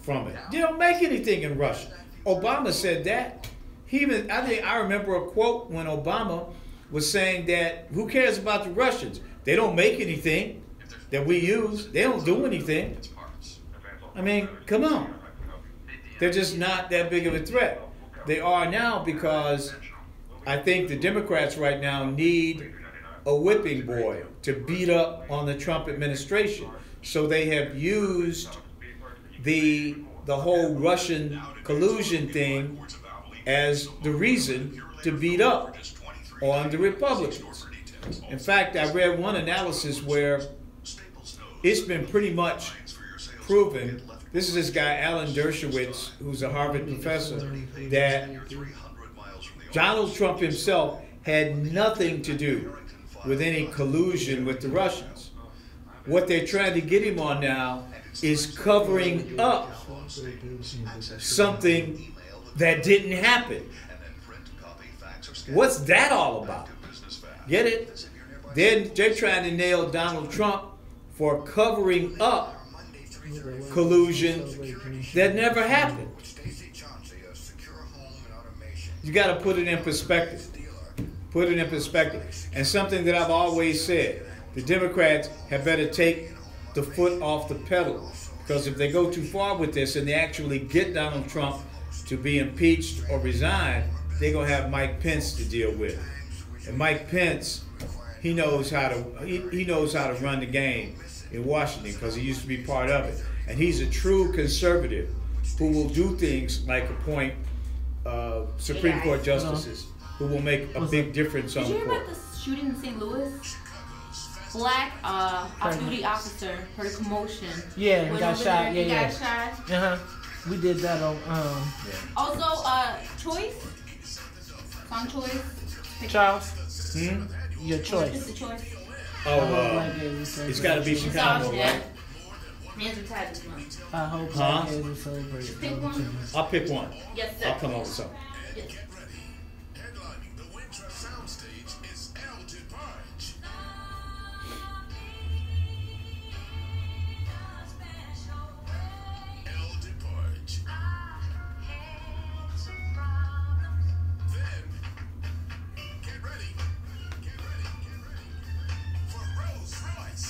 from it. They don't make anything in Russia. Obama said that. I remember a quote when Obama was saying that, who cares about the Russians? They don't make anything that we use. They don't do anything. I mean, come on. They're just not that big of a threat. They are now because I think the Democrats right now need a whipping boy to beat up on the Trump administration. So they have used the whole Russian collusion thing as the reason to beat up on the Republicans. In fact, I read one analysis where it's been pretty much proven. This is this guy, Alan Dershowitz, who's a Harvard professor, that Donald Trump himself had nothing to do with any collusion with the Russians. What they're trying to get him on now is covering up something that didn't happen. What's that all about? Get it? They're trying to nail Donald Trump for covering up collusion that never happened. You got to put it in perspective. Put it in perspective. And something that I've always said, the Democrats have better take the foot off the pedal. Because if they go too far with this and they actually get Donald Trump to be impeached or resign, they're going to have Mike Pence to deal with. And Mike Pence, he knows how to run the game in Washington because he used to be part of it. And he's a true conservative who will do things like appoint Supreme Court justices who will make a big difference on the court. Did you hear about the shooting in St. Louis? Black off-duty officer heard a commotion. Yeah, he got shot. He got shot. We did that on. Also, choice. Song choice. Charles. Your choice. It's a choice. It's got to be Chicago, right? Hands are tied this month. I hope Black Days is celebrated. Pick one. I'll pick one. Yes, sir. I'll come up with something. Yes. Headlining the Winter Soundstage is El DeBarge. El DeBarge. Then, get ready for Rolls Royce.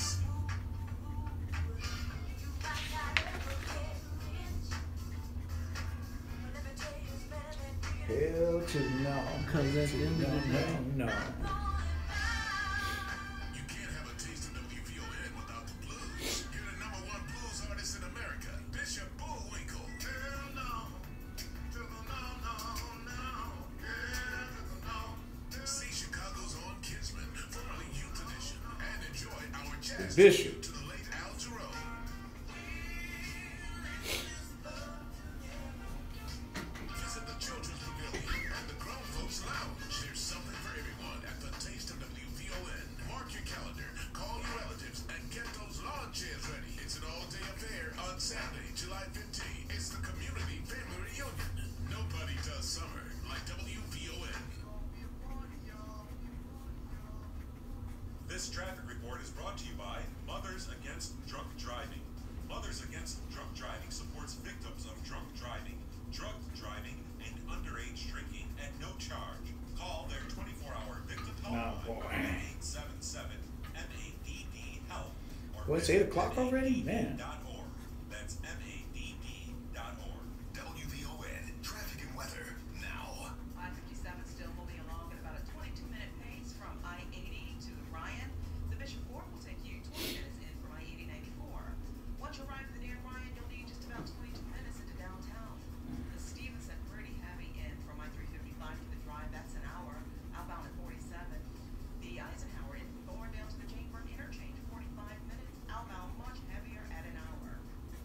Hell to no. Because that's the end of the day. No. You can't have a taste of WVON without the blues. You're the #1 blues artist in America, Bishop Bullwinkle. Hell no. To the no. Yeah, see Chicago's own Kinsman, formerly Youth Edition, and enjoy our jazz Bishop. to the late Al Jarreau. Visit the Children's Pavilion and the Grown Folks Lounge. There's something for everyone at the Taste of WVON. Mark your calendar, call your relatives, and get those lawn chairs ready. It's an all-day affair on Saturday, July 15th. It's the community family reunion. Nobody does summer like WVON. This traffic report is brought to you by Mothers Against Drunk Driving. Mothers Against Drunk Driving supports victims of drunk driving, drug driving, and underage drinking at no charge. Call their 24-hour victim helpline at 877-MADD-HELP. Well, it's 8 o'clock already? Man. That's MADD.org. WVON traffic and weather now. I-57 still moving along at about a 22-minute pace from I-80 to Ryan. The Bishop Ford will take you 20 minutes in from I-80-94. Once you arrive at the near Ryan, you'll need just about 22 minutes into downtown. The Stevenson pretty heavy in from I-355 to the drive. That's an hour. Outbound at 47. The Eisenhower in from Thorndale to the Jane Burke interchange, 45 minutes. Outbound much heavier at an hour.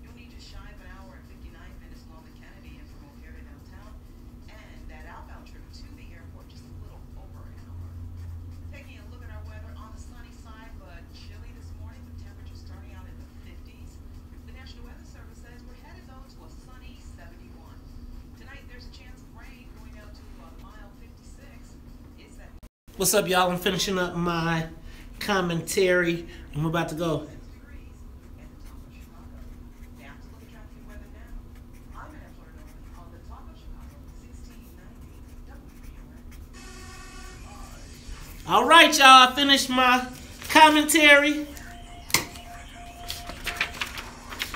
You'll need just shy of an hour and 59 minutes along the Kennedy and from O'Hare to downtown. And that outbound trip to the airport just a little over an hour. Taking a look at our weather on the sunny side, but chilly this morning with temperatures starting out in the 50s. The National Weather Service says we're headed though to a sunny 71. Tonight there's a chance of rain going out to a mild 56. It's that What's up, y'all? I'm finishing up my commentary, and we're about to go. All right, y'all. I finished my commentary.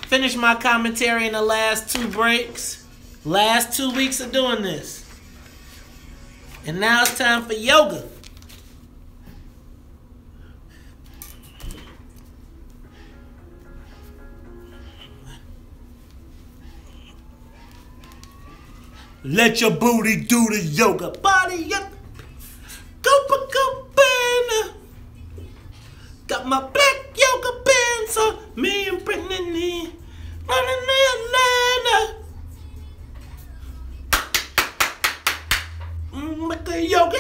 Finished my commentary in the last 2 breaks. Last 2 weeks of doing this. And now it's time for yoga. Let your booty do the yoga. Body up. Go, banana. Got my black yoga pants on. Me and Brittany. Running Atlanta. Make the yoga.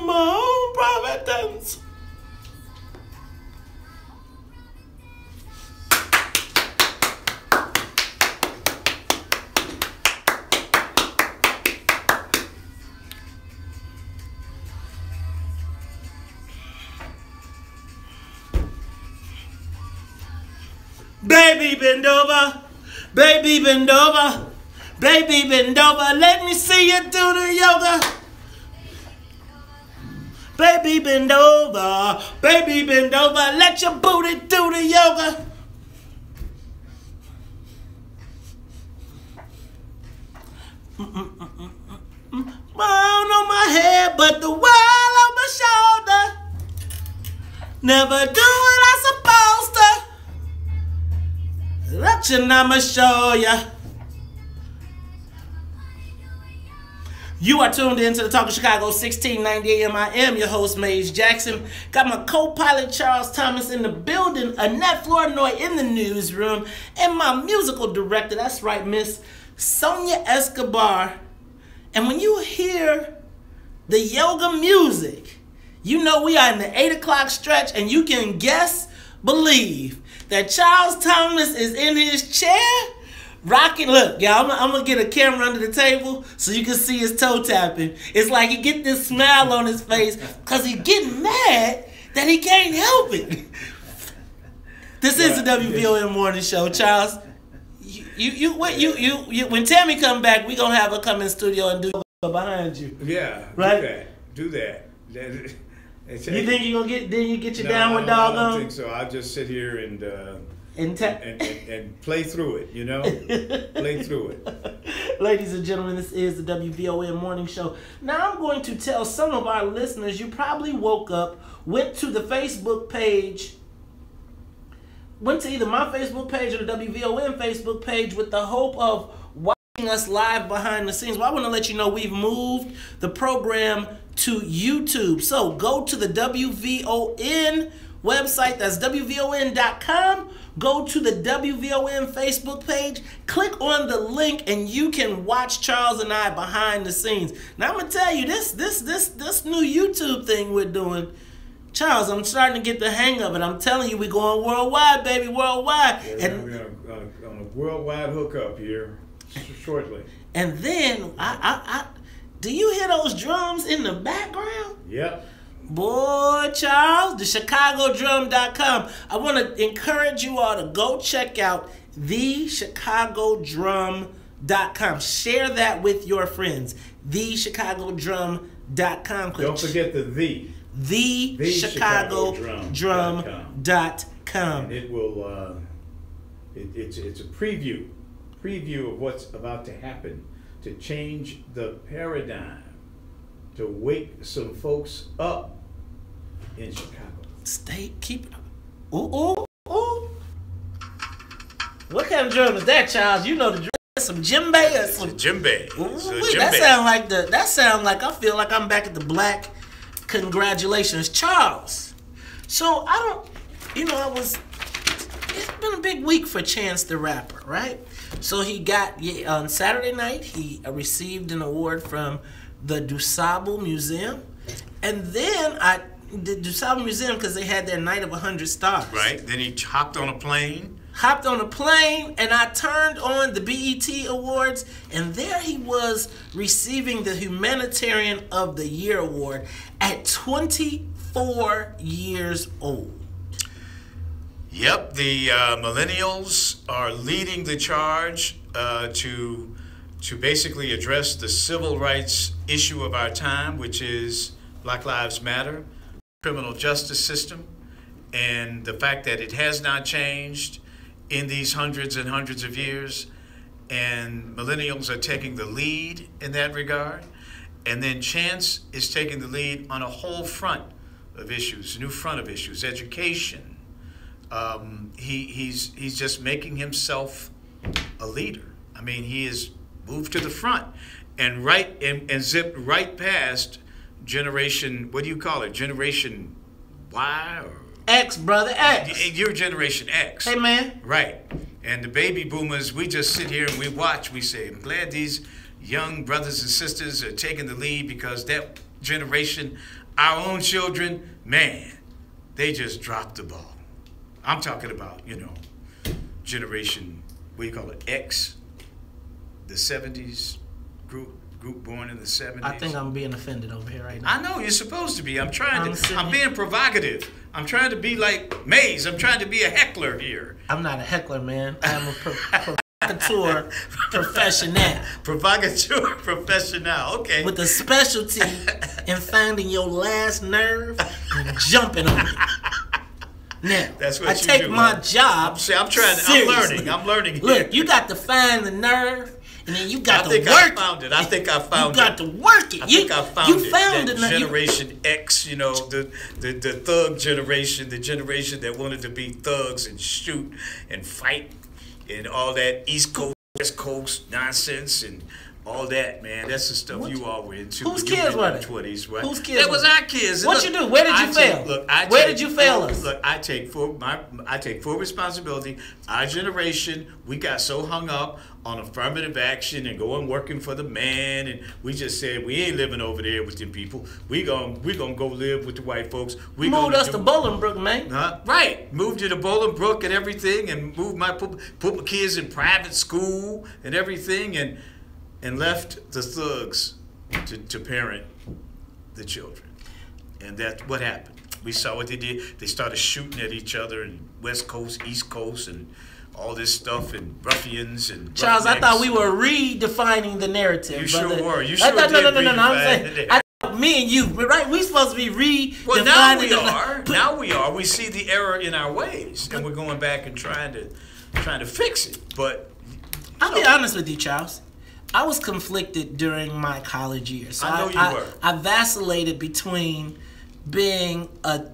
My own private dance. Baby bend over, baby bend over, baby bend over, let me see you do the yoga. Baby bend over, let your booty do the yoga. Bone on my head, but the world on my shoulder. Never do what I'm supposed to. Action, I'ma show ya. You are tuned into the Talk of Chicago, 1690 AM. I am your host, Maze Jackson. Got my co-pilot, Charles Thomas, in the building, Annette Flournoy in the newsroom, and my musical director, that's right, Miss Sonia Escobar. And when you hear the yoga music, you know we are in the 8 o'clock stretch, and you can believe that Charles Thomas is in his chair, rocking. Look, y'all, I'm going to get a camera under the table so you can see his toe tapping. It's like he get this smile on his face because he's getting mad that he can't help it. This is the WVON Morning Show, Charles. When Tammy come back, we going to have her come in studio and do behind you. Yeah, right? Do that. You think you're gonna get your downward dog on? I don't think so. I'll just sit here and play through it, you know? Play through it. Ladies and gentlemen, this is the WVON Morning Show. Now I'm going to tell some of our listeners, you probably woke up, went to the Facebook page, went to either my Facebook page or the WVON Facebook page with the hope of watching us live behind the scenes. Well, I want to let you know we've moved the program to YouTube. So go to the WVON website, that's WVON.com. Go to the WVON Facebook page, click on the link, and you can watch Charles and I behind the scenes. Now I'm gonna tell you this new YouTube thing we're doing, Charles, I'm starting to get the hang of it. I'm telling you, we're going worldwide, baby, worldwide. Yeah, and we're on a worldwide hookup here shortly. And then do you hear those drums in the background? Yep. Boy, Charles, the ChicagoDrum.com. I want to encourage you all to go check out the ChicagoDrum.com. Share that with your friends. The ChicagoDrum.com. Don't forget the ChicagoDrum.com. And it will. It's a preview of what's about to happen, to change the paradigm, to wake some folks up in Chicago. Keep it up. Ooh. What kind of drum is that, Charles? You know the drum. Some djembe or some djembe. That sound like I feel like I'm back at the Black Congratulations, Charles. So it's been a big week for Chance the Rapper, right? So he got, on Saturday night, he received an award from the DuSable Museum. And then the DuSable Museum, because they had their night of 100 stars. Right. Then he hopped on a plane, and I turned on the BET Awards, and there he was receiving the Humanitarian of the Year award at 24 years old. Yep, the millennials are leading the charge to basically address the civil rights issue of our time, which is Black Lives Matter, criminal justice system, and the fact that it has not changed, in these hundreds and hundreds of years, and millennials are taking the lead in that regard. And then Chance is taking the lead on a whole front of issues, new front of issues, education. He's just making himself a leader. I mean, he has moved to the front and zipped right past generation, what do you call it? Generation Y or X, brother, X. You're Generation X. Hey, man. Right. And the baby boomers, we just sit here and we watch. We say, I'm glad these young brothers and sisters are taking the lead, because that generation, our own children, man, they just dropped the ball. I'm talking about, generation, what do you call it, X, the 70s group born in the 70s. I think I'm being offended over here right now. I know, you're supposed to be. I'm being provocative. I'm trying to be like Maze. I'm trying to be a heckler here. I'm not a heckler, man. I'm a provocateur professional. Provocateur professional, okay. With a specialty in finding your last nerve and jumping on it. Now, that's what I take my job. I'm learning here. Look, you got to find the nerve, and then you got to work it. I think I found it. You got to work it. I think I found it. Found that Generation X, the thug generation, the generation that wanted to be thugs and shoot and fight and all that East Coast, West Coast nonsense and all that, man. That's the stuff you all were into. Whose kids were they? 20s, right? Whose kids? That was our kids. What you do? Where did you fail? Where did you fail us? Look, I take full responsibility. Our generation, we got so hung up on affirmative action and going working for the man, and we just said we ain't living over there with them people. We gonna go live with the white folks. We moved us to Bolingbrook, man. Right, moved you to Bolingbrook and everything, and put my kids in private school and everything, and left the thugs to parent the children. And that's what happened. We saw what they did. They started shooting at each other in West Coast, East Coast, and all this stuff, and ruffians and Charles, roughnecks. I thought we were redefining the narrative. You sure were. You No. I'm saying, me and you, right? We supposed to be redefining. Well, now we are. Now we are. We see the error in our ways, and we're going back and trying to fix it. But I'll be honest with you, Charles. I was conflicted during my college years. So I know you were. I vacillated between being a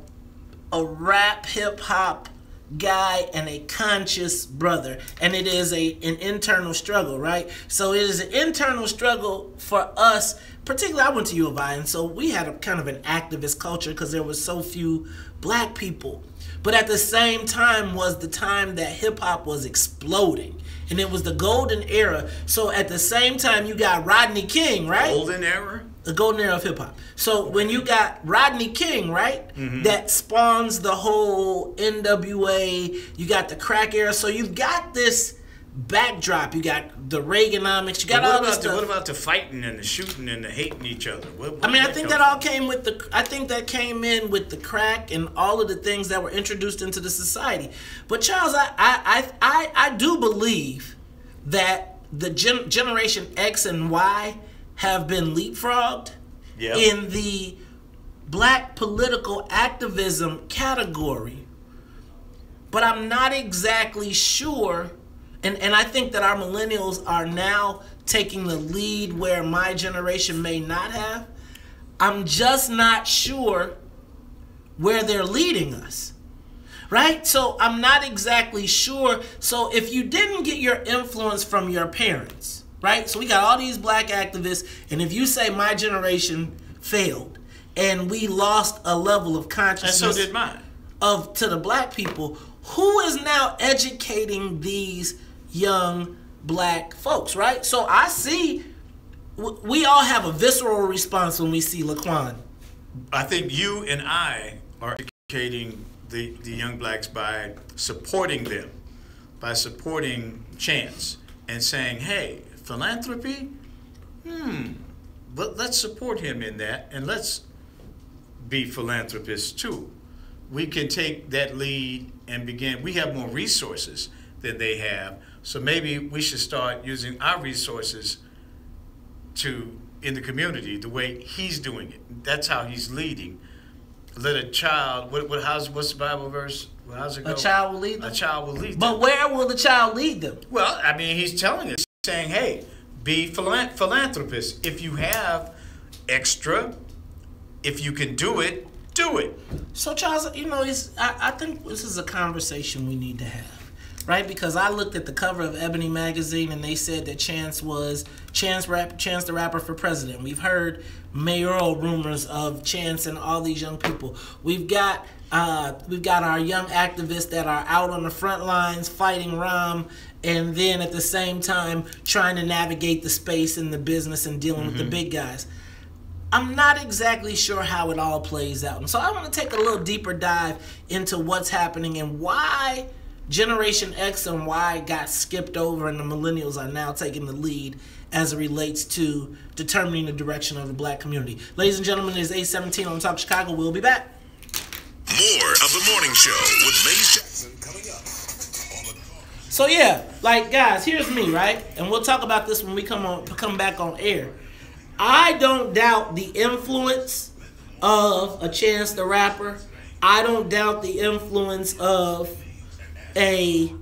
rap hip hop guy and a conscious brother, and it is an internal struggle, right? So it is an internal struggle for us. Particularly, I went to U of I, and so we had a kind of an activist culture because there was so few black people. But at the same time was the time that hip hop was exploding. And it was the golden era. So at the same time, you got Rodney King, right? Golden era? The golden era of hip hop. So when you got Rodney King, right? Mm-hmm. That spawns the whole NWA. You got the crack era. So you've got this backdrop. You got the Reaganomics. You got all this stuff. What about the fighting and the shooting and the hating each other? I think that all came with the. I think that came in with the crack and all of the things that were introduced into the society. But Charles, I do believe that the Generation X and Y have been leapfrogged in the black political activism category. But I'm not exactly sure. And I think that our millennials are now taking the lead where my generation may not have. I'm just not sure where they're leading us, right? So I'm not exactly sure. So if you didn't get your influence from your parents, right? So we got all these black activists, and if you say my generation failed and we lost a level of consciousness, and so did mine, to the black people, who is now educating these young black folks, right? So I see we all have a visceral response when we see Laquan. I think you and I are educating the young blacks by supporting them, by supporting Chance and saying, hey, philanthropy, but let's support him in that, and let's be philanthropists too. We can take that lead and begin. We have more resources than they have, so maybe we should start using our resources in the community the way he's doing it. That's how he's leading. let a child. What's the Bible verse? How's it go? A child will lead them. A child will lead them. But where will the child lead them? Well, I mean, he's telling us, saying, "Hey, be philanthropists. If you have extra, if you can do it, do it." So, Charles, you know, I think this is a conversation we need to have, right? Because I looked at the cover of Ebony magazine and they said that Chance was Chance the Rapper for president. We've heard mayoral rumors of Chance and all these young people. We've got our young activists that are out on the front lines fighting Rahm, and then at the same time trying to navigate the space and the business and dealing with the big guys. I'm not exactly sure how it all plays out. And so I want to take a little deeper dive into what's happening and why Generation X and Y got skipped over and the millennials are now taking the lead as it relates to determining the direction of the black community. Ladies and gentlemen, it is 8:17 on Talk Chicago. We'll be back. More of the morning show with Maze Jackson coming up. So yeah, like guys, here's me, right? And we'll talk about this when we come back on air. I don't doubt the influence of a Chance the Rapper. I don't doubt the influence of a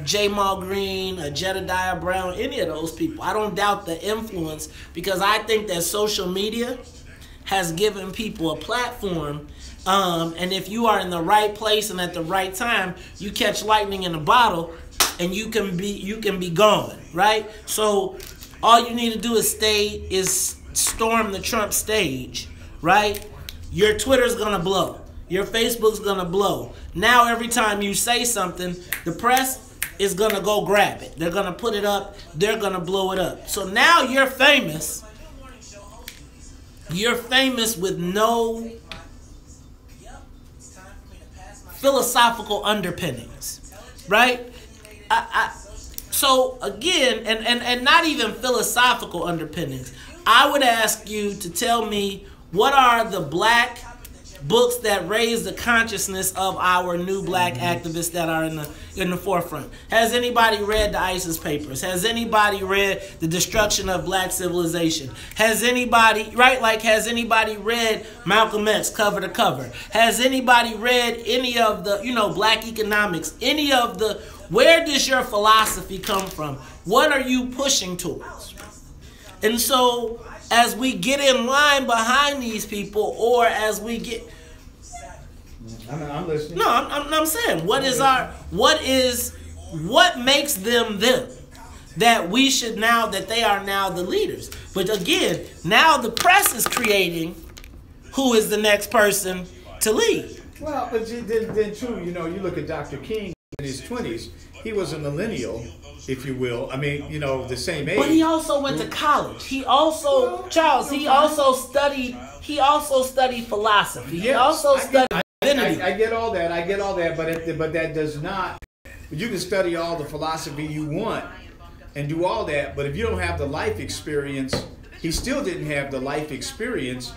J-Mal Green, a Jedediah Brown, any of those people. I don't doubt the influence because I think that social media has given people a platform, and if you are in the right place and at the right time, you catch lightning in a bottle, and you can be gone, right? So all you need to do is storm the Trump stage, right? Your Twitter's gonna blow, your Facebook's gonna blow. Now every time you say something, the press is gonna go grab it. They're gonna put it up. They're gonna blow it up. So now you're famous. You're famous with no philosophical underpinnings, right? So again, and not even philosophical underpinnings. I would ask you to tell me what are the black books that raise the consciousness of our new black activists that are in the forefront. Has anybody read the ISIS papers? Has anybody read The Destruction of Black Civilization? Has anybody, right, like has anybody read Malcolm X cover to cover? Has anybody read any of the, black economics? Any of the, where does your philosophy come from? What are you pushing towards? And so as we get in line behind these people, or as we get, I'm listening. No, I'm saying, what makes them that we should now, that they are now the leaders? But again, now the press is creating who is the next person to lead. Well, but then too, you look at Dr. King in his 20s. He was a millennial, if you will. I mean, the same age. But he also went to college. He also, Charles, he also studied philosophy. He also studied divinity. I get all that, but that does not, you can study all the philosophy you want and do all that, but if you don't have the life experience, he still didn't have the life experience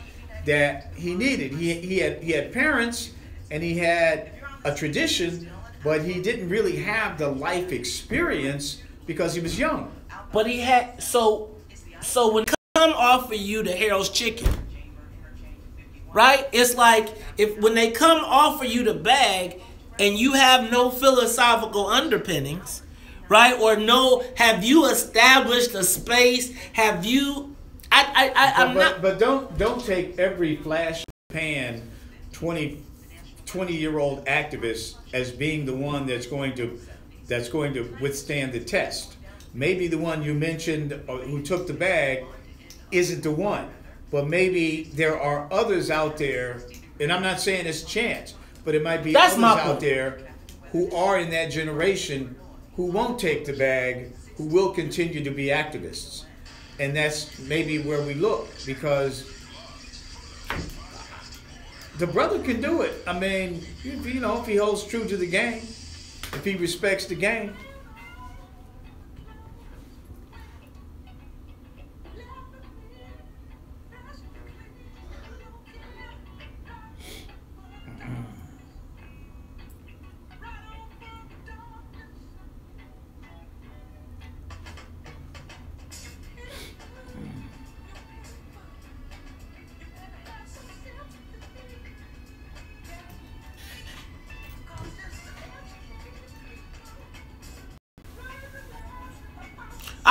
that he needed. He had parents and he had a tradition, but he didn't really have the life experience because he was young. But he had, so when they come offer you the Harold's chicken, right? It's like when they come offer you the bag and you have no philosophical underpinnings, right? Or have you established a space? Have you, But don't take every flash pan 20-year-old activist as being the one that's going to withstand the test. Maybe the one you mentioned who took the bag isn't the one, but maybe there are others out there, and I'm not saying it's Chance, but it might be others out there who are in that generation who won't take the bag, who will continue to be activists. And that's maybe where we look, because the brother can do it. I mean, if he holds true to the game, if he respects the game.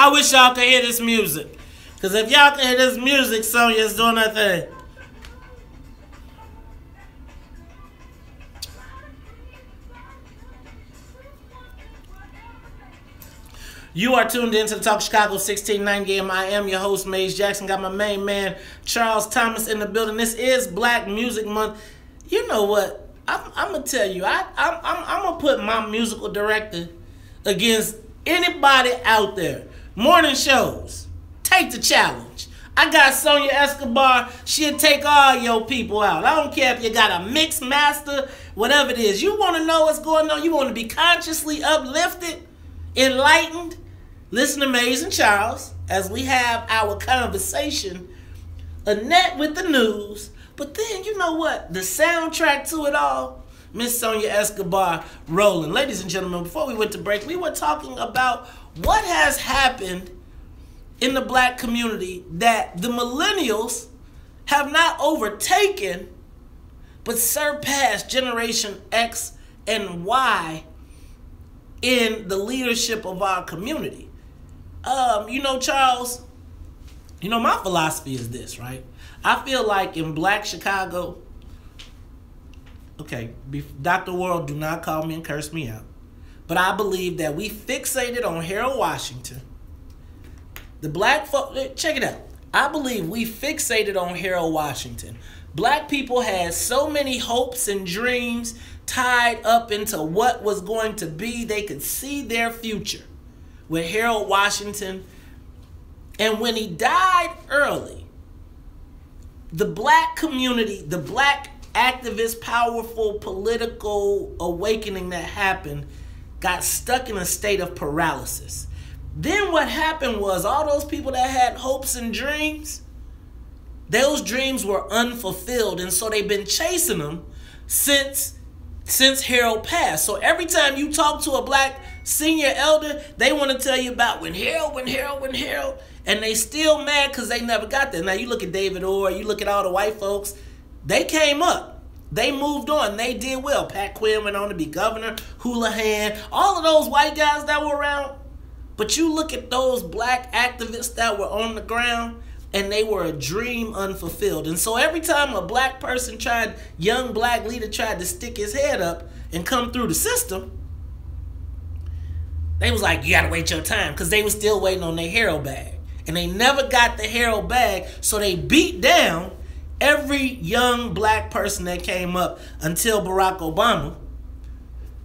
I wish y'all could hear this music. Because if y'all can hear this music, Sonya's doing her thing. You are tuned in to the Talk Chicago 1690 AM. I am your host, Maze Jackson. Got my main man, Charles Thomas, in the building. This is Black Music Month. You know what? I'm going to tell you, I'm going to put my musical director against anybody out there. Morning shows, take the challenge. I got Sonia Escobar. She'll take all your people out. I don't care if you got a mix master, whatever it is. You want to know what's going on? You want to be consciously uplifted, enlightened? Listen to Maze and Charles as we have our conversation, Annette with the news. But then, you know what? The soundtrack to it all, Miss Sonia Escobar rolling. Ladies and gentlemen, before we went to break, we were talking about what has happened in the black community that the millennials have not overtaken, but surpassed Generation X and Y in the leadership of our community. You know, Charles, you know, my philosophy is this, right? I feel like in Black Chicago, okay, Dr. World, do not call me and curse me out, but I believe that we fixated on Harold Washington. The black folk, check it out. I believe we fixated on Harold Washington. Black people had so many hopes and dreams tied up into what was going to be. They could see their future with Harold Washington. And when he died early, the black community, the black activist, powerful political awakening that happened got stuck in a state of paralysis. Then what happened was all those people that had hopes and dreams, those dreams were unfulfilled. And so they've been chasing them since Harold passed. So every time you talk to a black senior elder, they want to tell you about when Harold. And they still mad because they never got there. Now you look at David Orr, you look at all the white folks, they came up. They moved on. They did well. Pat Quinn went on to be governor, Houlihan, all of those white guys that were around. But you look at those black activists that were on the ground, and they were a dream unfulfilled. And so every time a black person young black leader tried to stick his head up and come through the system, they was like, you gotta wait your time, because they was still waiting on their Harold bag. And they never got the Harold bag, so they beat down every young black person that came up until Barack Obama.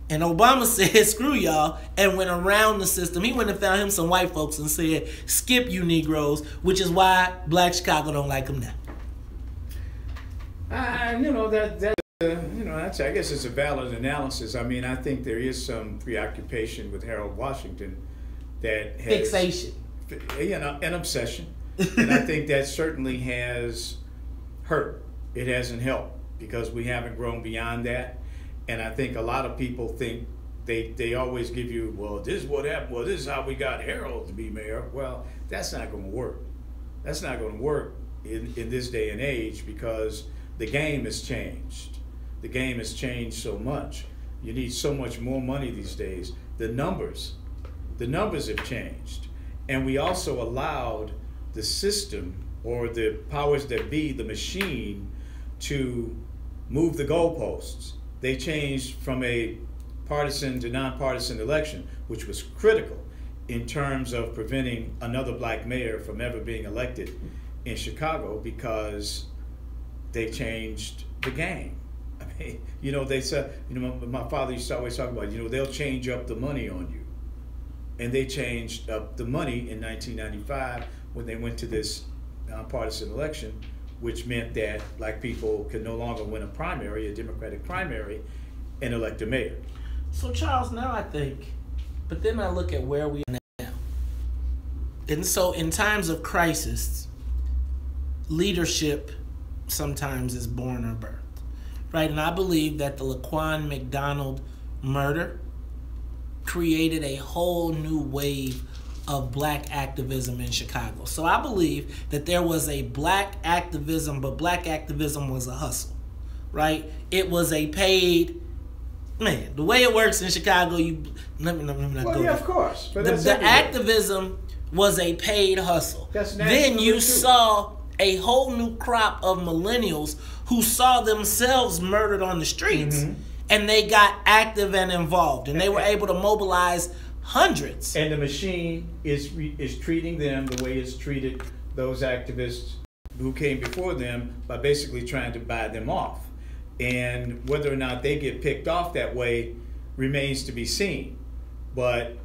And Obama said, screw y'all, and went around the system. He went and found him some white folks and said, skip you Negroes, which is why Black Chicago don't like him now. You know, I guess it's a valid analysis. I mean, I think there is some preoccupation with Harold Washington that has... Fixation. You know, an obsession. And I think that certainly has hurt. It hasn't helped because we haven't grown beyond that. And I think a lot of people think they always give you, well, this is what happened. Well, this is how we got Harold to be mayor. Well, that's not going to work. That's not going to work in this day and age because the game has changed. The game has changed so much. You need so much more money these days. The numbers have changed. And we also allowed the system or the powers that be, the machine, to move the goalposts. They changed from a partisan to nonpartisan election, which was critical in terms of preventing another black mayor from ever being elected in Chicago because they changed the game. I mean, you know, they said, you know, my father used to always talk about, you know, they'll change up the money on you. And they changed up the money in 1995 when they went to this nonpartisan election, which meant that black people could no longer win a primary, a Democratic primary, and elect a mayor. So Charles, now I think, but then I look at where we are now. And so in times of crisis, leadership sometimes is born or birthed, right? And I believe that the Laquan McDonald murder created a whole new wave of black activism in Chicago. So I believe that there was a black activism, but black activism was a hustle, right? It was a paid, man, the way it works in Chicago, let me not well, go yeah, there. of course. But the activism was a paid hustle. Then you saw a whole new crop of millennials who saw themselves murdered on the streets, and they got active and involved, and they were able to mobilize hundreds. And the machine is treating them the way it's treated those activists who came before them by basically trying to buy them off. And whether or not they get picked off that way remains to be seen. But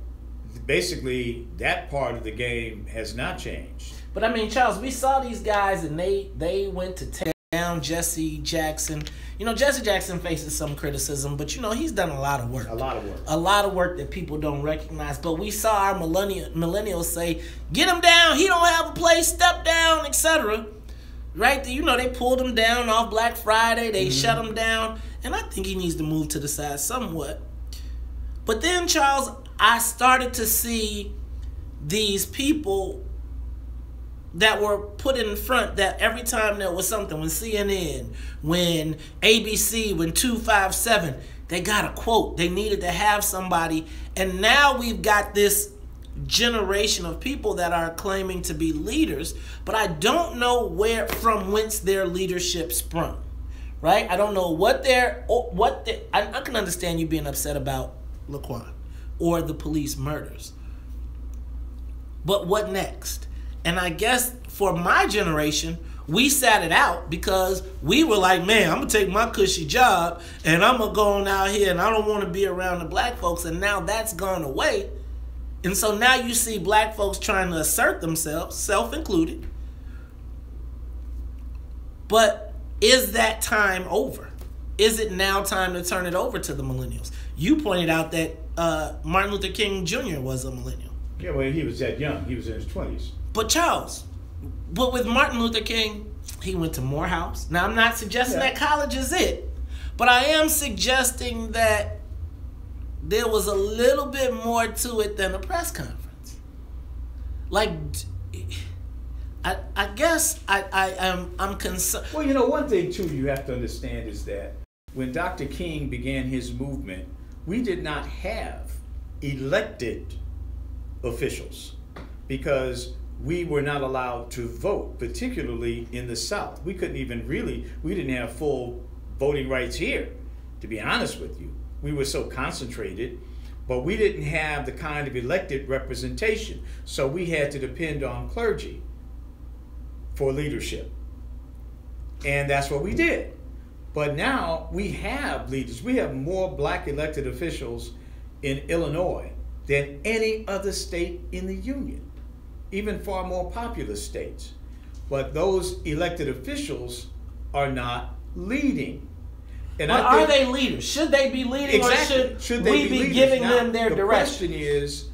basically, that part of the game has not changed. But I mean, Charles, we saw these guys, and they went to take down Jesse Jackson. You know, Jesse Jackson faces some criticism, but you know, he's done a lot of work. A lot of work that people don't recognize. But we saw our millennials say, "Get him down. He don't have a place. Step down, etc." Right? You know, they pulled him down off Black Friday. They shut him down, and I think he needs to move to the side somewhat. But then, Charles, I started to see these people that were put in front, that every time there was something, when CNN, when ABC, when 257, they got a quote. They needed to have somebody. And now we've got this generation of people that are claiming to be leaders, but I don't know from whence their leadership sprung. Right? I don't know I can understand you being upset about Laquan or the police murders. But what next? And I guess for my generation, we sat it out because we were like, man, I'm going to take my cushy job and I'm going to go on out here and I don't want to be around the black folks. And now that's gone away. And so now you see black folks trying to assert themselves, self-included. But is that time over? Is it now time to turn it over to the millennials? You pointed out that Martin Luther King Jr. was a millennial. Yeah, well, he was that young. He was in his 20s. But Charles, with Martin Luther King, he went to Morehouse. Now, I'm not suggesting that college is it, but I am suggesting that there was a little bit more to it than a press conference. Like, I guess I'm concerned. Well, you know, one thing too you have to understand is that when Dr. King began his movement, we did not have elected officials because we were not allowed to vote, particularly in the South. We couldn't even we didn't have full voting rights here, to be honest with you. We were so concentrated, but we didn't have the kind of elected representation. So we had to depend on clergy for leadership. And that's what we did. But now we have leaders. We have more black elected officials in Illinois than any other state in the Union, even far more populous states. But those elected officials are not leading. And but are they leaders? Should they be leading, exactly, or should we be giving them their direction? The question is,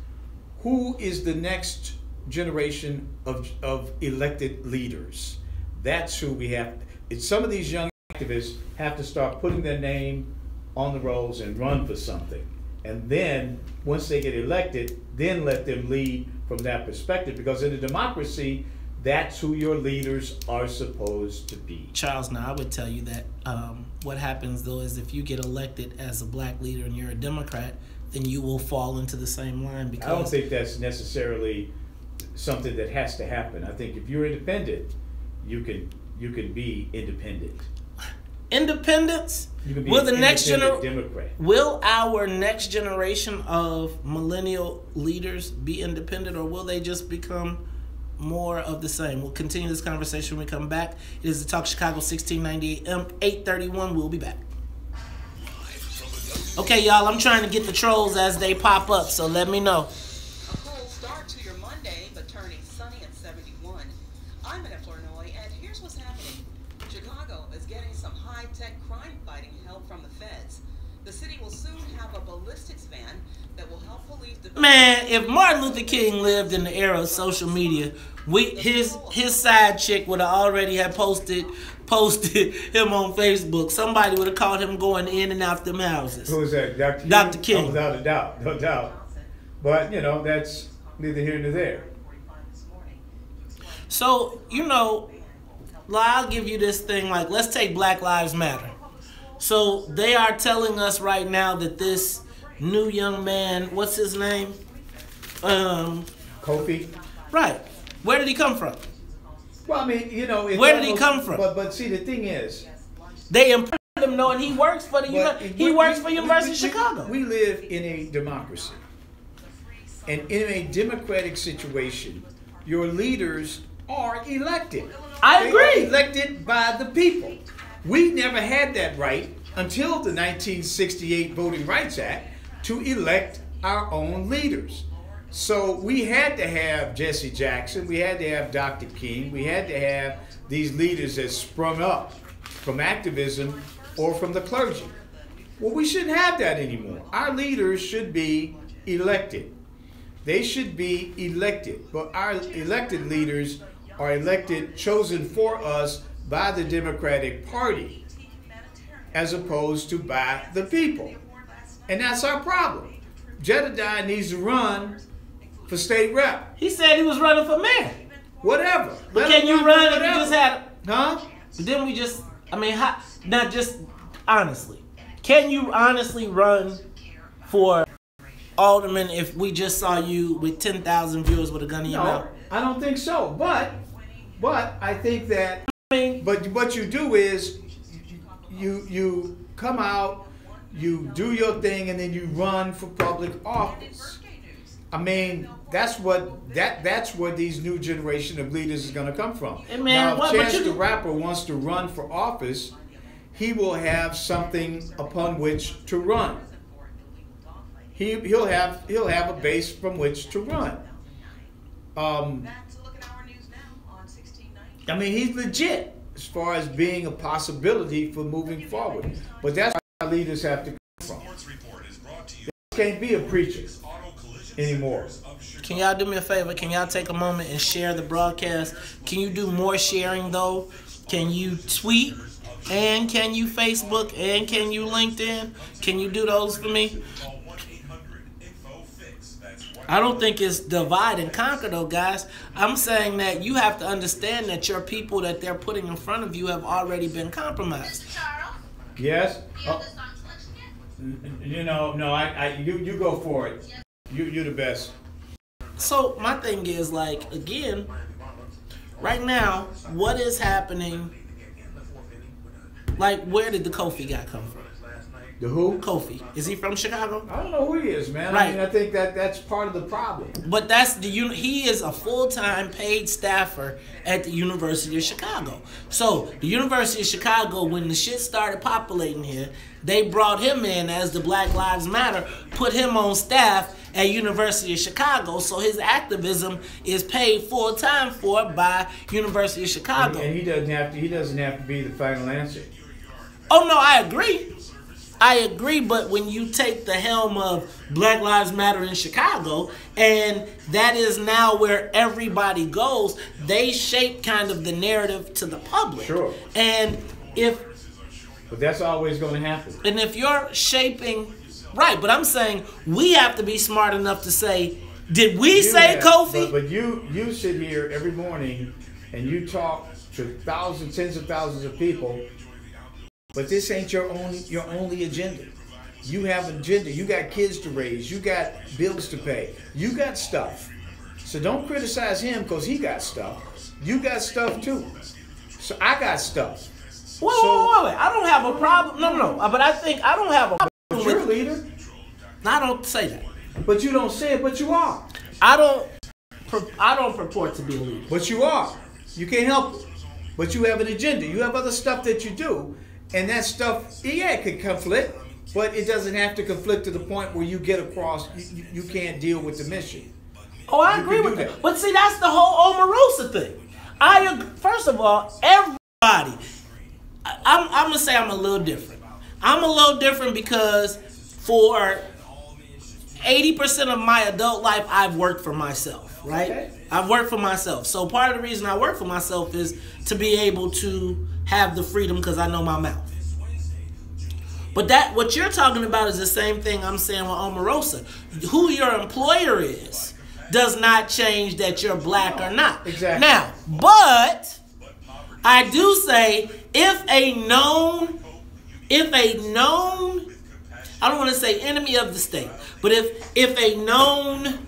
who is the next generation of elected leaders? That's who we have. Some of these young activists have to start putting their name on the rolls and run for something. And then, once they get elected, then let them lead from that perspective. Because in a democracy, that's who your leaders are supposed to be. Charles, now I would tell you that what happens, though, is if you get elected as a black leader and you're a Democrat, then you will fall into the same line. Because I don't think that's necessarily something that has to happen. I think if you're independent, you can be independent. Independence? Will the next Democrat? Will our next generation of millennial leaders be independent, or will they just become more of the same? We'll continue this conversation when we come back. It is the Talk Chicago 1698 AM 831. We'll be back. Okay, y'all, I'm trying to get the trolls as they pop up, so let me know. A cold start to your Monday, but turning sunny at 71. I'm in Illinois, and here's what's happening. Chicago is getting some high-tech crime-fighting help from the feds. The city will soon have a ballistics van that will help police... Man, if Martin Luther King lived in the era of social media, his side chick would have already had posted him on Facebook. Somebody would have caught him going in and out them houses. Who was that? Dr. King. Oh, without a doubt, no doubt. But, you know, that's neither here nor there. So, you know, I'll give you this thing, like, let's take Black Lives Matter. So they are telling us right now that this new young man, what's his name? Kofi. Right. Where did he come from? Well, I mean, you know, where did he come from? But see, the thing is, they employed him knowing he works for the University of Chicago. We live in a democracy, and in a democratic situation, your leaders are elected. I agree. They are elected by the people. We never had that right until the 1968 Voting Rights Act to elect our own leaders. So we had to have Jesse Jackson, we had to have Dr. King, we had to have these leaders that sprung up from activism or from the clergy. Well, we shouldn't have that anymore. Our leaders should be elected. They should be elected. But our elected leaders are elected, chosen for us by the Democratic Party, as opposed to by the people. And that's our problem. Jedediah needs to run for state rep. He said he was running for mayor. Whatever. But can you run if you just had... Huh? Then we just... I mean, not just honestly. Can you honestly run for alderman if we just saw you with 10,000 viewers with a gun in your mouth? I don't think so. But I think that... But what you do is you come out, you do your thing, and then you run for public office. I mean, that's where these new generation of leaders is going to come from. Hey man, now, if Chance the Rapper wants to run for office, he will have something upon which to run. He'll have a base from which to run. I mean, he's legit as far as being a possibility for moving forward. But that's where our leaders have to come from. They can't be a preacher anymore. Can y'all do me a favor? Can y'all take a moment and share the broadcast? Can you do more sharing though? Can you tweet? And can you Facebook? And can you LinkedIn? Can you do those for me? I don't think it's divide and conquer though, guys. I'm saying that you have to understand that your people that they're putting in front of you have already been compromised. Yes? Oh. You know, no, you go for it. You're the best. So my thing is, like, again, right now, what is happening? Like, where did the Kofi guy come from? The who? Kofi. Is he from Chicago? I don't know who he is, man. Right. I mean, I think that's part of the problem. But he is a full-time paid staffer at the University of Chicago. So the University of Chicago, when the shit started populating here, they brought him in as the Black Lives Matter, put him on staff at University of Chicago, so his activism is paid full-time for by University of Chicago. And he doesn't have to be the final answer. Oh no, I agree, but when you take the helm of Black Lives Matter in Chicago, and that is now where everybody goes, they shape kind of the narrative to the public. Sure. But that's always going to happen. And if you're shaping, right, but I'm saying we have to be smart enough to say, did we say Kofi? But you sit here every morning and you talk to thousands, tens of thousands of people. But this ain't your only agenda. You have an agenda. You got kids to raise. You got bills to pay. You got stuff. So don't criticize him because he got stuff. You got stuff too. So I got stuff. Wait. I don't have a problem. No. But I think I don't have a problem with your leader. I don't say that. But you don't say it, but you are. I don't purport to be a leader. But you are. You can't help it. But you have an agenda. You have other stuff that you do. And that stuff, yeah, it could conflict, but it doesn't have to conflict to the point where you get across, you can't deal with the mission. Oh, I agree with that. But see, that's the whole Omarosa thing. First of all, everybody, I'm going to say I'm a little different. I'm a little different because for 80% of my adult life, I've worked for myself, right? Okay. I've worked for myself. So part of the reason I work for myself is to be able to have the freedom because I know my mouth. But what you're talking about is the same thing I'm saying with Omarosa. Who your employer is does not change that you're black or not. Exactly. Now, but I do say if a known, I don't want to say enemy of the state, but if a known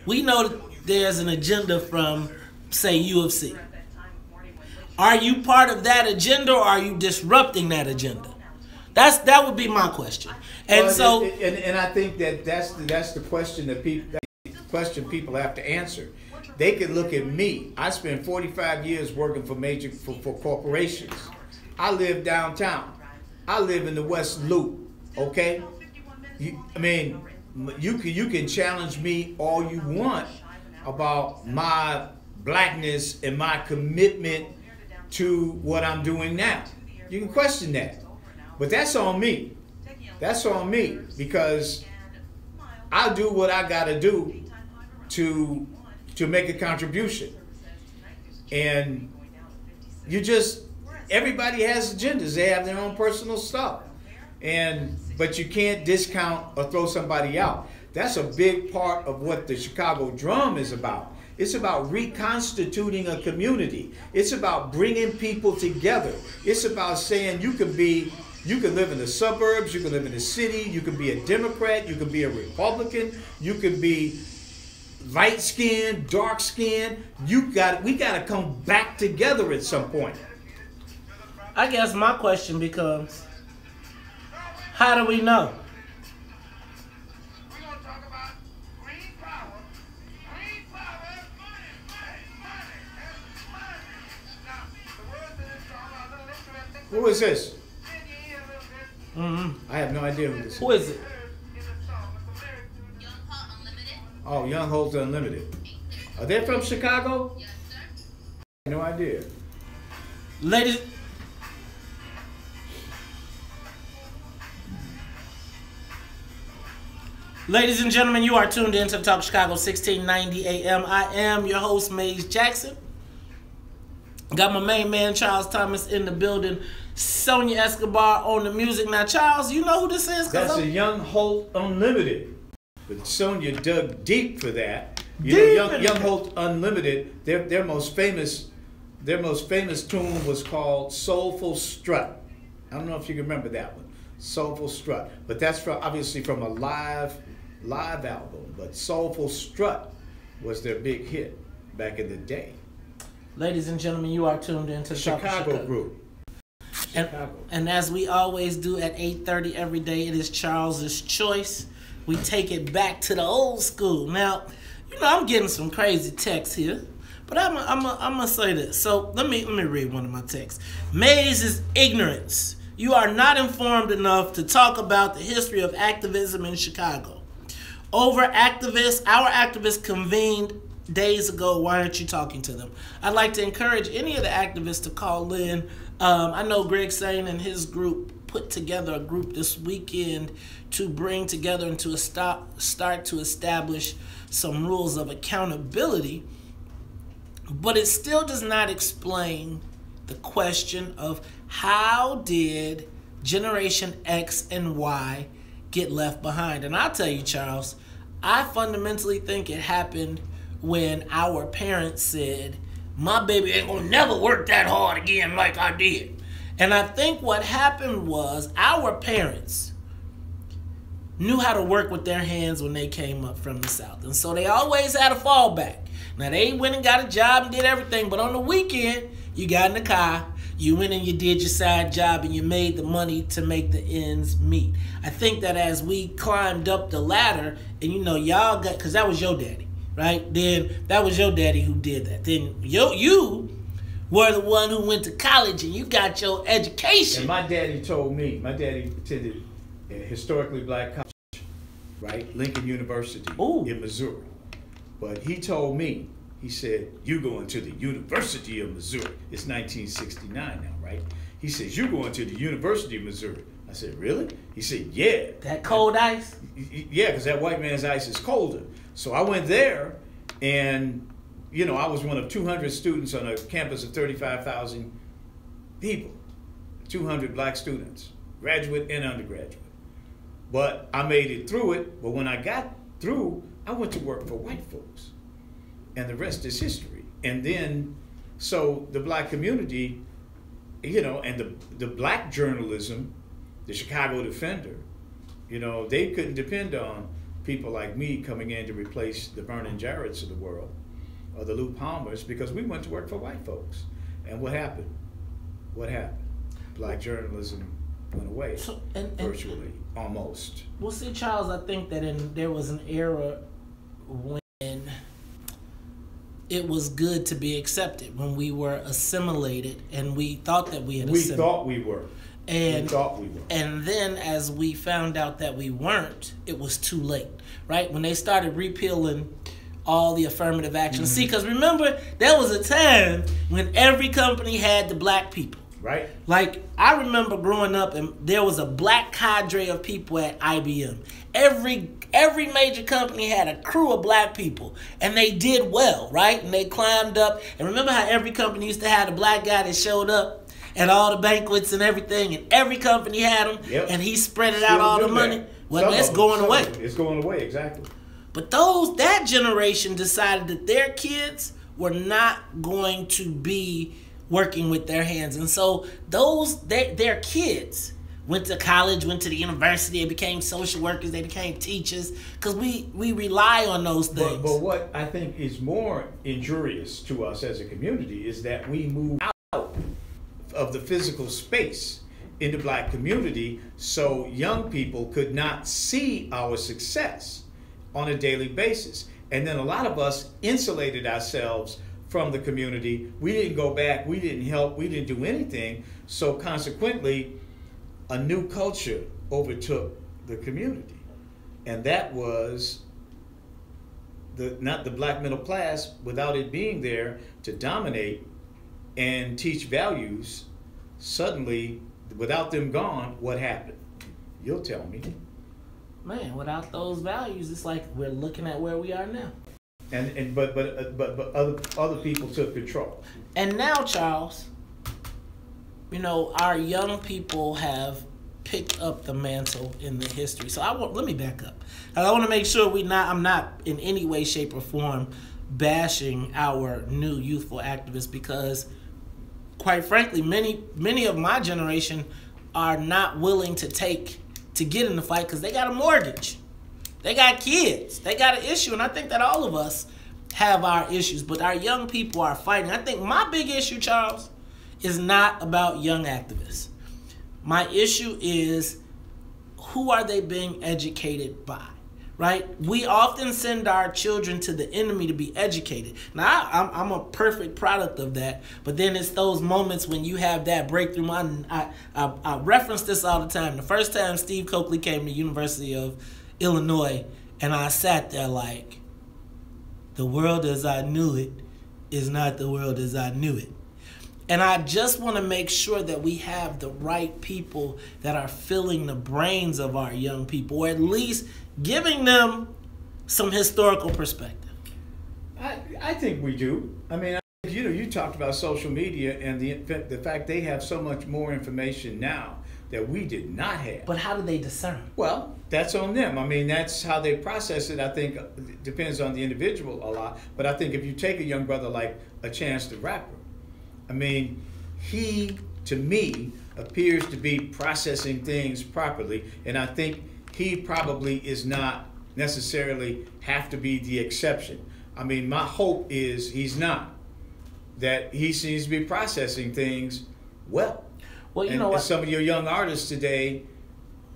we know that there's an agenda from, say, UFC. Are you part of that agenda, or are you disrupting that agenda? That would be my question. And well, and I think that's the question that people have to answer. They can look at me. I spent 45 years working for corporations. I live downtown. I live in the West Loop. Okay, you can challenge me all you want about my blackness and my commitment to what I'm doing now. You can question that, but that's on me. That's on me, because I do what I gotta do to make a contribution. And everybody has agendas. They have their own personal stuff. But you can't discount or throw somebody out. That's a big part of what the Chicago Drum is about. It's about reconstituting a community. It's about bringing people together. It's about saying you can live in the suburbs, you can live in the city, you can be a Democrat, you can be a Republican, you can be light-skinned, dark-skinned. We got to come back together at some point. I guess my question becomes, how do we know? Who is this? Mm-hmm. I have no idea who this is. Who is it? Oh, Young Holtz Unlimited. Are they from Chicago? Yes, sir. I have no idea. Ladies and gentlemen, you are tuned in to Talk Chicago 1690 AM. I am your host, Maze Jackson. Got my main man, Charles Thomas, in the building. Sonia Escobar on the music. Now, Charles, you know who this is? That's a Young Holt Unlimited. But Sonia dug deep for that. Young Holt Unlimited, their most famous tune was called Soulful Strut. I don't know if you can remember that one. Soulful Strut. But that's obviously from a live album. But Soulful Strut was their big hit back in the day. Ladies and gentlemen, you are tuned in to Chicago Group. And as we always do at 8:30 every day, it is Charles's Choice. We take it back to the old school. Now, I'm getting some crazy texts here, but I'm gonna say this. So let me read one of my texts. Maze is ignorance. You are not informed enough to talk about the history of activism in Chicago. Our activists convened days ago. Why aren't you talking to them? I'd like to encourage any of the activists to call in. I know Greg Sane and his group put together a group this weekend to bring together and to start to establish some rules of accountability, but it still does not explain the question of how did Generation X and Y get left behind. And I'll tell you, Charles, I fundamentally think it happened when our parents said, my baby ain't gonna never work that hard again like I did. And I think what happened was our parents knew how to work with their hands when they came up from the South. And so they always had a fallback. Now, they went and got a job and did everything, but on the weekend, you got in the car, you went and you did your side job, and you made the money to make the ends meet. I think that as we climbed up the ladder, and y'all got, because that was your daddy, right? Then that was your daddy who did that. Then you were the one who went to college and you got your education. And my daddy attended a historically black college, right? Lincoln University in Missouri. But he told me, he said, you going to the University of Missouri. It's 1969 now, right? He says, you going to the University of Missouri. I said, really? He said, yeah. That cold ice? Yeah, because that white man's ice is colder. So I went there, and, I was one of 200 students on a campus of 35,000 people. 200 black students, graduate and undergraduate. But I made it through it. But when I got through, I went to work for white folks. And the rest is history. And then, so the black community, and the black journalism, the Chicago Defender, they couldn't depend on people like me coming in to replace the Vernon Jarretts of the world, or the Lou Palmers, because we went to work for white folks. And what happened? What happened? Black journalism went away, virtually, almost. Well, see, Charles, I think that there was an era when it was good to be accepted, when we were assimilated, and we thought that we had assimilated. We thought we were. And then as we found out that we weren't, it was too late, right? When they started repealing all the affirmative action. See, because remember, there was a time when every company had the black people. Right. Like, I remember growing up, and there was a black cadre of people at IBM. Every major company had a crew of black people, and they did well, right? And they climbed up. And remember how every company used to have a black guy that showed up at all the banquets and everything, and every company had him, and he spread it out all the money? Well, that's going away. It's going away, exactly. But that generation decided that their kids were not going to be working with their hands. And so their kids went to college, went to the university, they became social workers, they became teachers, because we rely on those things. But what I think is more injurious to us as a community is that we move out of the physical space in the black community, so young people could not see our success on a daily basis. And then a lot of us insulated ourselves from the community. We didn't go back, we didn't help, we didn't do anything. So consequently, a new culture overtook the community. And that was not the black middle class, without it being there to dominate and teach values. Suddenly, without them gone, what happened? You'll tell me. Man, without those values, it's like we're looking at where we are now. But other people took control. And now, Charles, our young people have picked up the mantle in the history. So let me back up. I want to make sure I'm not in any way, shape, or form bashing our new youthful activists, because, quite frankly, many of my generation are not willing to get in the fight because they got a mortgage. They got kids. They got an issue. And I think that all of us have our issues, but our young people are fighting. I think my big issue, Charles, is not about young activists. My issue is, who are they being educated by, right? We often send our children to the enemy to be educated. Now, I'm a perfect product of that, but then it's those moments when you have that breakthrough. I reference this all the time. The first time Steve Coakley came to the University of Illinois, and I sat there like, the world as I knew it is not the world as I knew it. And I just want to make sure that we have the right people that are filling the brains of our young people, or at least giving them some historical perspective. I think we do. I mean, you talked about social media and the fact they have so much more information now that we did not have. But how do they discern? Well, that's on them. I mean, that's how they process it. I think it depends on the individual a lot. But I think if you take a young brother like a Chance the Rapper, I mean, he, to me, appears to be processing things properly. And I think he probably is not necessarily have to be the exception. I mean, my hope is he's not. That he seems to be processing things well. Well, you know what? Some of your young artists today,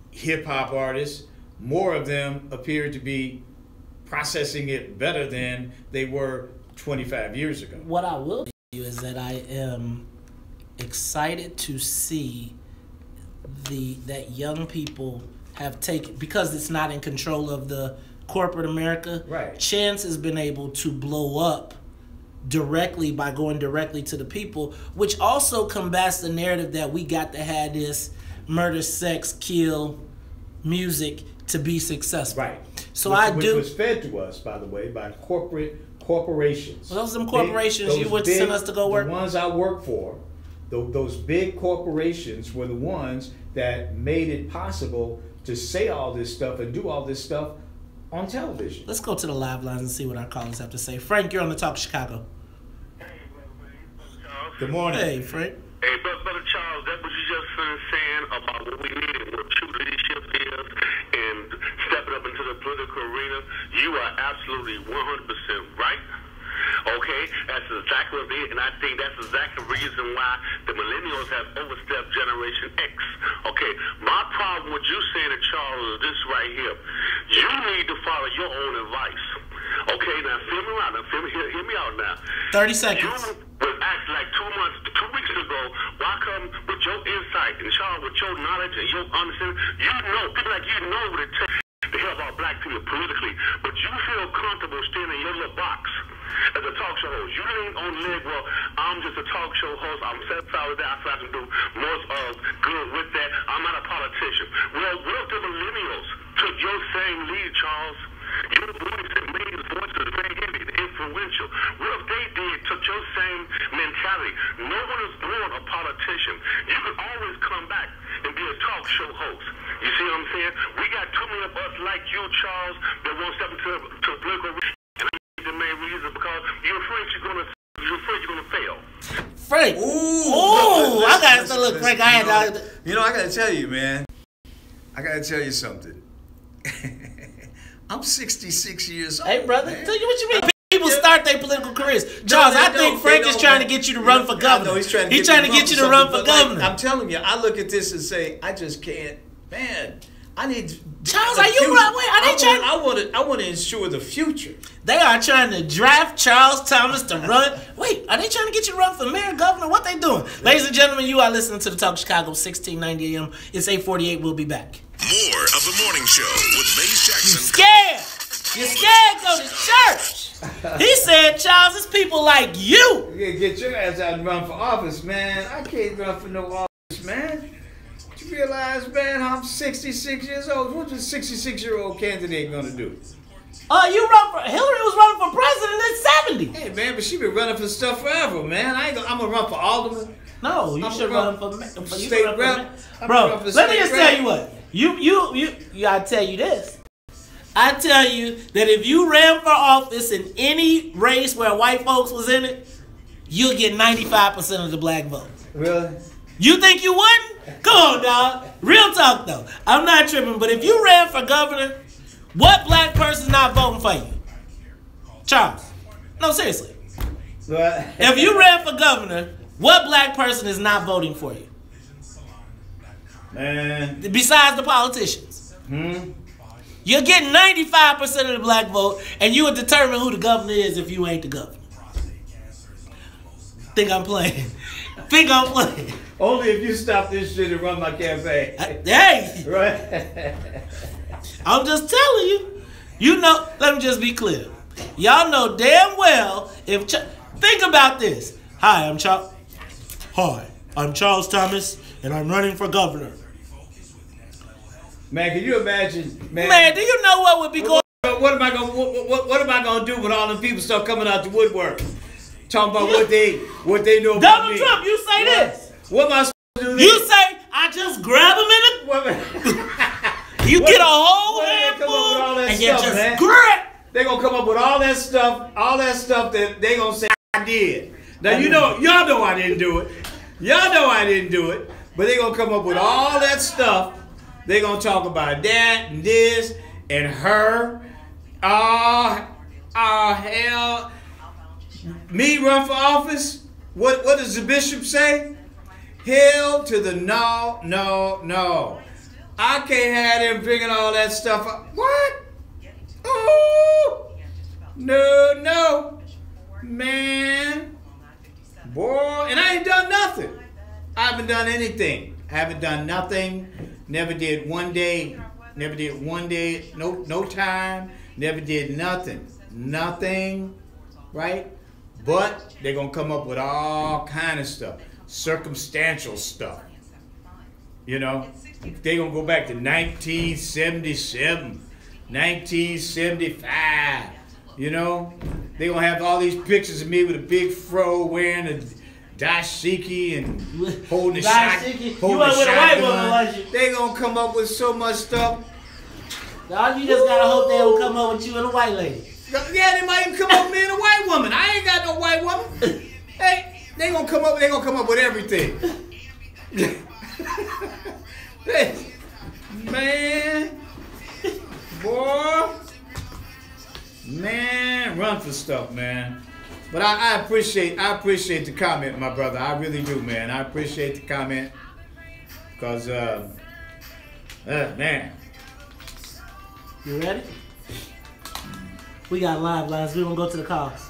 hip-hop artists, more of them appear to be processing it better than they were 25 years ago. What I will tell you is that I am excited to see that young people have taken, because it's not in control of the corporate America. Right. Chance has been able to blow up directly by going directly to the people, which also combats the narrative that we got to have this murder, sex, kill music to be successful. Right. So which was fed to us, by the way, by corporations. Well, those are some corporations you would send us to go work. The ones I work for, those big corporations were the ones that made it possible to say all this stuff and do all this stuff on television. Let's go to the live lines and see what our callers have to say. Frank, you're on the Talk Chicago. Good morning. Hey, Frank. Hey, Brother Charles, that what you just saying about what we need and what true leadership is, and stepping up into the political political arena, you are absolutely 100% right. Okay, that's exactly what it is, and I think that's exactly the reason why the millennials have overstepped Generation X. Okay, my problem with you saying it, Charles, is this right here. You need to follow your own advice. Okay, now feel me out. Now hear me out now. 30 seconds. You was asked like 2 weeks ago, why come with your insight and Charles, with your knowledge and your understanding, you know, people like you know what it takes to help out black people politically, but you feel comfortable staying in your little box as a talk show host. You ain't on the leg, well, I'm just a talk show host. I'm satisfied with that. I feel I can do most of good with that. I'm not a politician. Well, what if the millennials took your same lead, Charles? Your voice and made his voice is very heavy and influential. What if they took your same mentality? No one is born a politician. You can always come back and be a talk show host. You see what I'm saying? We got too many of us like you, Charles, that won't step into the political arena. And I think the main reason because you're afraid you're gonna fail. Frank. Ooh, I gotta say, look, Frank, I gotta tell you, man. I gotta tell you something. I'm 66 years old. Hey, brother, man. tell you what you mean. People start their political careers. Charles, I think Frank is trying to get you to run for governor. No, he's trying to get you to run for governor. I'm telling you, I look at this and say, I just can't, man. I need Charles. Are you right? Wait, are they trying? I want to ensure the future. They are trying to draft Charles Thomas to run. Wait, are they trying to get you to run for mayor, governor? What they doing? Ladies and gentlemen, you are listening to the Talk Chicago, 1690 AM. It's 8:48. We'll be back. More of the morning show with Maze Jackson. Scared? You're scared? Go to church. He said, Charles, it's people like you. You get your ass out and run for office, man. I can't run for no office, man. You realize, man, I'm 66 years old. What's a 66-year-old candidate gonna do? You run for Hillary was running for president at 70. Hey, man, but she been running for stuff forever, man. I'm gonna run for alderman. No, you should run for state rep. Bro, let me just tell you what. I tell you this. I tell you that if you ran for office in any race where white folks was in it, you'll get 95% of the black vote. Really? You think you wouldn't? Come on, dog. Real talk, though. I'm not tripping, but if you ran for governor, what black person's not voting for you? Charles. No, seriously. What? If you ran for governor, what black person is not voting for you? Man. Besides the politicians. You're getting 95% of the black vote, and you would determine who the governor is if you ain't the governor. Think I'm playing. Only if you stop this shit and run my campaign. Hey! Right? I'm just telling you. You know, let me just be clear. Y'all know damn well if... think about this. Hi, I'm Charles Thomas, and I'm running for governor. Man, can you imagine? Man, do you know what would be going on? What am I gonna do when all them people start coming out the woodwork? Talking about what they know about Donald me. Trump, you say this. What am I supposed to do? You say, I just grab him in it. You get a whole handful and you just grab. They gonna come up with all that stuff that they gonna say I did. Now y'all know I didn't do it. Y'all know I didn't do it. But they gonna come up with all that stuff. They gonna talk about that and this and her. Hell. Me run for office? What does the bishop say? Hell to the no. I can't have them bringing all that stuff up. What? Oh, no. Man. Boy, and I ain't done nothing. I haven't done anything. I haven't done nothing. Never did one day. No time. Never did nothing. Right? But they're going to come up with all kind of stuff. Circumstantial stuff. You know? They're going to go back to 1977, 1975. You know? They're going to have all these pictures of me with a big fro wearing a dashiki and holding a shotgun. You went with a white woman, was you? They're going to come up with so much stuff. Dog, you just got to hope they don't come up with you and a white lady. Yeah, they might even come up with me and a white woman. I ain't got no white woman. Hey, they gonna come up with everything. Hey, man, boy, run for stuff, man. But I appreciate the comment, my brother. I really do, man. I appreciate the comment. Because, man. You ready? We got live lines. We're going to go to the calls.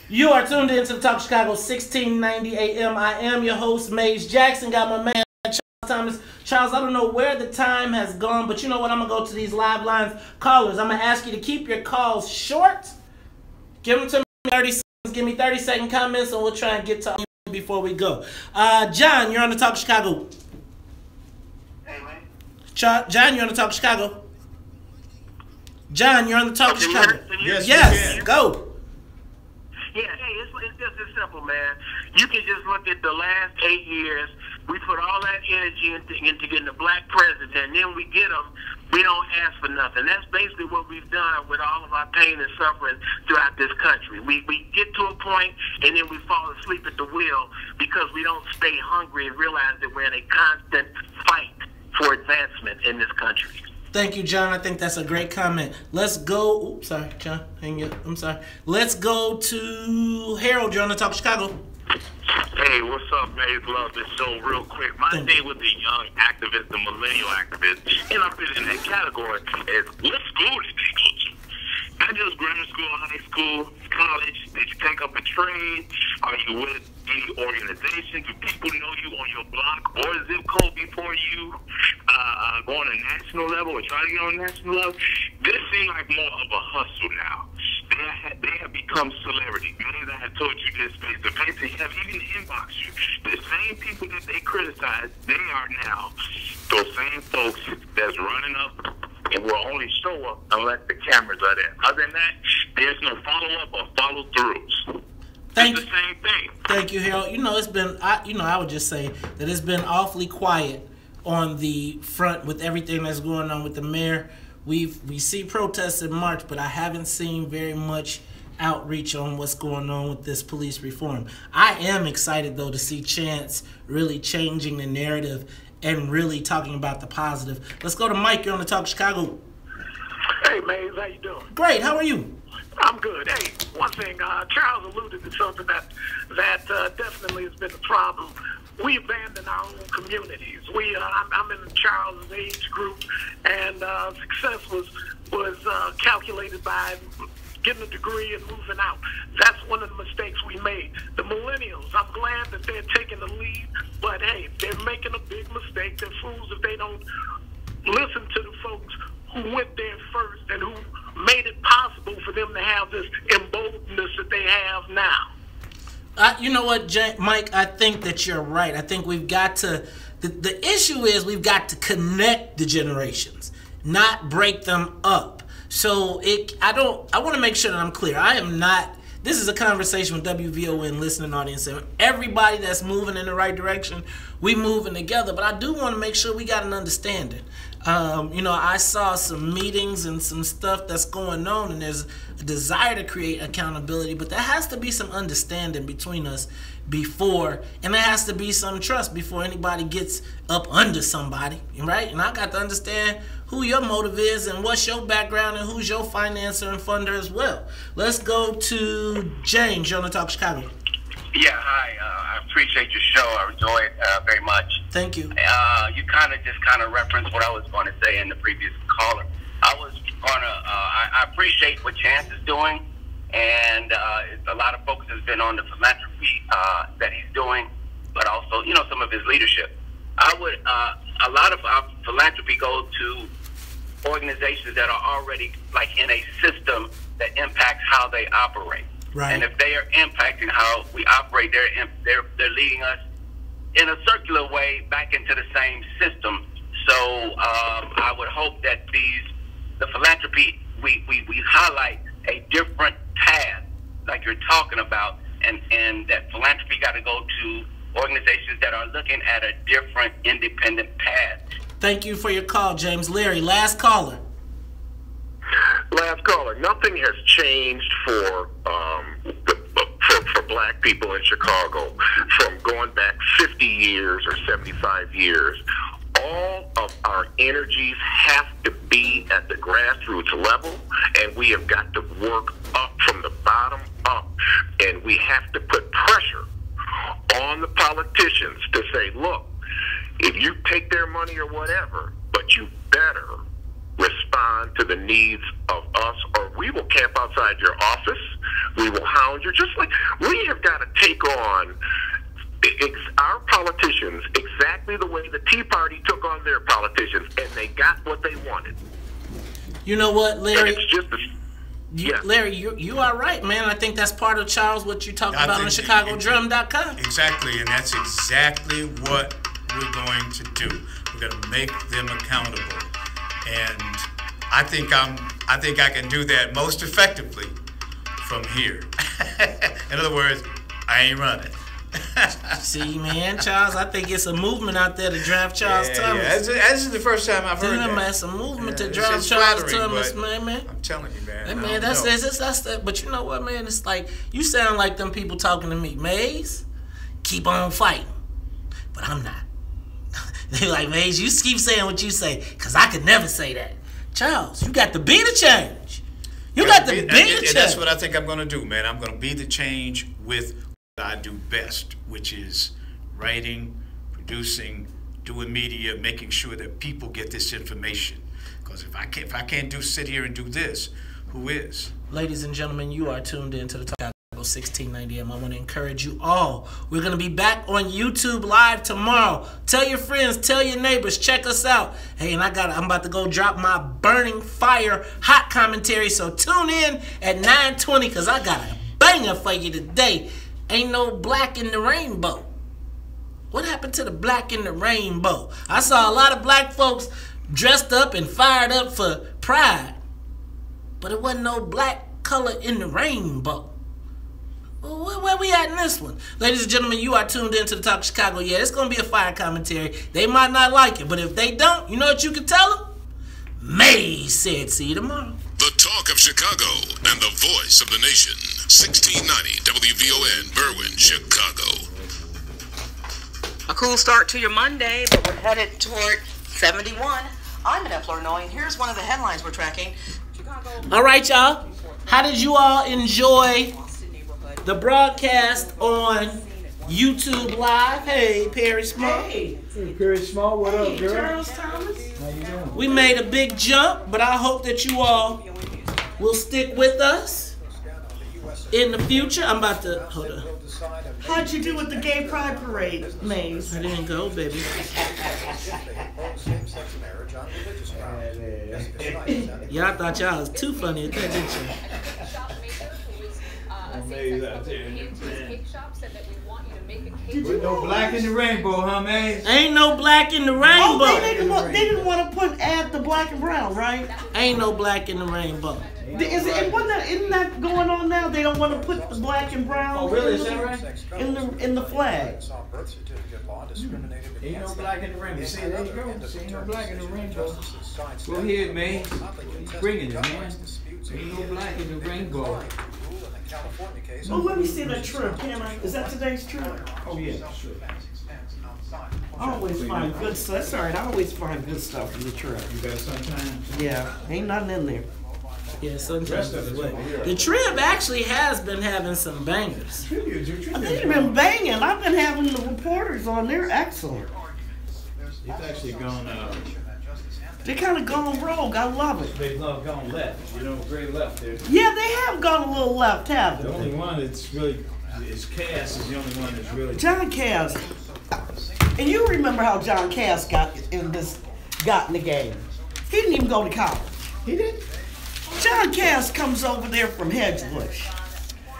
You are tuned in to the Talk Chicago 1690 AM. I am your host, Maze Jackson. Got my man, Charles Thomas. Charles, I don't know where the time has gone, but you know what? I'm going to go to these live lines. Callers, I'm going to ask you to keep your calls short. Give them to me 30 seconds. Give me 30-second comments, and we'll try and get to you before we go. John, you're on the Talk Chicago. Hey, man. John, you're on the Talk Chicago. John, you're on the Talk Chicago. Yes, go. Yeah, hey, it's just as simple, man. You can just look at the last 8 years. We put all that energy into getting a black president, and then we get him. We don't ask for nothing. That's basically what we've done with all of our pain and suffering throughout this country. We get to a point, and then we fall asleep at the wheel because we don't stay hungry and realize that we're in a constant fight for advancement in this country. Thank you, John. I think that's a great comment. Let's go. Oops, sorry, John. Hang up. I'm sorry. Let's go to Harold. You're on the Talk Chicago. Hey, what's up, man? Love this show real quick. My thing with the young activists, the millennial activists, and I fit in that category, is what school did they go to? Not just grammar school, high school, college. Did you take up a trade? Are you with any organization? Do people know you on your block or zip code before you go on a national level or try to get on a national level? This seems like more of a hustle now. They have become celebrities. Many that have told you this face to face. They have even inboxed you. The same people that they criticize, they are now those same folks that's running up and will only show up unless the cameras are there. Other than that, there's no follow-up or follow-throughs. It's the same thing. Thank you, Harold. You know, it's been, I would just say that it's been awfully quiet on the front with everything that's going on with the mayor. We see protests in March, but I haven't seen very much outreach on what's going on with this police reform. I am excited, though, to see Chance really changing the narrative and really talking about the positive. Let's go to Mike. You're on the Talk Chicago. Hey, Maze, how you doing? Great. How are you? I'm good. Hey, one thing, Charles alluded to something that definitely has been a problem. We abandon our own communities. I'm in Charles' age group, and success was calculated by getting a degree and moving out. That's one of the mistakes we made. The millennials, I'm glad that they're taking the lead, but hey, they're making a big mistake. They're fools if they don't listen to the folks who went there first and who made it possible for them to have this emboldenedness that they have now. You know what, Mike? I think that you're right. I think we've got to. The issue is we've got to connect the generations, not break them up. So I want to make sure that I'm clear. I am not. This is a conversation with WVON listening audience, and everybody that's moving in the right direction, we moving together. But I do want to make sure we got an understanding. You know, I saw some meetings and some stuff that's going on, and there's a desire to create accountability, but there has to be some understanding between us before, and there has to be some trust before anybody gets up under somebody, right? And I got to understand who your motive is and what's your background and who's your financer and funder as well. Let's go to James. You're on the Talk Chicago. Yeah, hi. I appreciate your show. I enjoy it very much. Thank you. You kind of referenced what I was going to say in the previous caller. I appreciate what Chance is doing, and a lot of focus has been on the philanthropy that he's doing, but also, you know, some of his leadership. A lot of our philanthropy goes to organizations that are already like in a system that impacts how they operate. Right. And if they are impacting how we operate, they're leading us in a circular way back into the same system. So I would hope that the philanthropy, we highlight a different path, like you're talking about, and that philanthropy got to go to organizations that are looking at a different independent path. Thank you for your call, James. Larry, last caller. Last caller. Nothing has changed for black people in Chicago from going back 50 years or 75 years. All of our energies have to be at the grassroots level, and we have got to work up from the bottom up, and we have to put pressure on the politicians to say, look, if you take their money or whatever, but you better respond to the needs of us, or we will camp outside your office. We will hound you. Just like we have got to take on our politicians exactly the way the Tea Party took on their politicians, and they got what they wanted. You know what, Larry? And it's just Larry, you are right, man. I think that's part of, Charles, what you talked about on ChicagoDrum.com. Exactly, and that's exactly what we're going to do. We're going to make them accountable, and I think I can do that most effectively from here. In other words, I ain't running. See, man, Charles, I think it's a movement out there to draft Charles Thomas. Yeah, this is the first time I've heard that. It's a movement to draft Charles Thomas, man. I'm telling you, man. Hey, man, that's that. But you know what, man? It's like, you sound like them people talking to me. Maze, keep on fighting. But I'm not. They're like, Maze, you keep saying what you say, because I could never say that. Charles, you got to be the change. You got to be the change. That's what I think I'm going to do, man. I'm going to be the change with I do best, which is writing, producing, doing media, making sure that people get this information. Because if I can't sit here and do this, who is? Ladies and gentlemen, you are tuned in to the Chicago 1690 AM. I want to encourage you all. We're going to be back on YouTube Live tomorrow. Tell your friends, tell your neighbors, check us out. Hey, and I'm about to go drop my burning fire hot commentary. So tune in at 9:20 because I got a banger for you today. Ain't no black in the rainbow. What happened to the black in the rainbow? I saw a lot of black folks dressed up and fired up for pride, but it wasn't no black color in the rainbow. Well, where we at in this one? Ladies and gentlemen, you are tuned in to the Talk of Chicago. Yeah, it's going to be a fire commentary. They might not like it, but if they don't, you know what you can tell them? Maze said, see you tomorrow. The Talk of Chicago and the voice of the nation. 1690 WVON, Berwyn, Chicago. A cool start to your Monday, but we're headed toward 71. I'm Annette Flournoy, and here's one of the headlines we're tracking. All right, y'all. How did you all enjoy the broadcast on YouTube Live? Hey, Perry Small. Hey, Perry Small, what up, girl? Charles Thomas. How you doing? We made a big jump, but I hope that you all will stick with us in the future. I'm about to, hold on. How'd you do with the gay pride parade, Maze? I didn't go, baby. Y'all thought y'all was too funny at that, didn't you? With no black in the rainbow, huh, man? Ain't no black in the rainbow. Oh, they didn't want to add the black and brown, right? Ain't no black in the rainbow. Isn't that going on now? They don't want to put the black and brown. Oh, really? Is that right? In the flag. Ain't no black in the rainbow. See, there you go. Ain't no black in the rainbow. Go ahead, man. Bringing it, man. Ain't no black in the rainbow. Oh, let me see that trip. Is that today's trip? Oh, yeah, sure. I always find good stuff. That's all right. I always find good stuff in the trip. You got sometimes? Yeah, ain't nothing in there. Yeah, sometimes. The trip actually has been having some bangers. They've been banging. I've been having the reporters on. They're excellent. It's actually gone They kind of gone rogue. I love it. They've gone left. You know, very left there. Yeah, they have gone a little left, haven't they? The only one that's really is Cass is the only one that's really John Cass. And you remember how John Cass got in the game. He didn't even go to college. He didn't? John Cass comes over there from Hedgebush.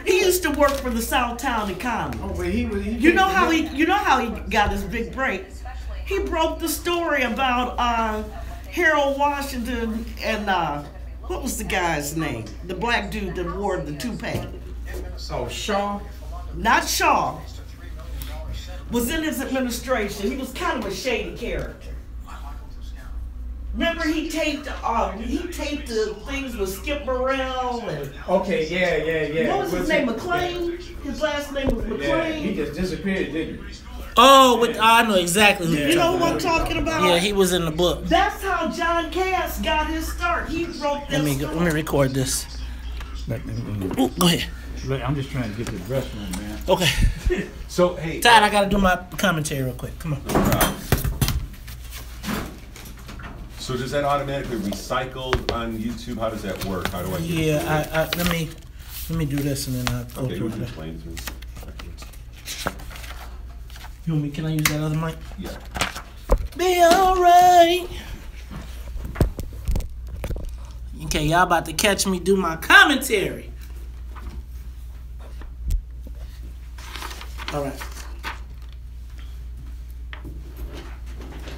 He used to work for the Southtown Economy. Oh, but you know how he got his big break? He broke the story about Harold Washington and what was the guy's name? The black dude that wore the toupee. Oh, Shaw? Not Shaw. Was in his administration. He was kind of a shady character. Remember he taped the things with Skip Burrell and Okay, yeah. what was his name? McClain? His last name was McClain. Yeah, he just disappeared, didn't he? Oh, I know exactly who Yeah. you're You know talking who I'm about. talking about? Yeah, he was in the book. That's how John Cass got his start. He wrote Let me record this. Ooh, go ahead. Look, I'm just trying to get to the restroom, man. Okay. So, hey. Todd, I got to do my commentary real quick. Come on. So does that automatically recycle on YouTube? How does that work? How do I? Yeah, let me do this and then I'll go Okay, through you can it. explain it to me. You want me? Can I use that other mic? Yeah. Be alright. Okay, y'all about to catch me do my commentary. All right.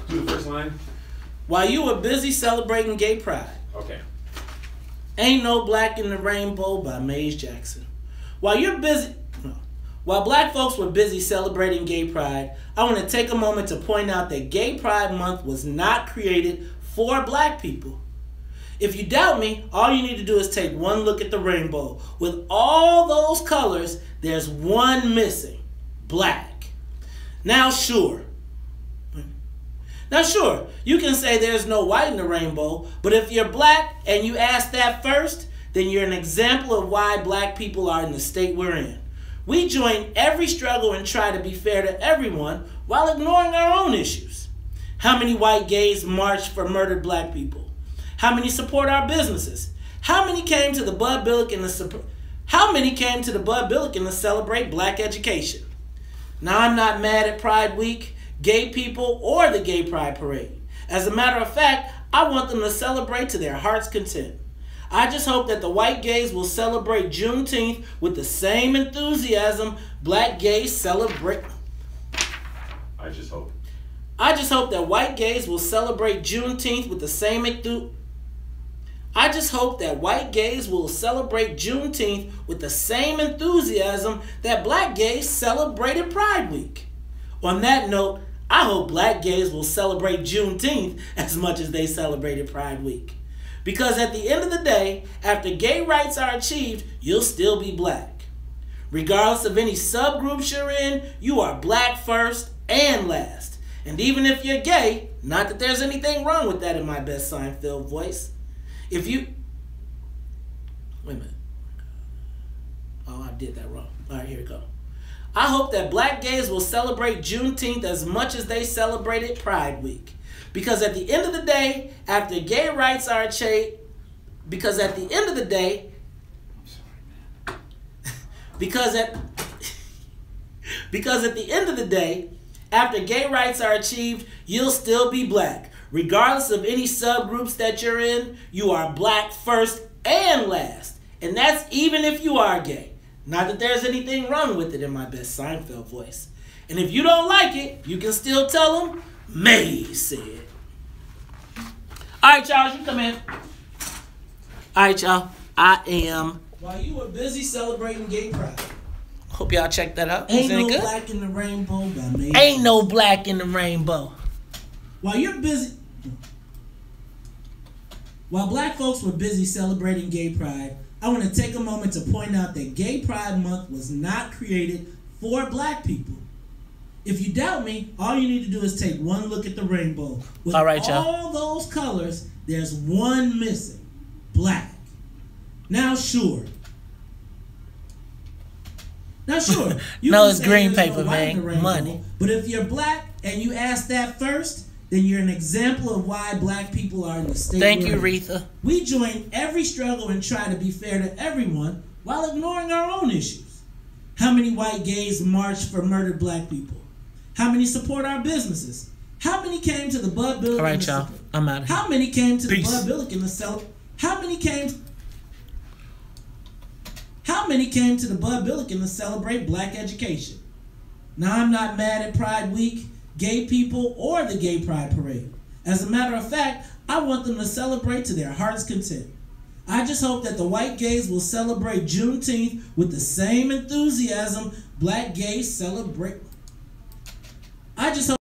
Do the first line. While you were busy celebrating gay pride. Okay. Ain't No Black in the Rainbow by Maze Jackson. While black folks were busy celebrating gay pride, I want to take a moment to point out that Gay Pride Month was not created for black people. If you doubt me, all you need to do is take one look at the rainbow. With all those colors, there's one missing: black. Now sure, you can say there's no white in the rainbow, but if you're black and you ask that first, then you're an example of why black people are in the state we're in. We join every struggle and try to be fair to everyone while ignoring our own issues. How many white gays marched for murdered black people? How many support our businesses? How many came to the Bud Billiken to celebrate black education? Now, I'm not mad at Pride Week, gay people, or the Gay Pride Parade. As a matter of fact, I want them to celebrate to their heart's content. I just hope that the white gays will celebrate Juneteenth with the same enthusiasm black gays celebrate. I just hope that white gays will celebrate Juneteenth with the same enthusiasm that black gays celebrated Pride Week. On that note, I hope black gays will celebrate Juneteenth as much as they celebrated Pride Week. Because at the end of the day, after gay rights are achieved, you'll still be black. Regardless of any subgroups you're in, you are black first and last. And even if you're gay, not that there's anything wrong with that in my best Seinfeld voice. Wait a minute. Oh, I did that wrong. All right, here we go. I hope that black gays will celebrate Juneteenth as much as they celebrated Pride Week. Because at the end of the day, after gay rights are achieved, you'll still be black. Regardless of any subgroups that you're in, you are black first and last. And that's even if you are gay. Not that there's anything wrong with it in my best Seinfeld voice. And if you don't like it, you can still tell them, Maze said. All right, Charles, you come in. All right, y'all. I am. While you were busy celebrating gay pride. Hope y'all check that out. Ain't No Black in the Rainbow by Maze. Ain't no black in the rainbow. While black folks were busy celebrating gay pride, I want to take a moment to point out that Gay Pride Month was not created for black people. If you doubt me, all you need to do is take one look at the rainbow. With all right, y'all. All those colors, there's one missing: black. Now, sure. You no, can it's say green there's paper, no white in the man. rainbow, Money. But if you're black and you ask that first, then you're an example of why black people are in the state. Thank you, we're in. Retha. We join every struggle and try to be fair to everyone while ignoring our own issues. How many white gays marched for murdered black people? How many support our businesses? How many came to the Bud Billiken? All right, y'all. I'm out of here. How many came to Peace. the Bud Billiken to sell? How many came to the Bud Billiken to celebrate black education? Now, I'm not mad at Pride Week, gay people, or the Gay Pride Parade. As a matter of fact, I want them to celebrate to their heart's content. I just hope that the white gays will celebrate Juneteenth with the same enthusiasm black gays celebrate. I just hope